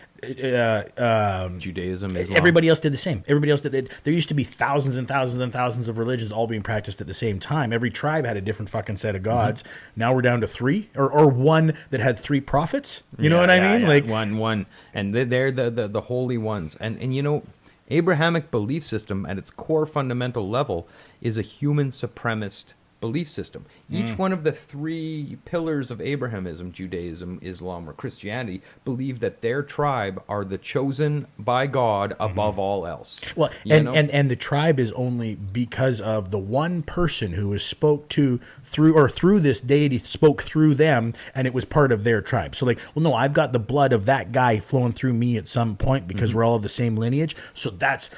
[SPEAKER 3] Judaism, Islam.
[SPEAKER 2] everybody else did the same. Everybody else did it. There used to be thousands and thousands and thousands of religions all being practiced at the same time. Every tribe had a different fucking set of gods. Now we're down to 3 or one that had 3 prophets. You know what I mean?
[SPEAKER 3] Yeah.
[SPEAKER 2] Like
[SPEAKER 3] one, and they're the holy ones. And you know, Abrahamic belief system at its core fundamental level is a human supremacist belief system. Each one of the 3 pillars of Abrahamism, Judaism, Islam, or Christianity, believe that their tribe are the chosen by God above all else.
[SPEAKER 2] well,
[SPEAKER 3] You
[SPEAKER 2] and,
[SPEAKER 3] know?
[SPEAKER 2] and the tribe is only because of the one person who was spoke to through this deity spoke through them, and it was part of their tribe. So like, well, no, I've got the blood of that guy flowing through me at some point because we're all of the same lineage. So that's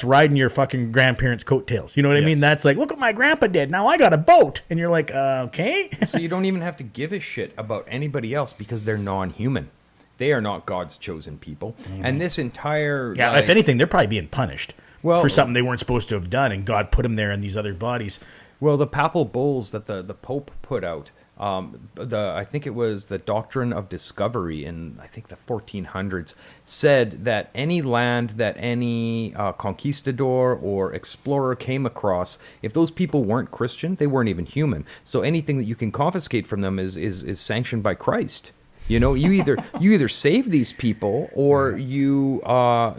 [SPEAKER 2] riding your fucking grandparents' coattails. You know what I mean?
[SPEAKER 3] Yes.
[SPEAKER 2] That's like, look what my grandpa did. Now I got a boat, and you're like, okay.
[SPEAKER 3] So you don't even have to give a shit about anybody else because they're non-human. They are not God's chosen people. And this entire...
[SPEAKER 2] Yeah,
[SPEAKER 3] like-
[SPEAKER 2] if anything, they're probably being punished
[SPEAKER 3] Well-
[SPEAKER 2] for something they weren't supposed to have done, and God put them there in these other bodies.
[SPEAKER 3] Well, the papal bulls that the Pope put out, I think it was the Doctrine of Discovery in, I think, the 1400s, said that any land that any conquistador or explorer came across, if those people weren't Christian, they weren't even human. So anything that you can confiscate from them is sanctioned by Christ. You know, you either save these people or you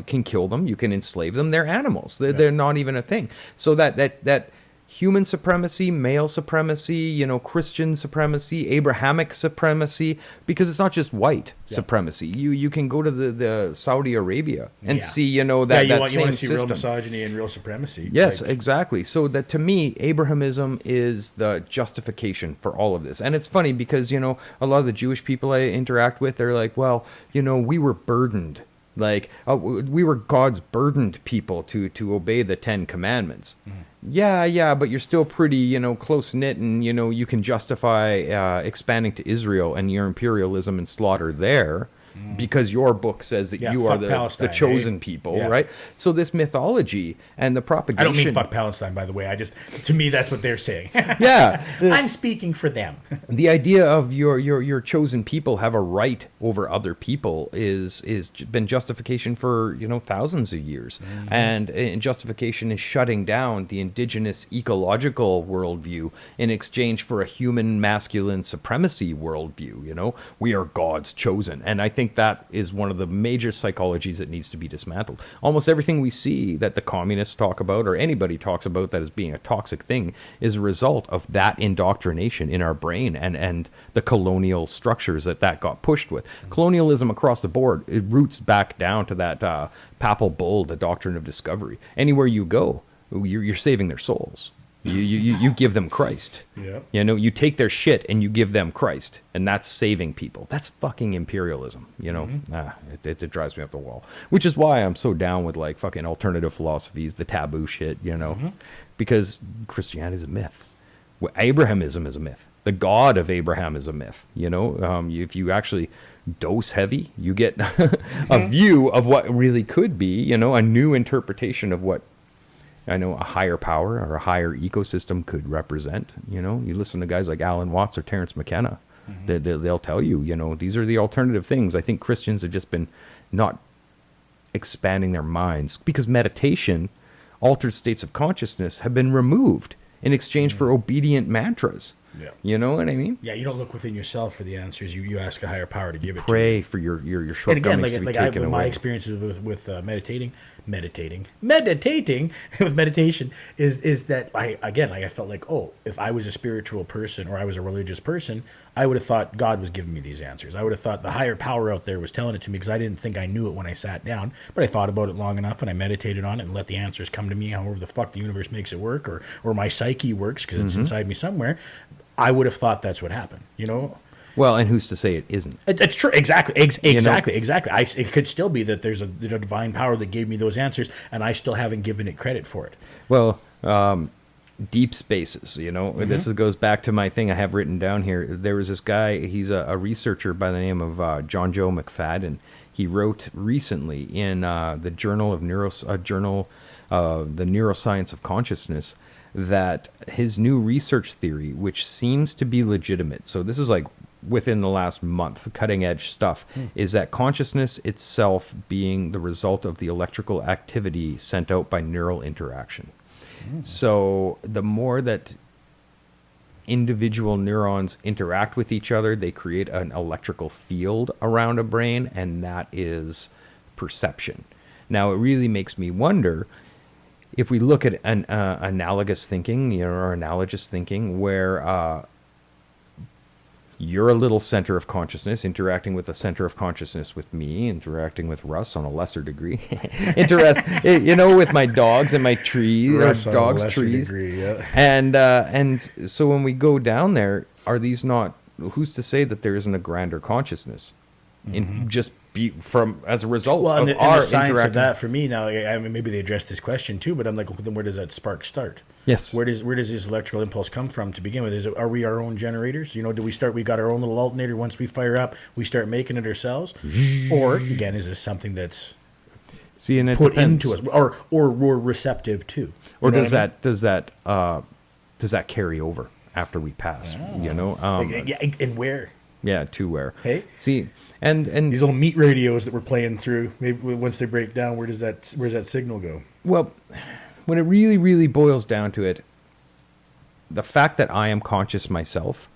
[SPEAKER 3] can kill them, you can enslave them. They're animals. They're not even a thing. So that human supremacy, male supremacy, you know, Christian supremacy, Abrahamic supremacy, because it's not just white supremacy. You can go to the Saudi Arabia and see, you know, that
[SPEAKER 2] you
[SPEAKER 3] same
[SPEAKER 2] want to see real
[SPEAKER 3] system.
[SPEAKER 2] misogyny and real supremacy.
[SPEAKER 3] Yes,
[SPEAKER 2] Like,
[SPEAKER 3] exactly. So that to me, Abrahamism is the justification for all of this. And it's funny because, you know, a lot of the Jewish people I interact with, they're like, well, you know, we were burdened. Like, we were God's burdened people to obey the 10 Commandments. Yeah, but you're still pretty, you know, close-knit, and, you know, you can justify expanding to Israel and your imperialism and slaughter there. Because your book says that
[SPEAKER 2] Yeah,
[SPEAKER 3] you are
[SPEAKER 2] fuck
[SPEAKER 3] the
[SPEAKER 2] Palestine,
[SPEAKER 3] chosen
[SPEAKER 2] eh?
[SPEAKER 3] people,
[SPEAKER 2] Yeah.
[SPEAKER 3] right? So this mythology and the
[SPEAKER 2] I
[SPEAKER 3] propagation...
[SPEAKER 2] don't mean fuck Palestine, by the way. To me, that's what they're saying.
[SPEAKER 3] Yeah.
[SPEAKER 2] I'm speaking for them.
[SPEAKER 3] The idea of your chosen people have a right over other people is been justification for, you know, thousands of years. And justification is shutting down the indigenous ecological worldview in exchange for a human masculine supremacy worldview. You know, we are God's chosen. And I think that is one of the major psychologies that needs to be dismantled. Almost everything we see that the communists talk about or anybody talks about that as being a toxic thing is a result of that indoctrination in our brain and the colonial structures that got pushed with. Colonialism across the board, it roots back down to that papal bull, the Doctrine of Discovery. Anywhere you go, you're saving their souls. You give them Christ.
[SPEAKER 2] Yep.
[SPEAKER 3] You know, you take their shit and you give them Christ, and that's saving people. That's fucking imperialism. You know, it drives me up the wall. Which is why I'm so down with like fucking alternative philosophies, the taboo shit. You know, because Christianity is a myth. Abrahamism is a myth. The God of Abraham is a myth. You know, if you actually dose heavy, you get a view of what really could be. You know, a new interpretation of what I know a higher power or a higher ecosystem could represent. You know, you listen to guys like Alan Watts or Terence McKenna. They'll tell you, you know, these are the alternative things. I think Christians have just been not expanding their minds because meditation, altered states of consciousness have been removed in exchange for obedient mantras.
[SPEAKER 2] Yeah.
[SPEAKER 3] You know what I mean?
[SPEAKER 2] Yeah, you don't look within yourself for the answers. You ask a higher power to give it to you.
[SPEAKER 3] Pray for your
[SPEAKER 2] And
[SPEAKER 3] shortcomings
[SPEAKER 2] again,
[SPEAKER 3] to be taken
[SPEAKER 2] my
[SPEAKER 3] away.
[SPEAKER 2] experiences with meditating with meditation is that I felt like, oh, if I was a spiritual person or I was a religious person, I would have thought God was giving me these answers. I would have thought the higher power out there was telling it to me because I didn't think I knew it when I sat down, but I thought about it long enough and I meditated on it and let the answers come to me however the fuck the universe makes it work or my psyche works because it's inside me somewhere. I would have thought that's what happened, you know?
[SPEAKER 3] Well, and who's to say it isn't?
[SPEAKER 2] It's true. Exactly. Exactly.
[SPEAKER 3] know?
[SPEAKER 2] It could still be that there's a divine power that gave me those answers, and I still haven't given it credit for it.
[SPEAKER 3] Well, deep spaces, this goes back to my thing I have written down here. There was this guy, he's a researcher by the name of John Joe McFadden. He wrote recently in the Journal of the Neuroscience of Consciousness that his new research theory, which seems to be legitimate, so this is like within the last month, cutting edge stuff, is that consciousness itself being the result of the electrical activity sent out by neural interaction. So the more that individual neurons interact with each other, they create an electrical field around a brain, and that is perception. Now, it really makes me wonder if we look at an analogous thinking, or analogous thinking, where you're a little center of consciousness interacting with a center of consciousness with me, interacting with Russ on a lesser degree, with my dogs and my trees,
[SPEAKER 2] Russ on a
[SPEAKER 3] dogs,
[SPEAKER 2] lesser
[SPEAKER 3] trees.
[SPEAKER 2] degree, yeah.
[SPEAKER 3] And so when we go down there, are these not, who's to say that there isn't a grander consciousness in just as a result of
[SPEAKER 2] and
[SPEAKER 3] our
[SPEAKER 2] the science of
[SPEAKER 3] interacting?
[SPEAKER 2] that for me now, I mean, maybe they address this question too, but I'm like, well, then where does that spark start?
[SPEAKER 3] Yes.
[SPEAKER 2] Where does this electrical impulse come from to begin with? Are we our own generators? Do we start? We got our own little alternator. Once we fire up, we start making it ourselves. Or again, is this something that's
[SPEAKER 3] and it
[SPEAKER 2] put
[SPEAKER 3] depends.
[SPEAKER 2] into us, or we're receptive to?
[SPEAKER 3] Or does that carry over after we pass?
[SPEAKER 2] And where?
[SPEAKER 3] Yeah, to where?
[SPEAKER 2] Hey?
[SPEAKER 3] See, and
[SPEAKER 2] These little meat radios that we're playing through, maybe once they break down, where's that signal go?
[SPEAKER 3] well, when it really, really boils down to it, the fact that I am conscious myself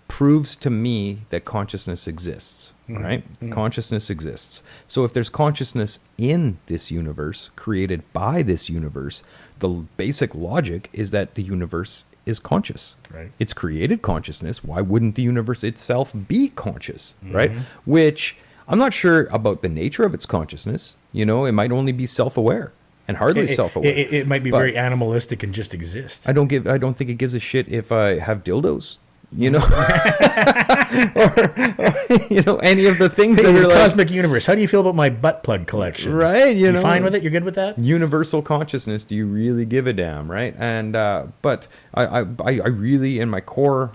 [SPEAKER 3] proves to me that consciousness exists, right? Consciousness exists. So if there's consciousness in this universe, created by this universe, the basic logic is that the universe is conscious.
[SPEAKER 2] Right.
[SPEAKER 3] It's created consciousness. Why wouldn't the universe itself be conscious, right? Which I'm not sure about the nature of its consciousness. It might only be self-aware. And hardly self-aware.
[SPEAKER 2] It might be very animalistic and just exist.
[SPEAKER 3] I don't think it gives a shit if I have dildos, or any of the things that are like
[SPEAKER 2] cosmic universe. How do you feel about my butt plug collection?
[SPEAKER 3] Right,
[SPEAKER 2] you fine with it? You're good with that?
[SPEAKER 3] Universal consciousness. Do you really give a damn, right? And but I really, in my core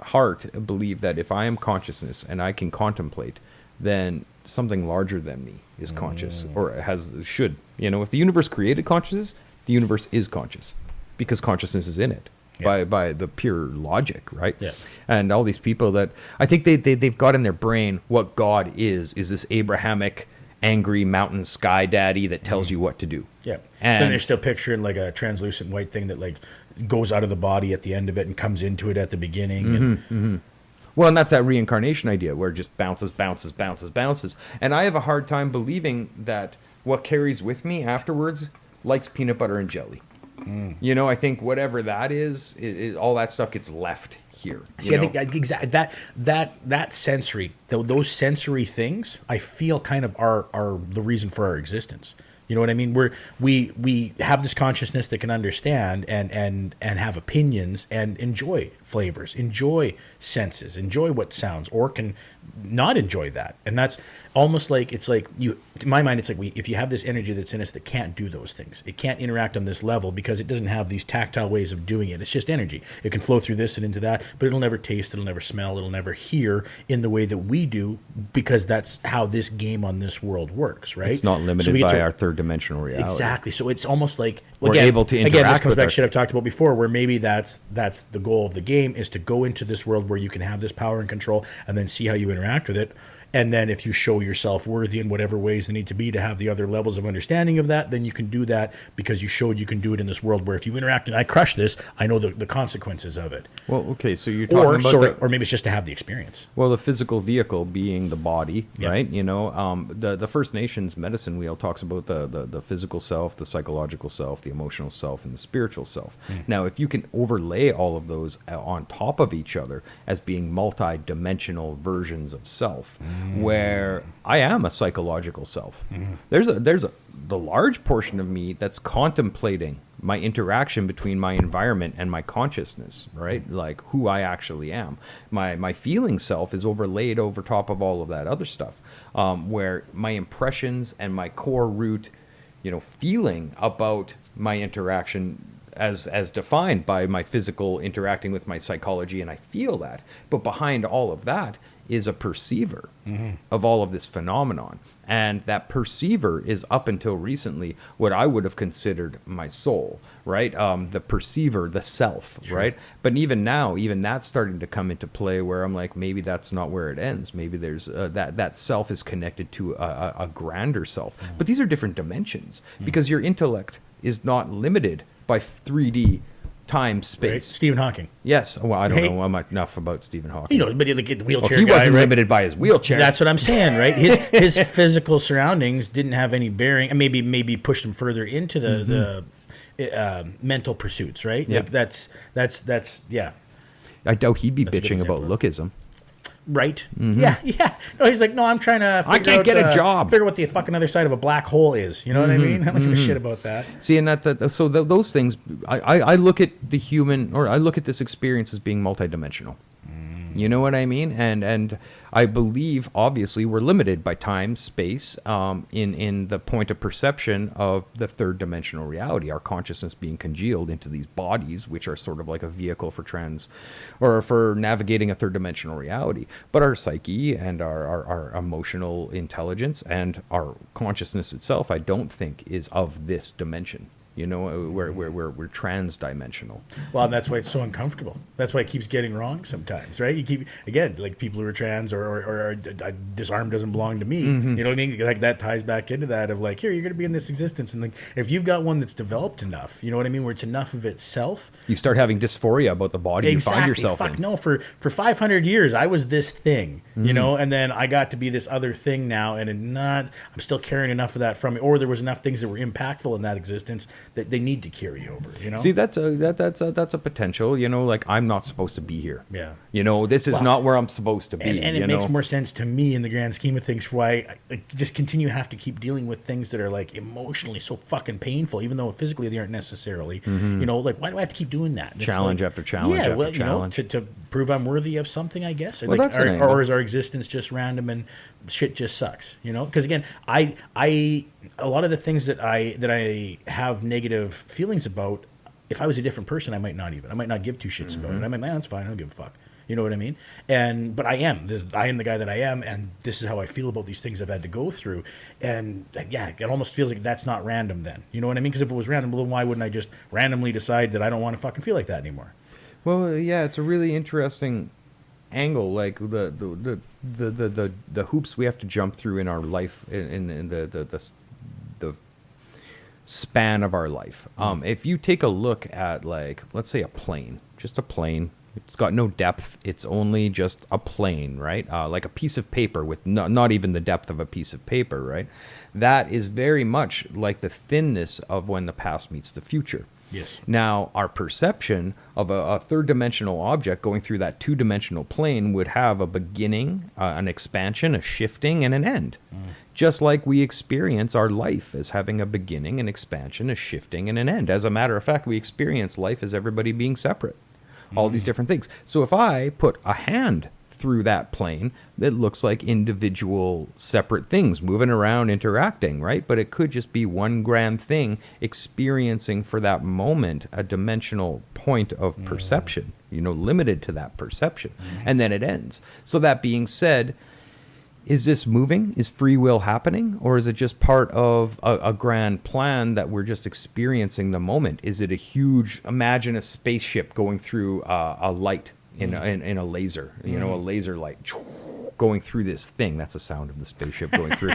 [SPEAKER 3] heart, believe that if I am consciousness and I can contemplate, then something larger than me is conscious, or should. If the universe created consciousness, the universe is conscious because consciousness is in it by the pure logic, right?
[SPEAKER 2] Yeah.
[SPEAKER 3] And all these people that I think they've got in their brain what God is this Abrahamic, angry mountain sky daddy that tells you what to do.
[SPEAKER 2] Yeah.
[SPEAKER 3] And
[SPEAKER 2] then they're still picturing like a translucent white thing that like goes out of the body at the end of it and comes into it at the beginning.
[SPEAKER 3] Well, and that's that reincarnation idea where it just bounces. And I have a hard time believing that what carries with me afterwards likes peanut butter and jelly. I think whatever that is, all that stuff gets left here.
[SPEAKER 2] See, I think exactly that sensory, those sensory things, I feel kind of are the reason for our existence. You know what I mean? We have this consciousness that can understand and have opinions and enjoy flavors, enjoy senses, enjoy what sounds, or can not enjoy that. And that's almost like, it's like you, in my mind, it's like if you have this energy that's in us that can't do those things, it can't interact on this level because it doesn't have these tactile ways of doing it. It's just energy. It can flow through this and into that, but it'll never taste, it'll never smell, it'll never hear in the way that we do, because that's how this game on this world works, right?
[SPEAKER 3] It's not limited by our third dimensional reality.
[SPEAKER 2] Exactly. So it's almost like
[SPEAKER 3] we're able to interact.
[SPEAKER 2] Again, this comes
[SPEAKER 3] with
[SPEAKER 2] back to shit I've talked about before, where maybe that's the goal of the game, is to go into this world where you can have this power and control, and then see how you interact with it. And then if you show yourself worthy in whatever ways they need to be to have the other levels of understanding of that, then you can do that because you showed you can do it in this world where if you interact and I crush this, I know the consequences of it.
[SPEAKER 3] Well, okay, so you're talking about
[SPEAKER 2] or maybe it's just to have the experience.
[SPEAKER 3] Well, the physical vehicle being the body,
[SPEAKER 2] Yeah.
[SPEAKER 3] right? The First Nations medicine wheel talks about the physical self, the psychological self, the emotional self, and the spiritual self. Now, if you can overlay all of those on top of each other as being multi-dimensional versions of self, where I am a psychological self, there's the large portion of me that's contemplating my interaction between my environment and my consciousness, right? Like who I actually am. My feeling self is overlaid over top of all of that other stuff, where my impressions and my core root, feeling about my interaction as defined by my physical interacting with my psychology, and I feel that. But behind all of that is a perceiver of all of this phenomenon. And that perceiver is, up until recently, what I would have considered my soul, right? The perceiver, the self, right? But even now, even that's starting to come into play, where I'm like, maybe that's not where it ends. Maybe there's that self is connected to a grander self. But these are different dimensions, because your intellect is not limited by 3D time, space.
[SPEAKER 2] Right? Stephen Hawking.
[SPEAKER 3] Yes. Well, I don't know enough about Stephen Hawking.
[SPEAKER 2] You know, but like the wheelchair
[SPEAKER 3] he
[SPEAKER 2] guy,
[SPEAKER 3] wasn't
[SPEAKER 2] right?
[SPEAKER 3] limited by his wheelchair.
[SPEAKER 2] That's what I'm saying, right? His physical surroundings didn't have any bearing, and maybe pushed him further into the mental pursuits, right?
[SPEAKER 3] Yeah.
[SPEAKER 2] Like that's yeah.
[SPEAKER 3] I doubt he'd be
[SPEAKER 2] That's a good
[SPEAKER 3] bitching about
[SPEAKER 2] example.
[SPEAKER 3] lookism.
[SPEAKER 2] Right. Yeah. No, he's like, no, I'm trying to.
[SPEAKER 3] I can't get a job.
[SPEAKER 2] Figure what the fucking other side of a black hole is. You know what I mean? I don't give a shit about that.
[SPEAKER 3] See, and those things, I look at the human, or I look at this experience as being multidimensional. You know what I mean? And I believe, obviously, we're limited by time, space, in the point of perception of the third dimensional reality, our consciousness being congealed into these bodies, which are sort of like a vehicle for navigating a third dimensional reality. But our psyche and our emotional intelligence and our consciousness itself, I don't think is of this dimension. You know, we're trans-dimensional.
[SPEAKER 2] Well, and that's why it's so uncomfortable. That's why it keeps getting wrong sometimes, right? You keep, again, like people who are trans or this arm doesn't belong to me. You know what I mean? Like that ties back into that of like, here, you're going to be in this existence. And like, if you've got one that's developed enough, you know what I mean? Where it's enough of itself.
[SPEAKER 3] You start having dysphoria about the body you find yourself in.
[SPEAKER 2] No, for 500 years, I was this thing, you know, and then I got to be this other thing now. And I'm still carrying enough of that from me. Or there was enough things that were impactful in that existence that they need to carry over, you know?
[SPEAKER 3] See, that's a potential, you know, like I'm not supposed to be here.
[SPEAKER 2] Yeah.
[SPEAKER 3] You know, this is not where I'm supposed to be.
[SPEAKER 2] And it makes more sense to me in the grand scheme of things for why I just have to keep dealing with things that are like emotionally so fucking painful, even though physically they aren't necessarily, you know, like why do I have to keep doing that? It's
[SPEAKER 3] Challenge
[SPEAKER 2] like,
[SPEAKER 3] after challenge after challenge.
[SPEAKER 2] You know, to prove I'm worthy of something, I guess.
[SPEAKER 3] Well, that's an angle.
[SPEAKER 2] Or is our existence just random and shit just sucks, you know? Because again, a lot of the things that I have negative feelings about, if I was a different person, I might not give two shits about it. I might, man, that's fine. I don't give a fuck. You know what I mean? But I am the guy that I am, and this is how I feel about these things I've had to go through. And yeah, it almost feels like that's not random then. You know what I mean? Because if it was random, then why wouldn't I just randomly decide that I don't want to fucking feel like that anymore?
[SPEAKER 3] Well, yeah, it's a really interesting angle, like the hoops we have to jump through in our life, in the span of our life. If you take a look at, like, let's say just a plane, it's got no depth, it's only just a plane, right? Like a piece of paper with not even the depth of a piece of paper, right? That is very much like the thinness of when the past meets the future.
[SPEAKER 2] Yes.
[SPEAKER 3] Now, our perception of a third-dimensional object going through that two-dimensional plane would have a beginning, an expansion, a shifting, and an end. Just like we experience our life as having a beginning, an expansion, a shifting, and an end. As a matter of fact, we experience life as everybody being separate. All these different things. So if I put a hand through that plane, that looks like individual separate things moving around, interacting, right? But it could just be one grand thing experiencing for that moment a dimensional point of perception, you know, limited to that perception. And then it ends. So that being said, is this moving? Is free will happening? Or is it just part of a grand plan that we're just experiencing the moment? Is it a huge, imagine a spaceship going through a light in a laser, you know, a laser light going through this thing. That's the sound of the spaceship going through.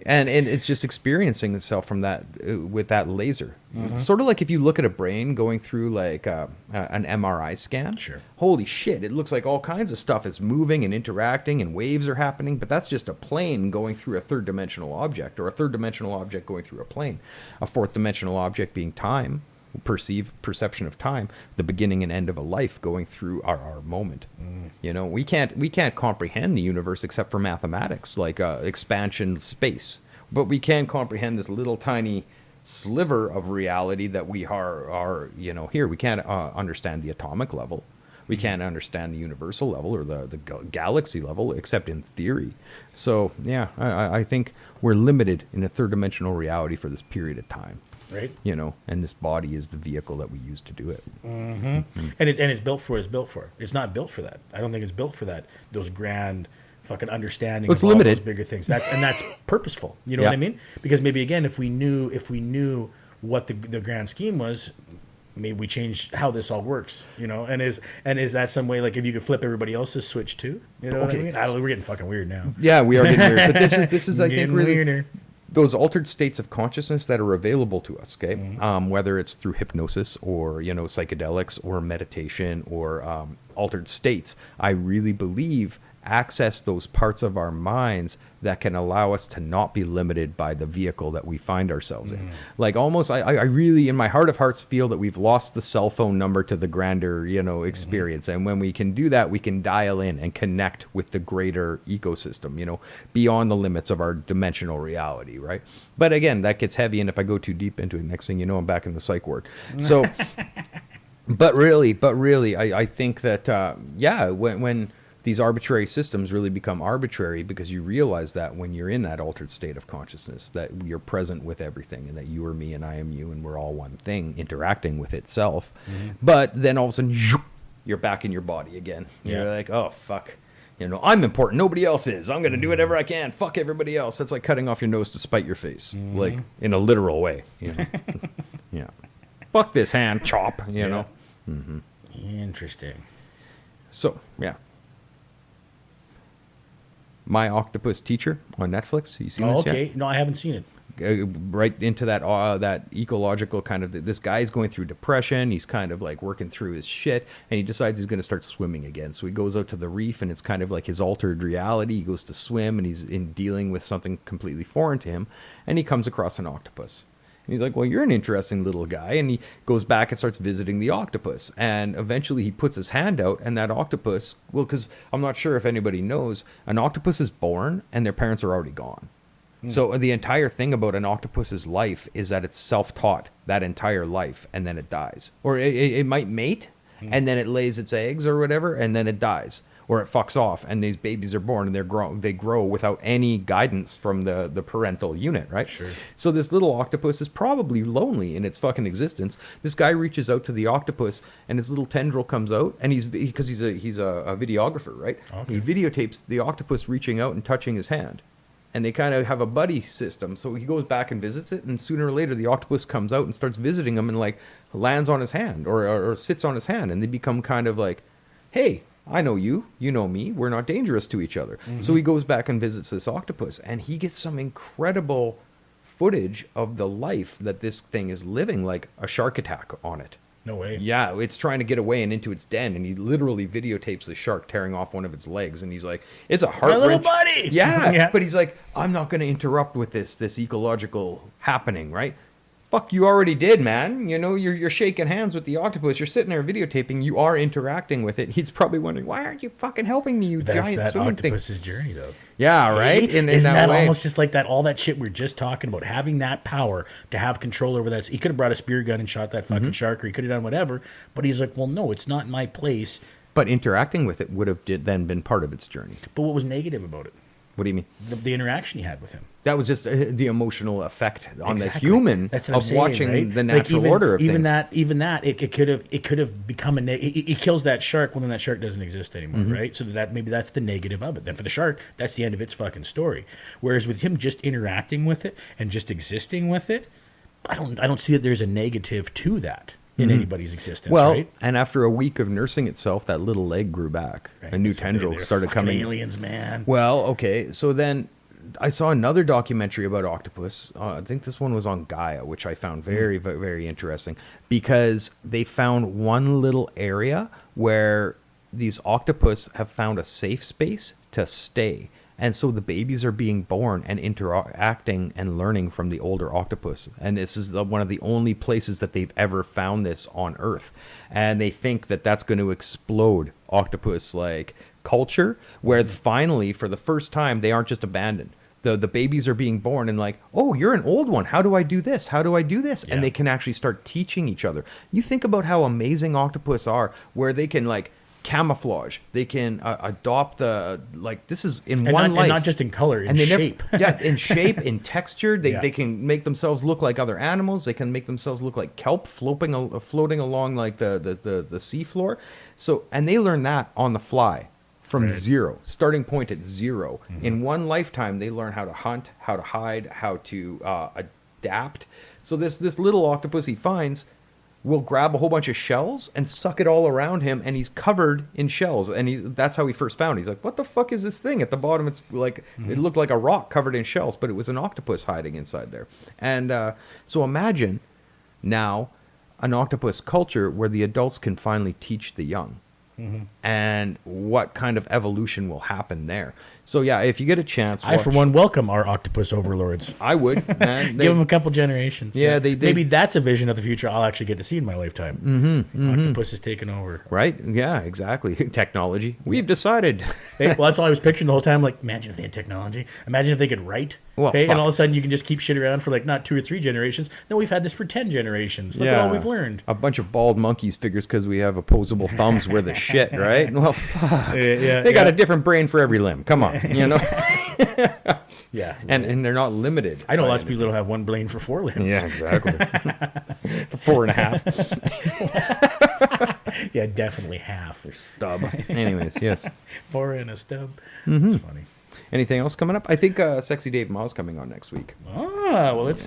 [SPEAKER 3] And it's just experiencing itself from that with that laser. Sort of like if you look at a brain going through like an MRI scan.
[SPEAKER 2] Sure.
[SPEAKER 3] Holy shit, it looks like all kinds of stuff is moving and interacting and waves are happening, but that's just a plane going through a third-dimensional object, or a third-dimensional object going through a plane. A fourth-dimensional object being time, perception of time, the beginning and end of a life going through our moment. You know, we can't comprehend the universe except for mathematics, like expansion space, but we can comprehend this little tiny sliver of reality that we are you know, here. We can't understand the atomic level, we can't understand the universal level or the galaxy level except in theory. So yeah, I think we're limited in a third dimensional reality for this period of time.
[SPEAKER 2] Right.
[SPEAKER 3] You know, and this body is the vehicle that we use to do it.
[SPEAKER 2] And it's built for what it's built for. It's not built for that. I don't think it's built for that. Those grand fucking understanding
[SPEAKER 3] Well, it's
[SPEAKER 2] of all
[SPEAKER 3] limited.
[SPEAKER 2] those bigger things. That's purposeful. You know
[SPEAKER 3] Yeah.
[SPEAKER 2] what I mean? Because maybe again, if we knew what the grand scheme was, maybe we change how this all works. You know, and is that some way, like if you could flip everybody else's switch too? You know what I
[SPEAKER 3] Okay.
[SPEAKER 2] mean? We're getting fucking weird now.
[SPEAKER 3] Yeah, we are getting weird. But this is I think
[SPEAKER 2] Getting
[SPEAKER 3] really
[SPEAKER 2] weirder.
[SPEAKER 3] those altered states of consciousness that are available to us. Okay, whether it's through hypnosis or psychedelics or meditation or altered states, I really believe access those parts of our minds that can allow us to not be limited by the vehicle that we find ourselves in. Like almost, I really, in my heart of hearts, feel that we've lost the cell phone number to the grander, experience. And when we can do that, we can dial in and connect with the greater ecosystem, beyond the limits of our dimensional reality, right? But again, that gets heavy. And if I go too deep into it, next thing you know, I'm back in the psych ward. So, but really, I think that, when these arbitrary systems really become arbitrary, because you realize that when you're in that altered state of consciousness, that you're present with everything, and that you are me and I am you, and we're all one thing interacting with itself. But then all of a sudden, you're back in your body again. You're like, oh, fuck. I'm important. Nobody else is. I'm going to do whatever I can. Fuck everybody else. That's like cutting off your nose to spite your face, like in a literal way. Yeah. Fuck this hand, chop, know.
[SPEAKER 2] Interesting.
[SPEAKER 3] So, yeah. My Octopus Teacher on Netflix. You seen this
[SPEAKER 2] Okay.
[SPEAKER 3] yet?
[SPEAKER 2] No, I haven't seen it.
[SPEAKER 3] Right into that ecological kind of, this guy's going through depression. He's kind of like working through his shit, and he decides he's going to start swimming again. So he goes out to the reef, and it's kind of like his altered reality. He goes to swim, and he's in dealing with something completely foreign to him, and he comes across an octopus. And he's like, well, you're an interesting little guy. And he goes back and starts visiting the octopus. And eventually he puts his hand out, and that octopus, well, because I'm not sure if anybody knows, an octopus is born and their parents are already gone. So the entire thing about an octopus's life is that it's self-taught that entire life, and then it dies. Or it might mate, and then it lays its eggs or whatever, and then it dies. Or it fucks off, and these babies are born, and they grow without any guidance from the parental unit, right? Sure. So this little octopus is probably lonely in its fucking existence. This guy reaches out to the octopus, and his little tendril comes out, and he's a videographer, right? Okay. He videotapes the octopus reaching out and touching his hand. And they kind of have a buddy system. So he goes back and visits it, and sooner or later the octopus comes out and starts visiting him, and like lands on his hand or sits on his hand, and they become kind of like, hey, I know you, you know me, we're not dangerous to each other. So he goes back and visits this octopus, and he gets some incredible footage of the life that this thing is living, like a shark attack on it.
[SPEAKER 2] No way.
[SPEAKER 3] Yeah, it's trying to get away and into its den, and he literally videotapes the shark tearing off one of its legs, and he's like, it's a heart-wrenching.
[SPEAKER 2] My little buddy!
[SPEAKER 3] Yeah, but he's like, I'm not going to interrupt with this ecological happening, right? Fuck, you already did, man. You're shaking hands with the octopus. You're sitting there videotaping. You are interacting with it. He's probably wondering, why aren't you fucking helping me, you giant
[SPEAKER 2] That's that
[SPEAKER 3] swimming thing?
[SPEAKER 2] octopus's journey, though.
[SPEAKER 3] Yeah, right?
[SPEAKER 2] Isn't
[SPEAKER 3] that
[SPEAKER 2] that
[SPEAKER 3] way.
[SPEAKER 2] almost just like that? All that shit we're just talking about, having that power to have control over that. He could have brought a spear gun and shot that fucking shark, or he could have done whatever. But he's like, well, no, it's not my place.
[SPEAKER 3] But interacting with it would have then been part of its journey.
[SPEAKER 2] But what was negative about it?
[SPEAKER 3] What do you mean?
[SPEAKER 2] The interaction he had with him.
[SPEAKER 3] That was just the emotional effect on the
[SPEAKER 2] Exactly.
[SPEAKER 3] human
[SPEAKER 2] That's what I'm
[SPEAKER 3] of
[SPEAKER 2] saying,
[SPEAKER 3] watching
[SPEAKER 2] right?
[SPEAKER 3] the natural order of
[SPEAKER 2] even
[SPEAKER 3] things.
[SPEAKER 2] Even that, it could have become it kills that shark. Well, then that shark doesn't exist anymore, right? So maybe that's the negative of it. Then for the shark, that's the end of its fucking story. Whereas with him just interacting with it and just existing with it, I don't see that there's a negative to that in anybody's existence.
[SPEAKER 3] Well,
[SPEAKER 2] right?
[SPEAKER 3] and after a week of nursing itself, that little leg grew back.
[SPEAKER 2] Right.
[SPEAKER 3] A new
[SPEAKER 2] So
[SPEAKER 3] tendril
[SPEAKER 2] they're
[SPEAKER 3] started
[SPEAKER 2] fucking
[SPEAKER 3] coming.
[SPEAKER 2] aliens, man.
[SPEAKER 3] Well, okay, so then I saw another documentary about octopus. I think this one was on Gaia, which I found very, very, very interesting, because they found one little area where these octopus have found a safe space to stay. And so the babies are being born and interacting and learning from the older octopus. And this is one of the only places that they've ever found this on Earth. And they think that that's going to explode octopus like culture, where finally, for the first time, they aren't just abandoned. The babies are being born and like, oh, you're an old one. How do I do this? How do I do this?
[SPEAKER 2] Yeah.
[SPEAKER 3] And they can actually start teaching each other. You think about how amazing octopus are, where they can like camouflage. They can adopt this is in
[SPEAKER 2] and
[SPEAKER 3] one
[SPEAKER 2] not,
[SPEAKER 3] life.
[SPEAKER 2] and not just in color, in
[SPEAKER 3] and they
[SPEAKER 2] shape.
[SPEAKER 3] in shape, in texture. They
[SPEAKER 2] Yeah.
[SPEAKER 3] they can make themselves look like other animals. They can make themselves look like kelp floating along like the seafloor. So, and they learn that on the fly from
[SPEAKER 2] Right.
[SPEAKER 3] zero, starting point at 0.
[SPEAKER 2] Mm-hmm.
[SPEAKER 3] In one lifetime, they learn how to hunt, how to hide, how to adapt. So this little octopus he finds will grab a whole bunch of shells and suck it all around him, and he's covered in shells. And that's how he first found it. He's like, what the fuck is this thing at the bottom? It's like it looked like a rock covered in shells, but it was an octopus hiding inside there. And so imagine now an octopus culture where the adults can finally teach the young. And what kind of evolution will happen there. So yeah, if you get a chance,
[SPEAKER 2] I, for one, welcome our octopus overlords.
[SPEAKER 3] I would, man.
[SPEAKER 2] Give them a couple generations.
[SPEAKER 3] Yeah, they
[SPEAKER 2] maybe that's a vision of the future I'll actually get to see in my lifetime. Octopus is taking over.
[SPEAKER 3] Right? Yeah, exactly. Technology. We've decided.
[SPEAKER 2] Well, that's all I was picturing the whole time. Like, imagine if they had technology. Imagine if they could write.
[SPEAKER 3] Well,
[SPEAKER 2] okay?
[SPEAKER 3] fuck.
[SPEAKER 2] And all of a sudden you can just keep shit around for like not 2 or 3 generations. No, we've had this for 10 generations. Look at all we've learned.
[SPEAKER 3] A bunch of bald monkeys figures because we have opposable thumbs were the shit, right? Well, fuck. They got a different brain for every limb. Come on, you know?
[SPEAKER 2] Yeah.
[SPEAKER 3] And they're not limited.
[SPEAKER 2] I know
[SPEAKER 3] by
[SPEAKER 2] lots of people
[SPEAKER 3] anything.
[SPEAKER 2] that'll have one brain for 4 limbs.
[SPEAKER 3] Yeah, exactly. 4.5.
[SPEAKER 2] Yeah, definitely half.
[SPEAKER 3] Stub. Anyways, yes.
[SPEAKER 2] 4 and a stub. That's funny.
[SPEAKER 3] Anything else coming up? I think Sexy Dave Ma's coming on next week.
[SPEAKER 2] Ah, well, let's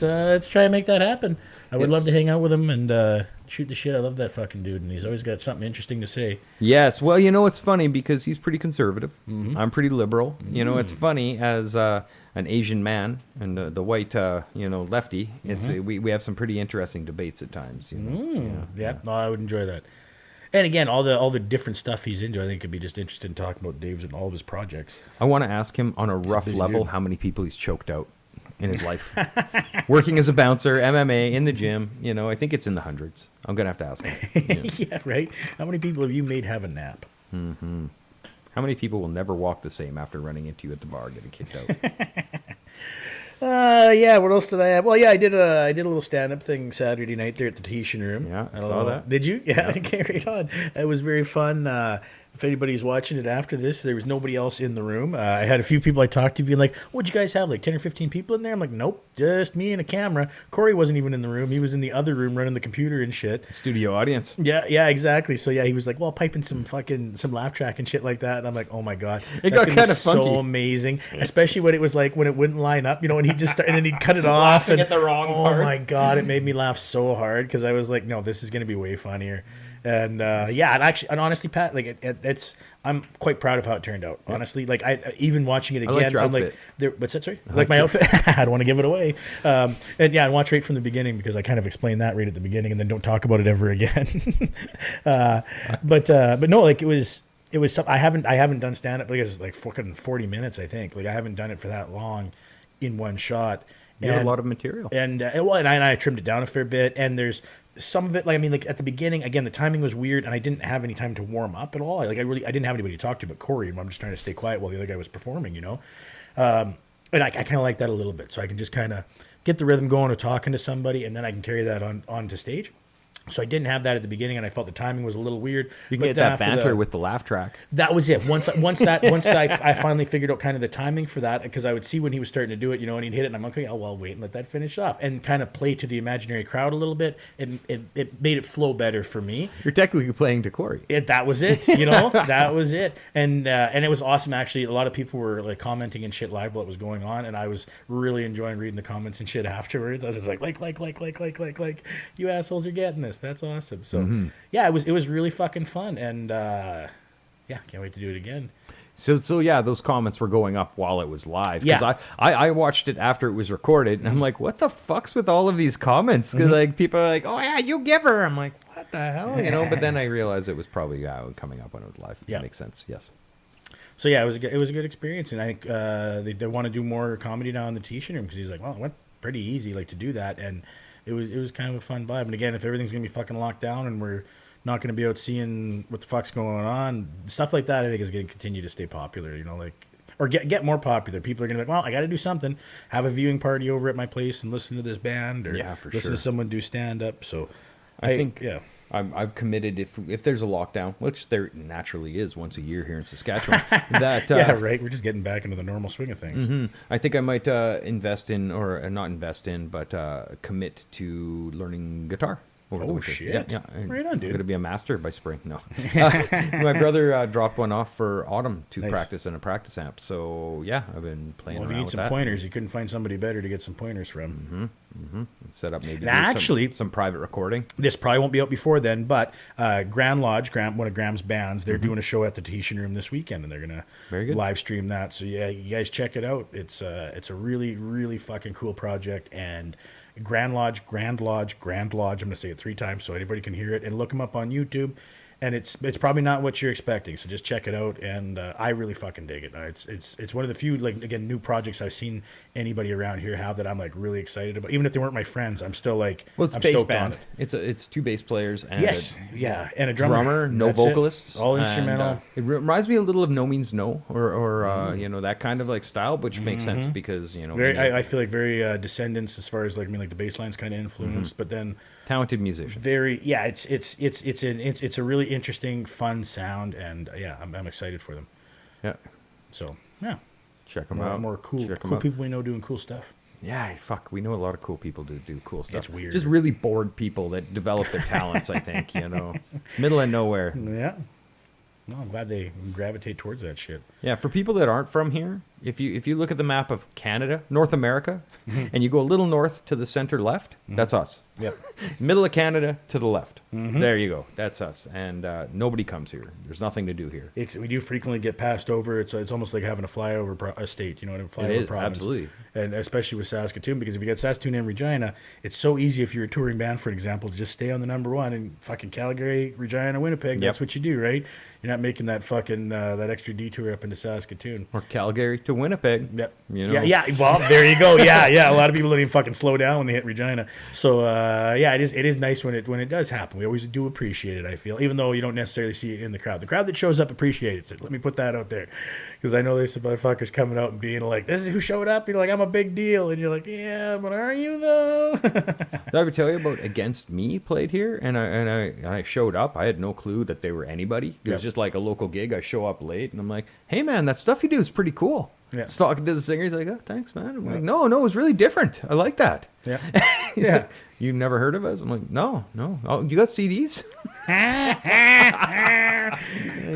[SPEAKER 2] try and make that happen. I would
[SPEAKER 3] Yes.
[SPEAKER 2] love to hang out with him and shoot the shit. I love that fucking dude, and he's always got something interesting to say.
[SPEAKER 3] Yes. Well, you know, it's funny because he's pretty conservative. I'm pretty liberal. You know, it's funny as an Asian man and the white, lefty. It's we have some pretty interesting debates at times. You know?
[SPEAKER 2] Yeah, no, I would enjoy that. And again, all the different stuff he's into, I think could be just interesting talking about Dave's and all of his projects.
[SPEAKER 3] I want to ask him on a rough
[SPEAKER 2] busy
[SPEAKER 3] level
[SPEAKER 2] dude.
[SPEAKER 3] how many people he's choked out in his life. Working as a bouncer, MMA, in the gym. You know, I think it's in the hundreds. I'm gonna have to ask him. Yeah.
[SPEAKER 2] Yeah, right. How many people have you made have a nap?
[SPEAKER 3] How many people will never walk the same after running into you at the bar getting kicked out?
[SPEAKER 2] Yeah. What else did I have? Well, yeah, I did a little stand up thing Saturday night there at the Tahitian Room.
[SPEAKER 3] Yeah, I saw that.
[SPEAKER 2] Did you? Yeah, okay, right on. It was very fun. If anybody's watching it after this, there was nobody else in the room. I had a few people I talked to being like, what'd you guys have, like 10 or 15 people in there? I'm like, nope, just me and a camera. Corey wasn't even in the room. He was in the other room running the computer and shit.
[SPEAKER 3] Studio audience.
[SPEAKER 2] Yeah, exactly. So yeah, he was like, well, piping some laugh track and shit like that. And I'm like, oh my God.
[SPEAKER 3] It
[SPEAKER 2] that's
[SPEAKER 3] got
[SPEAKER 2] gonna be
[SPEAKER 3] kinda funky.
[SPEAKER 2] so amazing. Especially when it was like, when it wouldn't line up, and he'd just start, and then he'd cut it off.
[SPEAKER 3] Laughing
[SPEAKER 2] And
[SPEAKER 3] at the wrong
[SPEAKER 2] oh
[SPEAKER 3] parts.
[SPEAKER 2] my God, it made me laugh so hard because I was like, no, this is going to be way funnier. And and honestly, Pat, like it's, I'm quite proud of how it turned out. Honestly, like I even watching it again,
[SPEAKER 3] like your
[SPEAKER 2] I'm like,
[SPEAKER 3] outfit.
[SPEAKER 2] what's that? Sorry, like my outfit. I don't want to give it away. And watch right from the beginning because I kind of explained that right at the beginning, and then don't talk about it ever again. But no, like it was something I haven't done stand up because it's like fucking 40 minutes. I think like I haven't done it for that long in one shot.
[SPEAKER 3] You have a lot of material.
[SPEAKER 2] And I trimmed it down a fair bit. And there's some of it, like at the beginning, again, the timing was weird, and I didn't have any time to warm up at all. I didn't have anybody to talk to but Corey, and I'm just trying to stay quiet while the other guy was performing, you know. And I kind of like that a little bit, so I can just kind of get the rhythm going of talking to somebody, and then I can carry that onto stage. So I didn't have that at the beginning, and I felt the timing was a little weird.
[SPEAKER 3] You can
[SPEAKER 2] But
[SPEAKER 3] get
[SPEAKER 2] then
[SPEAKER 3] that
[SPEAKER 2] after
[SPEAKER 3] banter with the laugh track.
[SPEAKER 2] that was it. Once I finally figured out kind of the timing for that, because I would see when he was starting to do it, you know, and he'd hit it, and I'm like, okay, I'll wait and let that finish off, and kind of play to the imaginary crowd a little bit. It made it flow better for me.
[SPEAKER 3] You're technically playing to Corey.
[SPEAKER 2] That was it, you know, that was it, and it was awesome. Actually, a lot of people were like commenting and shit live while it was going on, and I was really enjoying reading the comments and shit afterwards. I was just like, you assholes are getting this. That's awesome. So yeah, it was really fucking fun, and can't wait to do it again.
[SPEAKER 3] So yeah, those comments were going up while it was live.
[SPEAKER 2] Yeah.
[SPEAKER 3] Because I watched it after it was recorded, and I'm like, what the fuck's with all of these comments? Because like people are like, oh yeah, you give her. I'm like, what the hell, you know? But then I realized it was probably coming up when it was live.
[SPEAKER 2] Yeah.
[SPEAKER 3] That makes sense. Yes.
[SPEAKER 2] So yeah, it was a good experience, and I think they want to do more comedy now in the T-shirt room because he's like, well, it went pretty easy like to do that, and it was kind of a fun vibe. And again, if everything's gonna be fucking locked down and we're not gonna be out seeing what the fuck's going on, stuff like that, I think is gonna continue to stay popular. You know, like or get more popular. People are gonna be like, well, I got to do something. Have a viewing party over at my place and listen to this band, or
[SPEAKER 3] Yeah, for
[SPEAKER 2] listen
[SPEAKER 3] sure.
[SPEAKER 2] to someone do stand up. So
[SPEAKER 3] I think
[SPEAKER 2] yeah.
[SPEAKER 3] I've committed if there's a lockdown, which there naturally is once a year here in Saskatchewan, that
[SPEAKER 2] Yeah, right. We're just getting back into the normal swing of things.
[SPEAKER 3] I think I might invest in, or not invest in, but commit to learning guitar. Over the
[SPEAKER 2] Oh,
[SPEAKER 3] winter.
[SPEAKER 2] shit.
[SPEAKER 3] Yeah, yeah.
[SPEAKER 2] Right on,
[SPEAKER 3] I'm
[SPEAKER 2] dude.
[SPEAKER 3] going to be a master by spring. No. My brother dropped one off for autumn to
[SPEAKER 2] Nice.
[SPEAKER 3] practice in a practice amp. So, yeah, I've been playing
[SPEAKER 2] Well, if you
[SPEAKER 3] around
[SPEAKER 2] need
[SPEAKER 3] with
[SPEAKER 2] some
[SPEAKER 3] that.
[SPEAKER 2] pointers, you couldn't find somebody better to get some pointers from.
[SPEAKER 3] Set up maybe
[SPEAKER 2] And actually-
[SPEAKER 3] some private recording.
[SPEAKER 2] This probably won't be out before then, but Grand Lodge, one of Graham's bands, they're doing a show at the Tahitian Room this weekend, and they're gonna
[SPEAKER 3] Very good.
[SPEAKER 2] live stream that. So yeah, you guys check it out. It's a really really fucking cool project. And Grand Lodge. I'm gonna say it 3 times so anybody can hear it. And look them up on YouTube. And it's probably not what you're expecting, so just check it out. And I really fucking dig it. It's one of the few, like, again, new projects I've seen anybody around here have that I'm like really excited about. Even if they weren't my friends, I'm still like,
[SPEAKER 3] Well, it's
[SPEAKER 2] I'm
[SPEAKER 3] bass
[SPEAKER 2] stoked on
[SPEAKER 3] band.
[SPEAKER 2] it.
[SPEAKER 3] It's 2 bass players and
[SPEAKER 2] Yes, yeah, and a drummer.
[SPEAKER 3] no
[SPEAKER 2] That's it.
[SPEAKER 3] vocalists,
[SPEAKER 2] all
[SPEAKER 3] and,
[SPEAKER 2] instrumental.
[SPEAKER 3] it reminds me a little of No Means No, or you know, that kind of like style, which makes sense because you know,
[SPEAKER 2] Very,
[SPEAKER 3] when you-
[SPEAKER 2] I feel like very Descendants as far as like, I mean, like the bass line's kind of influenced, but then
[SPEAKER 3] talented musicians.
[SPEAKER 2] very, yeah, it's a really interesting, fun sound, and yeah, I'm excited for them.
[SPEAKER 3] Yeah,
[SPEAKER 2] So yeah,
[SPEAKER 3] check them
[SPEAKER 2] more,
[SPEAKER 3] out.
[SPEAKER 2] more cool
[SPEAKER 3] Check 'em
[SPEAKER 2] cool
[SPEAKER 3] out.
[SPEAKER 2] people we know doing cool stuff.
[SPEAKER 3] Yeah, fuck, we know a lot of cool people do cool stuff.
[SPEAKER 2] It's weird.
[SPEAKER 3] Just really bored people that develop their talents. I think, you know, middle of nowhere.
[SPEAKER 2] Yeah. No, I'm glad they gravitate towards that shit.
[SPEAKER 3] Yeah, for people that aren't from here, if you look at the map of Canada, North America, and you go a little north to the center left, that's us.
[SPEAKER 2] Yep.
[SPEAKER 3] Middle of Canada to the left. There you go. That's us. And nobody comes here. There's nothing to do here.
[SPEAKER 2] We do frequently get passed over. It's almost like having a flyover state, you know, a flyover
[SPEAKER 3] It is,
[SPEAKER 2] province.
[SPEAKER 3] absolutely.
[SPEAKER 2] And especially with Saskatoon, because if you get Saskatoon and Regina, it's so easy if you're a touring band, for example, to just stay on the number 1 in fucking Calgary, Regina, Winnipeg. That's
[SPEAKER 3] Yep.
[SPEAKER 2] what you do, right? You're not making that fucking that extra detour up into Saskatoon.
[SPEAKER 3] Or Calgary to Winnipeg.
[SPEAKER 2] Yep.
[SPEAKER 3] You know?
[SPEAKER 2] Yeah. Well, there you go. Yeah. A lot of people don't even fucking slow down when they hit Regina. So yeah, it is nice when it does happen. We always do appreciate it. I feel, even though you don't necessarily see it in the crowd. The crowd that shows up appreciates it. Let me put that out there, because I know there's some motherfuckers coming out and being like, "This is who showed up." You're like, "I'm a big deal," and you're like, "Yeah, but are you though?"
[SPEAKER 3] Did I ever tell you about Against Me played here? And I showed up. I had no clue that they were anybody. It was
[SPEAKER 2] Yep.
[SPEAKER 3] just like a local gig. I show up late and I'm like, hey man, that stuff you do is pretty cool.
[SPEAKER 2] Yeah.
[SPEAKER 3] Just talking to the singer. He's like, oh, thanks, man. I'm like, no, it was really different. I like that.
[SPEAKER 2] Yeah.
[SPEAKER 3] He's
[SPEAKER 2] Yeah.
[SPEAKER 3] like, you never heard of us? I'm like, no. Oh, you got CDs?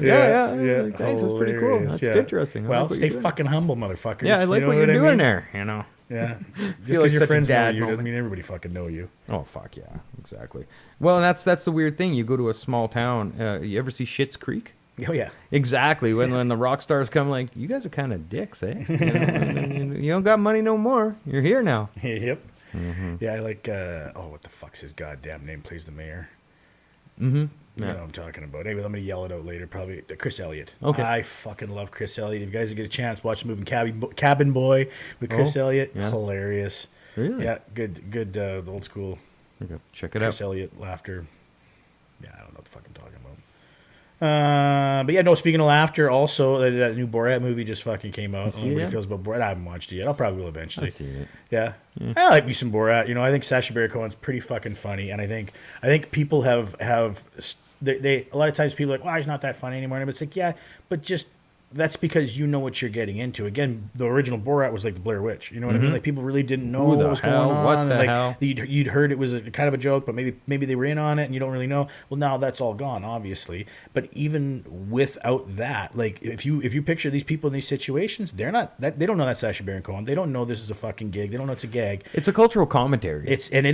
[SPEAKER 3] yeah. Like, thanks, that's pretty cool.
[SPEAKER 2] Hilarious,
[SPEAKER 3] That's interesting. I
[SPEAKER 2] Well,
[SPEAKER 3] like what
[SPEAKER 2] stay
[SPEAKER 3] you're doing.
[SPEAKER 2] fucking humble, motherfuckers.
[SPEAKER 3] Yeah, I like
[SPEAKER 2] You know
[SPEAKER 3] what you're
[SPEAKER 2] I
[SPEAKER 3] doing
[SPEAKER 2] mean?
[SPEAKER 3] there, you know.
[SPEAKER 2] Yeah. Just
[SPEAKER 3] like
[SPEAKER 2] because your
[SPEAKER 3] such a
[SPEAKER 2] friends know
[SPEAKER 3] dad
[SPEAKER 2] you doesn't
[SPEAKER 3] moment.
[SPEAKER 2] mean everybody fucking know you.
[SPEAKER 3] Oh, fuck yeah. Exactly. Well, and that's the weird thing. You go to a small town. You ever see Schitt's Creek?
[SPEAKER 2] Oh yeah.
[SPEAKER 3] Exactly. When the rock stars come, like, you guys are kind of dicks, eh? You don't got money no more. You're here now.
[SPEAKER 2] Yep.
[SPEAKER 3] Mm-hmm.
[SPEAKER 2] Yeah, I like. What the fuck's his goddamn name? Plays the mayor.
[SPEAKER 3] Mm-hmm.
[SPEAKER 2] You
[SPEAKER 3] Yeah.
[SPEAKER 2] know what I'm talking about. Anyway, I'm gonna yell it out later. Probably Chris Elliott.
[SPEAKER 3] Okay.
[SPEAKER 2] I fucking love Chris Elliott. If you guys get a chance, watch the movie Cabin Boy with Chris Elliott.
[SPEAKER 3] yeah.
[SPEAKER 2] Hilarious.
[SPEAKER 3] Really?
[SPEAKER 2] Yeah, good. The old school
[SPEAKER 3] Okay. Check it
[SPEAKER 2] Chris
[SPEAKER 3] out.
[SPEAKER 2] Elliott laughter. Yeah, I don't know what the fuck I'm talking about. But yeah, no. Speaking of laughter, also that new Borat movie just fucking came out. I don't know
[SPEAKER 3] see it
[SPEAKER 2] what
[SPEAKER 3] yet?
[SPEAKER 2] it feels about Borat. I haven't watched it yet. I'll probably will eventually.
[SPEAKER 3] I've seen it.
[SPEAKER 2] Yeah. I like me some Borat. You know, I think Sacha Baron Cohen's pretty fucking funny, and I think people have they a lot of times people are like, well, he's not that funny anymore. And it's like, yeah, but just that's because you know what you're getting into. Again, the original Borat was like the Blair Witch. You know what I mean? Like people really didn't know
[SPEAKER 3] Who the
[SPEAKER 2] what was
[SPEAKER 3] hell?
[SPEAKER 2] going on.
[SPEAKER 3] What
[SPEAKER 2] and
[SPEAKER 3] the
[SPEAKER 2] like
[SPEAKER 3] hell?
[SPEAKER 2] you'd heard it was a kind of a joke, but maybe they were in on it, and you don't really know. Well, now that's all gone, obviously. But even without that, like if you picture these people in these situations, they don't know that's Sacha Baron Cohen. They don't know this is a fucking gig. They don't know it's a gag.
[SPEAKER 3] It's a cultural commentary.
[SPEAKER 2] And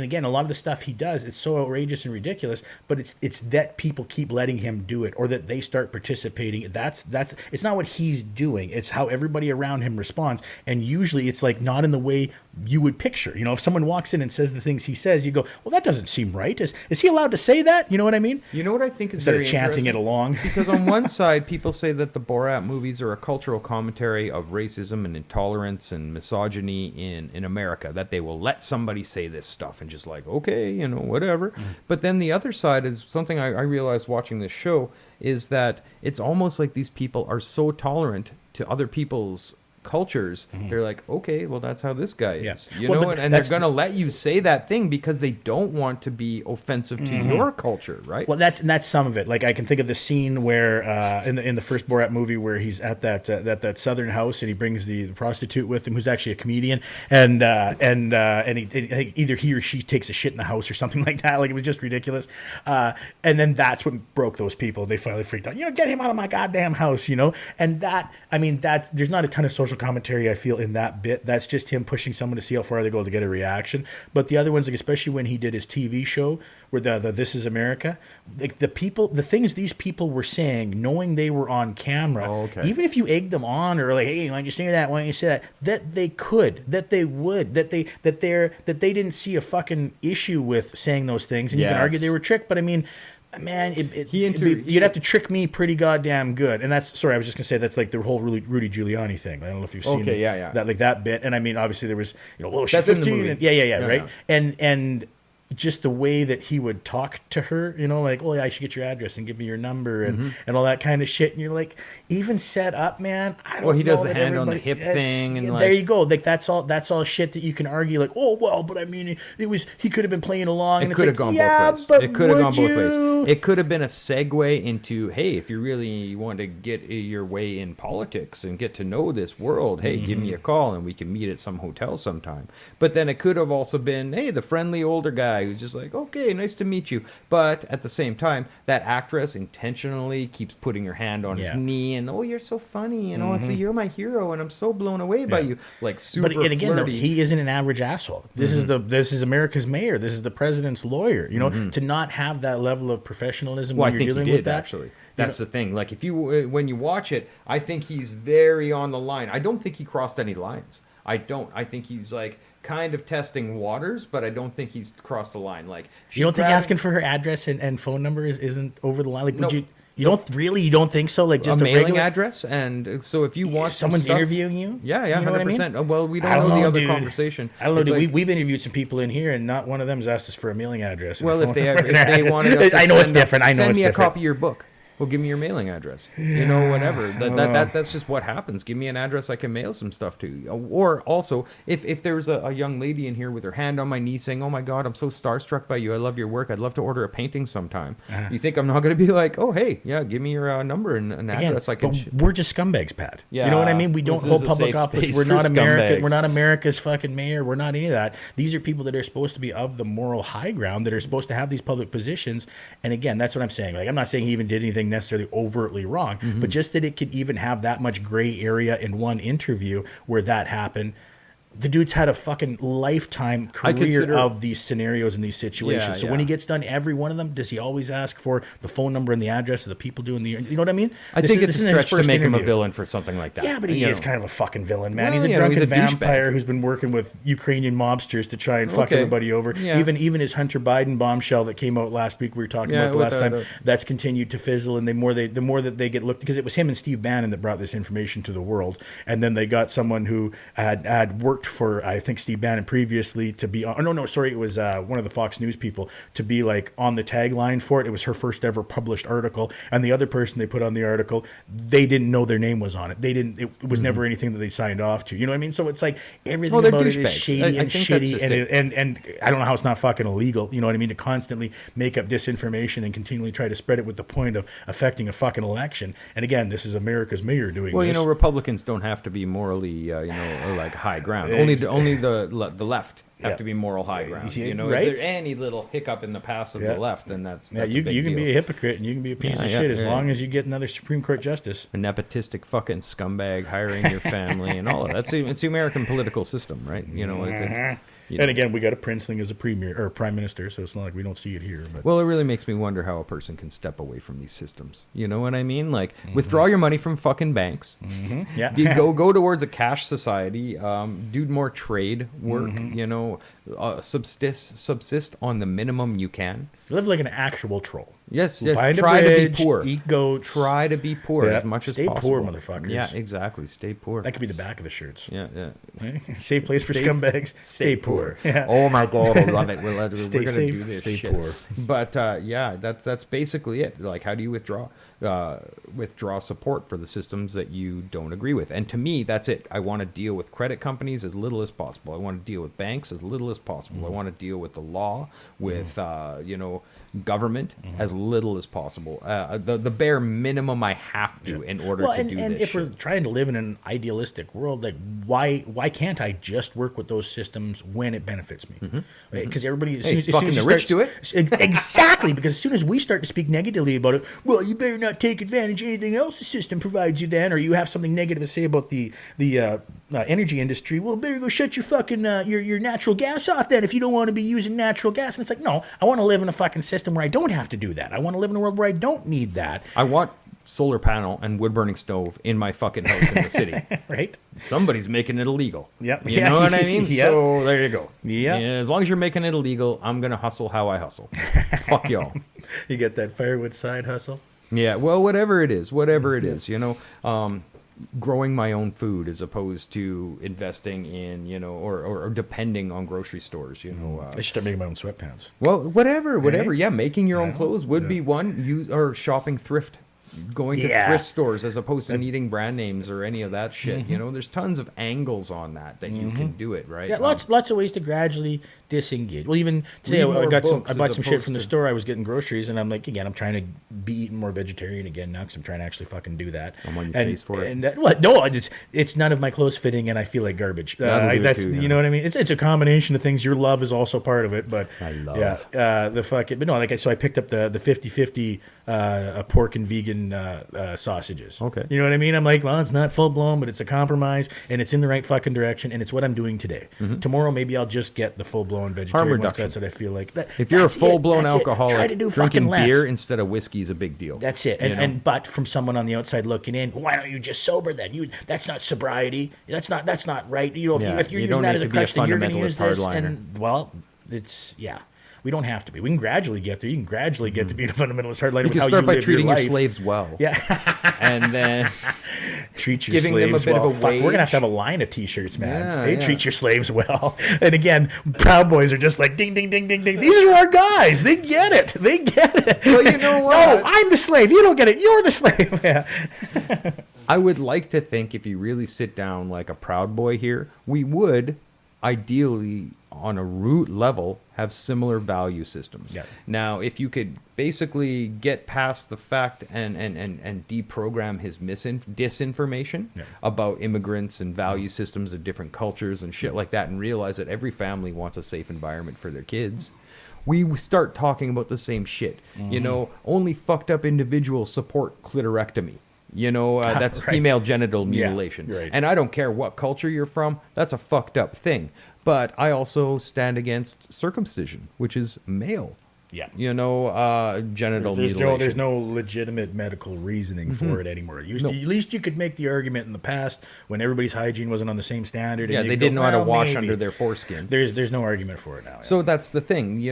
[SPEAKER 2] again, a lot of the stuff he does, it's so outrageous and ridiculous, but it's that people keep letting him do it, or that they start participating. That's it's not what he's doing, it's how everybody around him responds. And usually it's like not in the way you would picture. You know, if someone walks in and says the things he says, you go, well, that doesn't seem right. Is he allowed to say that? You know what I mean?
[SPEAKER 3] You know what I think is
[SPEAKER 2] Instead
[SPEAKER 3] very
[SPEAKER 2] of chanting it
[SPEAKER 3] interesting?
[SPEAKER 2] along.
[SPEAKER 3] Because on one side, people say that the Borat movies are a cultural commentary of racism and intolerance and misogyny in America, that they will let somebody say this stuff and just like, okay, you know, whatever. But then the other side is something I realized watching this show, is that it's almost like these people are so tolerant to other people's cultures, they're like, okay, well, that's how this guy is.
[SPEAKER 2] Yeah.
[SPEAKER 3] You
[SPEAKER 2] Well,
[SPEAKER 3] know,
[SPEAKER 2] but
[SPEAKER 3] and they're
[SPEAKER 2] that's-
[SPEAKER 3] going to let you say that thing because they don't want to be offensive to your culture, right?
[SPEAKER 2] Well, that's some of it. Like I can think of the scene where in the first Borat movie where he's at that southern house and he brings the prostitute with him who's actually a comedian and either he or she takes a shit in the house or something like that. Like it was just ridiculous. And then that's what broke those people. They finally freaked out. Get him out of my goddamn house. And that there's not a ton of social commentary I feel in that bit. That's just him pushing someone to see how far they go to get a reaction. But the other ones, like especially when he did his TV show where the This Is America, like the things these people were saying, knowing they were on camera, even if you egged them on or like, hey, why don't you say that? Why don't you say that they could, that they would, that they didn't see a fucking issue with saying those things, and you can argue they were tricked. But I mean, man, you'd have to trick me pretty goddamn good. And that's, sorry, I was just gonna say that's like the whole Rudy Giuliani thing. I don't know if you've seen that, like that bit. And I mean, obviously there was, well, she's 15, and right. And just the way that he would talk to her, like, oh yeah, I should get your address and give me your number and all that kind of shit. And you're like, even set up, man. I don't
[SPEAKER 3] he
[SPEAKER 2] know
[SPEAKER 3] does the
[SPEAKER 2] that
[SPEAKER 3] hand on the hip thing, and
[SPEAKER 2] there you go. Like that's all shit that you can argue. Like, oh well, but I mean, he could have been playing along.
[SPEAKER 3] It could have gone both ways.
[SPEAKER 2] But
[SPEAKER 3] it could have gone both ways. It could have been a segue into, hey, if you really want to get your way in politics and get to know this world, hey, give me a call and we can meet at some hotel sometime. But then it could have also been, hey, the friendly older guy who's just like, okay, nice to meet you. But at the same time, that actress intentionally keeps putting her hand on his knee and, oh, you're so funny, so you're my hero and I'm so blown away by you. Like super
[SPEAKER 2] But again, though,
[SPEAKER 3] flirty.
[SPEAKER 2] he isn't an average asshole. This is America's mayor. This is the president's lawyer. To not have that level of professionalism when you're dealing with that.
[SPEAKER 3] Actually. That's the thing. Like, when you watch it, I think he's very on the line. I don't think he crossed any lines. I don't. I think he's like kind of testing waters, but I don't think he's crossed the line. Like,
[SPEAKER 2] you don't think asking for her address and phone number isn't over the line? Like, would you? You don't think so? Like just
[SPEAKER 3] a mailing
[SPEAKER 2] regular
[SPEAKER 3] address, and so if you want
[SPEAKER 2] someone's interviewing you,
[SPEAKER 3] yeah,
[SPEAKER 2] you know
[SPEAKER 3] 100%.
[SPEAKER 2] what I mean?
[SPEAKER 3] Well, we don't know the other
[SPEAKER 2] dude.
[SPEAKER 3] conversation.
[SPEAKER 2] I don't know. Dude.
[SPEAKER 3] Like,
[SPEAKER 2] We've interviewed some people in here, and not one of them has asked us for a mailing address.
[SPEAKER 3] Well, if they wanted us to
[SPEAKER 2] I know it's different. I know
[SPEAKER 3] send
[SPEAKER 2] it's
[SPEAKER 3] me
[SPEAKER 2] different.
[SPEAKER 3] a copy of your book. Well, give me your mailing address. Whatever. That's just what happens. Give me an address I can mail some stuff to. Or also, if there's a young lady in here with her hand on my knee saying, oh my God, I'm so starstruck by you. I love your work. I'd love to order a painting sometime. You think I'm not going to be like, oh, hey, yeah, give me your number and an address I can...
[SPEAKER 2] But we're just scumbags, Pat.
[SPEAKER 3] Yeah,
[SPEAKER 2] you know what I mean? We don't hold public office. We're not America. We're not America's fucking mayor. We're not any of that. These are people that are supposed to be of the moral high ground, that are supposed to have these public positions. And again, that's what I'm saying. Like, I'm not saying he even did anything necessarily overtly wrong, but just that it could even have that much gray area in one interview where that happened. The dude's had a fucking lifetime career of these scenarios and these situations. So when he gets done every one of them, does he always ask for the phone number and the address of the people doing the... You know what I mean?
[SPEAKER 3] I think it's a stretch to make him a villain for something like that.
[SPEAKER 2] Yeah, but he is kind of a fucking villain, man.
[SPEAKER 3] Well,
[SPEAKER 2] he's a drunken
[SPEAKER 3] he's a
[SPEAKER 2] vampire who's been working with Ukrainian mobsters to try and fuck everybody over.
[SPEAKER 3] Yeah.
[SPEAKER 2] Even his Hunter Biden bombshell that came out last week, we were talking about the last time, that's continued to fizzle. And the more that they get looked... Because it was him and Steve Bannon that brought this information to the world. And then they got someone who had worked for, I think, Steve Bannon previously to be on, it was one of the Fox News people to be like on the tagline for it. It was her first ever published article, and the other person they put on the article, they didn't know their name was on it. It was never anything that they signed off to. You know what I mean? So it's like everything about it is shady and shitty, and I don't know how it's not fucking illegal. You know what I mean? To constantly make up disinformation and continually try to spread it with the point of affecting a fucking election. And again, this is America's mayor doing this.
[SPEAKER 3] Well, Republicans don't have to be morally, like high ground. Only the left have to be moral high ground. If there's any little hiccup in the past of the left, then that's
[SPEAKER 2] you
[SPEAKER 3] a big
[SPEAKER 2] can
[SPEAKER 3] deal.
[SPEAKER 2] be a hypocrite and you can be a piece of shit as long as you get another Supreme Court justice.
[SPEAKER 3] A nepotistic fucking scumbag hiring your family and all of that. It's the American political system, right?
[SPEAKER 2] And again, we got a princeling as a premier or prime minister, so it's not like we don't see it here. But
[SPEAKER 3] well, it really makes me wonder how a person can step away from these systems. You know what I mean? Like, withdraw your money from fucking banks.
[SPEAKER 2] Yeah,
[SPEAKER 3] go towards a cash society. Do more trade work. Subsist on the minimum you can.
[SPEAKER 2] Live like an actual troll.
[SPEAKER 3] Yes, yes.
[SPEAKER 2] Find
[SPEAKER 3] Try
[SPEAKER 2] a
[SPEAKER 3] to
[SPEAKER 2] bridge,
[SPEAKER 3] be poor.
[SPEAKER 2] eat goats.
[SPEAKER 3] Try to be poor
[SPEAKER 2] Yeah.
[SPEAKER 3] as much
[SPEAKER 2] Stay
[SPEAKER 3] as possible.
[SPEAKER 2] poor, motherfuckers.
[SPEAKER 3] Yeah, exactly. Stay poor.
[SPEAKER 2] That could be the back of the shirts.
[SPEAKER 3] Yeah, yeah.
[SPEAKER 2] Safe place for
[SPEAKER 3] Safe-
[SPEAKER 2] scumbags. Stay poor. Yeah.
[SPEAKER 3] Oh my god, I love it. We're
[SPEAKER 2] Stay
[SPEAKER 3] gonna
[SPEAKER 2] safe,
[SPEAKER 3] do this
[SPEAKER 2] stay
[SPEAKER 3] shit.
[SPEAKER 2] poor.
[SPEAKER 3] But yeah, that's basically it. Like, how do you withdraw support for the systems that you don't agree with? And to me, that's it. I want to deal with credit companies as little as possible. I want to deal with banks as little as possible. I want to deal with the law, with government as little as possible. The bare minimum I have to in order to do
[SPEAKER 2] and
[SPEAKER 3] this
[SPEAKER 2] if
[SPEAKER 3] shit.
[SPEAKER 2] we're trying to live in an idealistic world, like why can't I just work with those systems when it benefits me? Because everybody,
[SPEAKER 3] Hey, fucking the rich do it.
[SPEAKER 2] Exactly, because as soon as we start to speak negatively about it, well, you better not take advantage of anything else the system provides you then, or you have something negative to say about the energy industry. Well, better go shut your fucking your natural gas off then if you don't want to be using natural gas. And it's like, no, I want to live in a fucking system where I don't have to do that. I want to live in a world where I don't need that.
[SPEAKER 3] I want solar panel and wood burning stove in my fucking house in the city.
[SPEAKER 2] Right?
[SPEAKER 3] Somebody's making it illegal.
[SPEAKER 2] Yep.
[SPEAKER 3] You know what I mean?
[SPEAKER 2] Yep.
[SPEAKER 3] So there you go.
[SPEAKER 2] Yep.
[SPEAKER 3] Yeah, as long as you're making it illegal, I'm gonna hustle how I hustle. Fuck y'all.
[SPEAKER 2] You get that firewood side hustle?
[SPEAKER 3] Yeah, well, whatever it is, growing my own food as opposed to investing in, or depending on grocery stores,
[SPEAKER 2] I should start making my own sweatpants.
[SPEAKER 3] Well, whatever.
[SPEAKER 2] Right?
[SPEAKER 3] Yeah, making your own
[SPEAKER 2] Yeah.
[SPEAKER 3] clothes would be one. Or shopping thrift. Going to
[SPEAKER 2] Yeah.
[SPEAKER 3] thrift stores as opposed to needing brand names or any of that shit. There's tons of angles on that you can do it, right?
[SPEAKER 2] Yeah, lots of ways to gradually disengage. Well, even today
[SPEAKER 3] Read more
[SPEAKER 2] I
[SPEAKER 3] books
[SPEAKER 2] bought
[SPEAKER 3] as
[SPEAKER 2] some shit
[SPEAKER 3] opposed
[SPEAKER 2] from the
[SPEAKER 3] to-
[SPEAKER 2] store. I was getting groceries, and I'm like, again, I'm trying to be eating more vegetarian again now because I'm trying to actually fucking do that.
[SPEAKER 3] I'm on your face for it.
[SPEAKER 2] And what? No, it's none of my clothes fitting, and I feel like garbage.
[SPEAKER 3] That'll do it
[SPEAKER 2] That's
[SPEAKER 3] too,
[SPEAKER 2] you
[SPEAKER 3] yeah.
[SPEAKER 2] know what I mean. It's a combination of things. Your love is also part of it, but
[SPEAKER 3] I love.
[SPEAKER 2] yeah, the fucking. But no, so I picked up the 50-50 pork and vegan sausages.
[SPEAKER 3] Okay.
[SPEAKER 2] You know what I mean? I'm like, well, it's not full blown, but it's a compromise, and it's in the right fucking direction, and it's what I'm doing today. Tomorrow, maybe I'll just get the full blown vegetarian ones.
[SPEAKER 3] reduction.
[SPEAKER 2] That's what I feel like.
[SPEAKER 3] If you're a
[SPEAKER 2] That's it.
[SPEAKER 3] full blown
[SPEAKER 2] That's it.
[SPEAKER 3] alcoholic,
[SPEAKER 2] Try to do
[SPEAKER 3] drinking
[SPEAKER 2] fucking less.
[SPEAKER 3] beer instead of whiskey is a big deal.
[SPEAKER 2] That's it. And but from someone on the outside looking in, why don't you just sober then? That's not sobriety. That's not right. If you're
[SPEAKER 3] you
[SPEAKER 2] using
[SPEAKER 3] don't
[SPEAKER 2] that
[SPEAKER 3] need
[SPEAKER 2] as a
[SPEAKER 3] to be a
[SPEAKER 2] crutch, then you're going to
[SPEAKER 3] fundamentalist
[SPEAKER 2] use this.
[SPEAKER 3] hardliner.
[SPEAKER 2] And well, we don't have to be. We can gradually get there. You can gradually get to being a fundamentalist hardliner
[SPEAKER 3] You
[SPEAKER 2] with
[SPEAKER 3] can
[SPEAKER 2] how
[SPEAKER 3] start
[SPEAKER 2] you
[SPEAKER 3] by
[SPEAKER 2] live
[SPEAKER 3] treating
[SPEAKER 2] your
[SPEAKER 3] your
[SPEAKER 2] life.
[SPEAKER 3] slaves well.
[SPEAKER 2] Yeah.
[SPEAKER 3] And then
[SPEAKER 2] Treat your
[SPEAKER 3] Giving them a
[SPEAKER 2] slaves
[SPEAKER 3] bit of
[SPEAKER 2] well.
[SPEAKER 3] a
[SPEAKER 2] Fuck, we're gonna have
[SPEAKER 3] wage.
[SPEAKER 2] to have a line of T-shirts, man.
[SPEAKER 3] Yeah,
[SPEAKER 2] Hey,
[SPEAKER 3] yeah.
[SPEAKER 2] treat your slaves well. And again, Proud Boys are just like ding, ding, ding, ding, ding. These are our guys. They get it. They get it.
[SPEAKER 3] Well, you know what?
[SPEAKER 2] No, I'm the slave. You don't get it. You're the slave. Yeah.
[SPEAKER 3] I would like to think if you really sit down like a Proud Boy here, we would ideally on a root level have similar value systems.
[SPEAKER 2] Yeah.
[SPEAKER 3] Now, if you could basically get past the fact and deprogram his disinformation
[SPEAKER 2] Yeah.
[SPEAKER 3] about immigrants and value systems of different cultures and shit like that, and realize that every family wants a safe environment for their kids, we start talking about the same shit. Only fucked up individuals support clitorectomy. That's
[SPEAKER 2] Right.
[SPEAKER 3] female genital
[SPEAKER 2] Yeah,
[SPEAKER 3] mutilation.
[SPEAKER 2] right.
[SPEAKER 3] And I don't care what culture you're from, that's a fucked up thing. But I also stand against circumcision, which is male.
[SPEAKER 2] Yeah.
[SPEAKER 3] Genital mutilation.
[SPEAKER 2] There's no legitimate medical reasoning for it anymore. At least you could make the argument in the past when everybody's hygiene wasn't on the same standard.
[SPEAKER 3] Yeah,
[SPEAKER 2] and you
[SPEAKER 3] they
[SPEAKER 2] could go,
[SPEAKER 3] didn't know how to
[SPEAKER 2] "Well,
[SPEAKER 3] wash
[SPEAKER 2] maybe."
[SPEAKER 3] under their foreskin.
[SPEAKER 2] There's no argument for it now.
[SPEAKER 3] So that's the thing,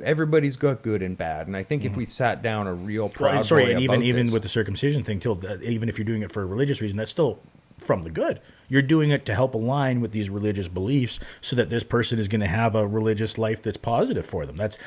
[SPEAKER 3] everybody's got good and bad. And I think if we sat down a real Proud Boy
[SPEAKER 2] and even
[SPEAKER 3] about this,
[SPEAKER 2] with the circumcision thing, too, even if you're doing it for a religious reason, that's still from the good. You're doing it to help align with these religious beliefs, so that this person is going to have a religious life that's positive for them. That's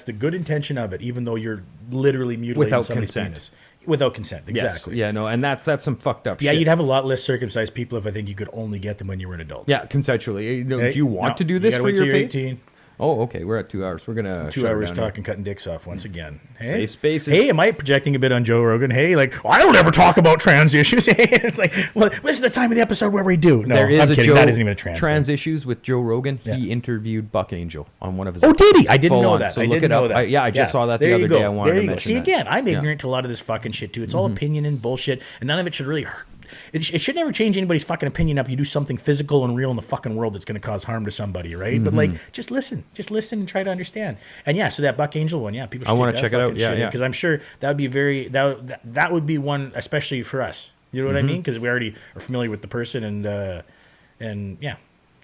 [SPEAKER 2] the good intention of it, even though you're literally mutilating
[SPEAKER 3] Without
[SPEAKER 2] somebody's
[SPEAKER 3] consent.
[SPEAKER 2] penis. Without consent,
[SPEAKER 3] Yes.
[SPEAKER 2] exactly.
[SPEAKER 3] Yeah, no, and that's some fucked up
[SPEAKER 2] Yeah,
[SPEAKER 3] shit.
[SPEAKER 2] you'd have a lot less circumcised people if I think you could only get them when you were an adult.
[SPEAKER 3] Yeah, consensually. Do
[SPEAKER 2] Hey,
[SPEAKER 3] you want
[SPEAKER 2] no,
[SPEAKER 3] to do
[SPEAKER 2] you
[SPEAKER 3] this
[SPEAKER 2] gotta
[SPEAKER 3] for
[SPEAKER 2] wait till
[SPEAKER 3] your
[SPEAKER 2] you're
[SPEAKER 3] faith?
[SPEAKER 2] 18.
[SPEAKER 3] Oh, okay. We're at 2 hours. We're gonna
[SPEAKER 2] 2
[SPEAKER 3] shut it
[SPEAKER 2] hours
[SPEAKER 3] down here.
[SPEAKER 2] talking, cutting dicks off once again. Hey,
[SPEAKER 3] Safe spaces.
[SPEAKER 2] Hey, am I projecting a bit on Joe Rogan? Hey, I don't ever talk about trans issues. It's like, well, this is the time of the episode where we do. No,
[SPEAKER 3] There is
[SPEAKER 2] I'm
[SPEAKER 3] a
[SPEAKER 2] kidding.
[SPEAKER 3] Joe
[SPEAKER 2] That isn't even a trans thing.
[SPEAKER 3] issues with Joe Rogan.
[SPEAKER 2] Yeah.
[SPEAKER 3] He interviewed Buck Angel on one of his.
[SPEAKER 2] Oh, did he? I didn't know
[SPEAKER 3] full-on.
[SPEAKER 2] that.
[SPEAKER 3] So
[SPEAKER 2] I
[SPEAKER 3] look
[SPEAKER 2] didn't
[SPEAKER 3] it
[SPEAKER 2] know
[SPEAKER 3] up.
[SPEAKER 2] that.
[SPEAKER 3] I just saw that the
[SPEAKER 2] There
[SPEAKER 3] other
[SPEAKER 2] you go.
[SPEAKER 3] day. I wanted
[SPEAKER 2] There
[SPEAKER 3] to
[SPEAKER 2] you go.
[SPEAKER 3] mention
[SPEAKER 2] See,
[SPEAKER 3] that.
[SPEAKER 2] again, I'm
[SPEAKER 3] Yeah.
[SPEAKER 2] ignorant to a lot of this fucking shit too. It's all opinion and bullshit, and none of it should really hurt. It should never change anybody's fucking opinion if you do something physical and real in the fucking world that's going to cause harm to somebody, right? But just listen and try to understand. And yeah, so that Buck Angel one, yeah, people should
[SPEAKER 3] wanna
[SPEAKER 2] take
[SPEAKER 3] check
[SPEAKER 2] that
[SPEAKER 3] it out.
[SPEAKER 2] fucking
[SPEAKER 3] Yeah,
[SPEAKER 2] shit
[SPEAKER 3] yeah.
[SPEAKER 2] because I'm sure that would be that would be one, especially for us. You know what I mean? Because we already are familiar with the person, and yeah,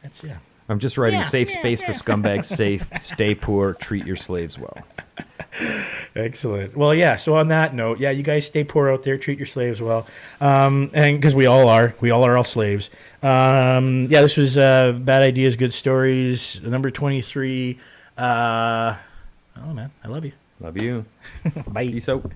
[SPEAKER 2] that's yeah.
[SPEAKER 3] I'm just writing
[SPEAKER 2] Yeah,
[SPEAKER 3] safe
[SPEAKER 2] yeah,
[SPEAKER 3] space for
[SPEAKER 2] yeah.
[SPEAKER 3] scumbags. Safe, stay poor, treat your slaves well.
[SPEAKER 2] Excellent. Well, yeah. So on that note, yeah, you guys stay poor out there. Treat your slaves well, and because we all are all slaves. Yeah, this was Bad Ideas, Good Stories, number 23. Oh man, I love you.
[SPEAKER 3] Love you.
[SPEAKER 2] Bye.
[SPEAKER 3] Peace out.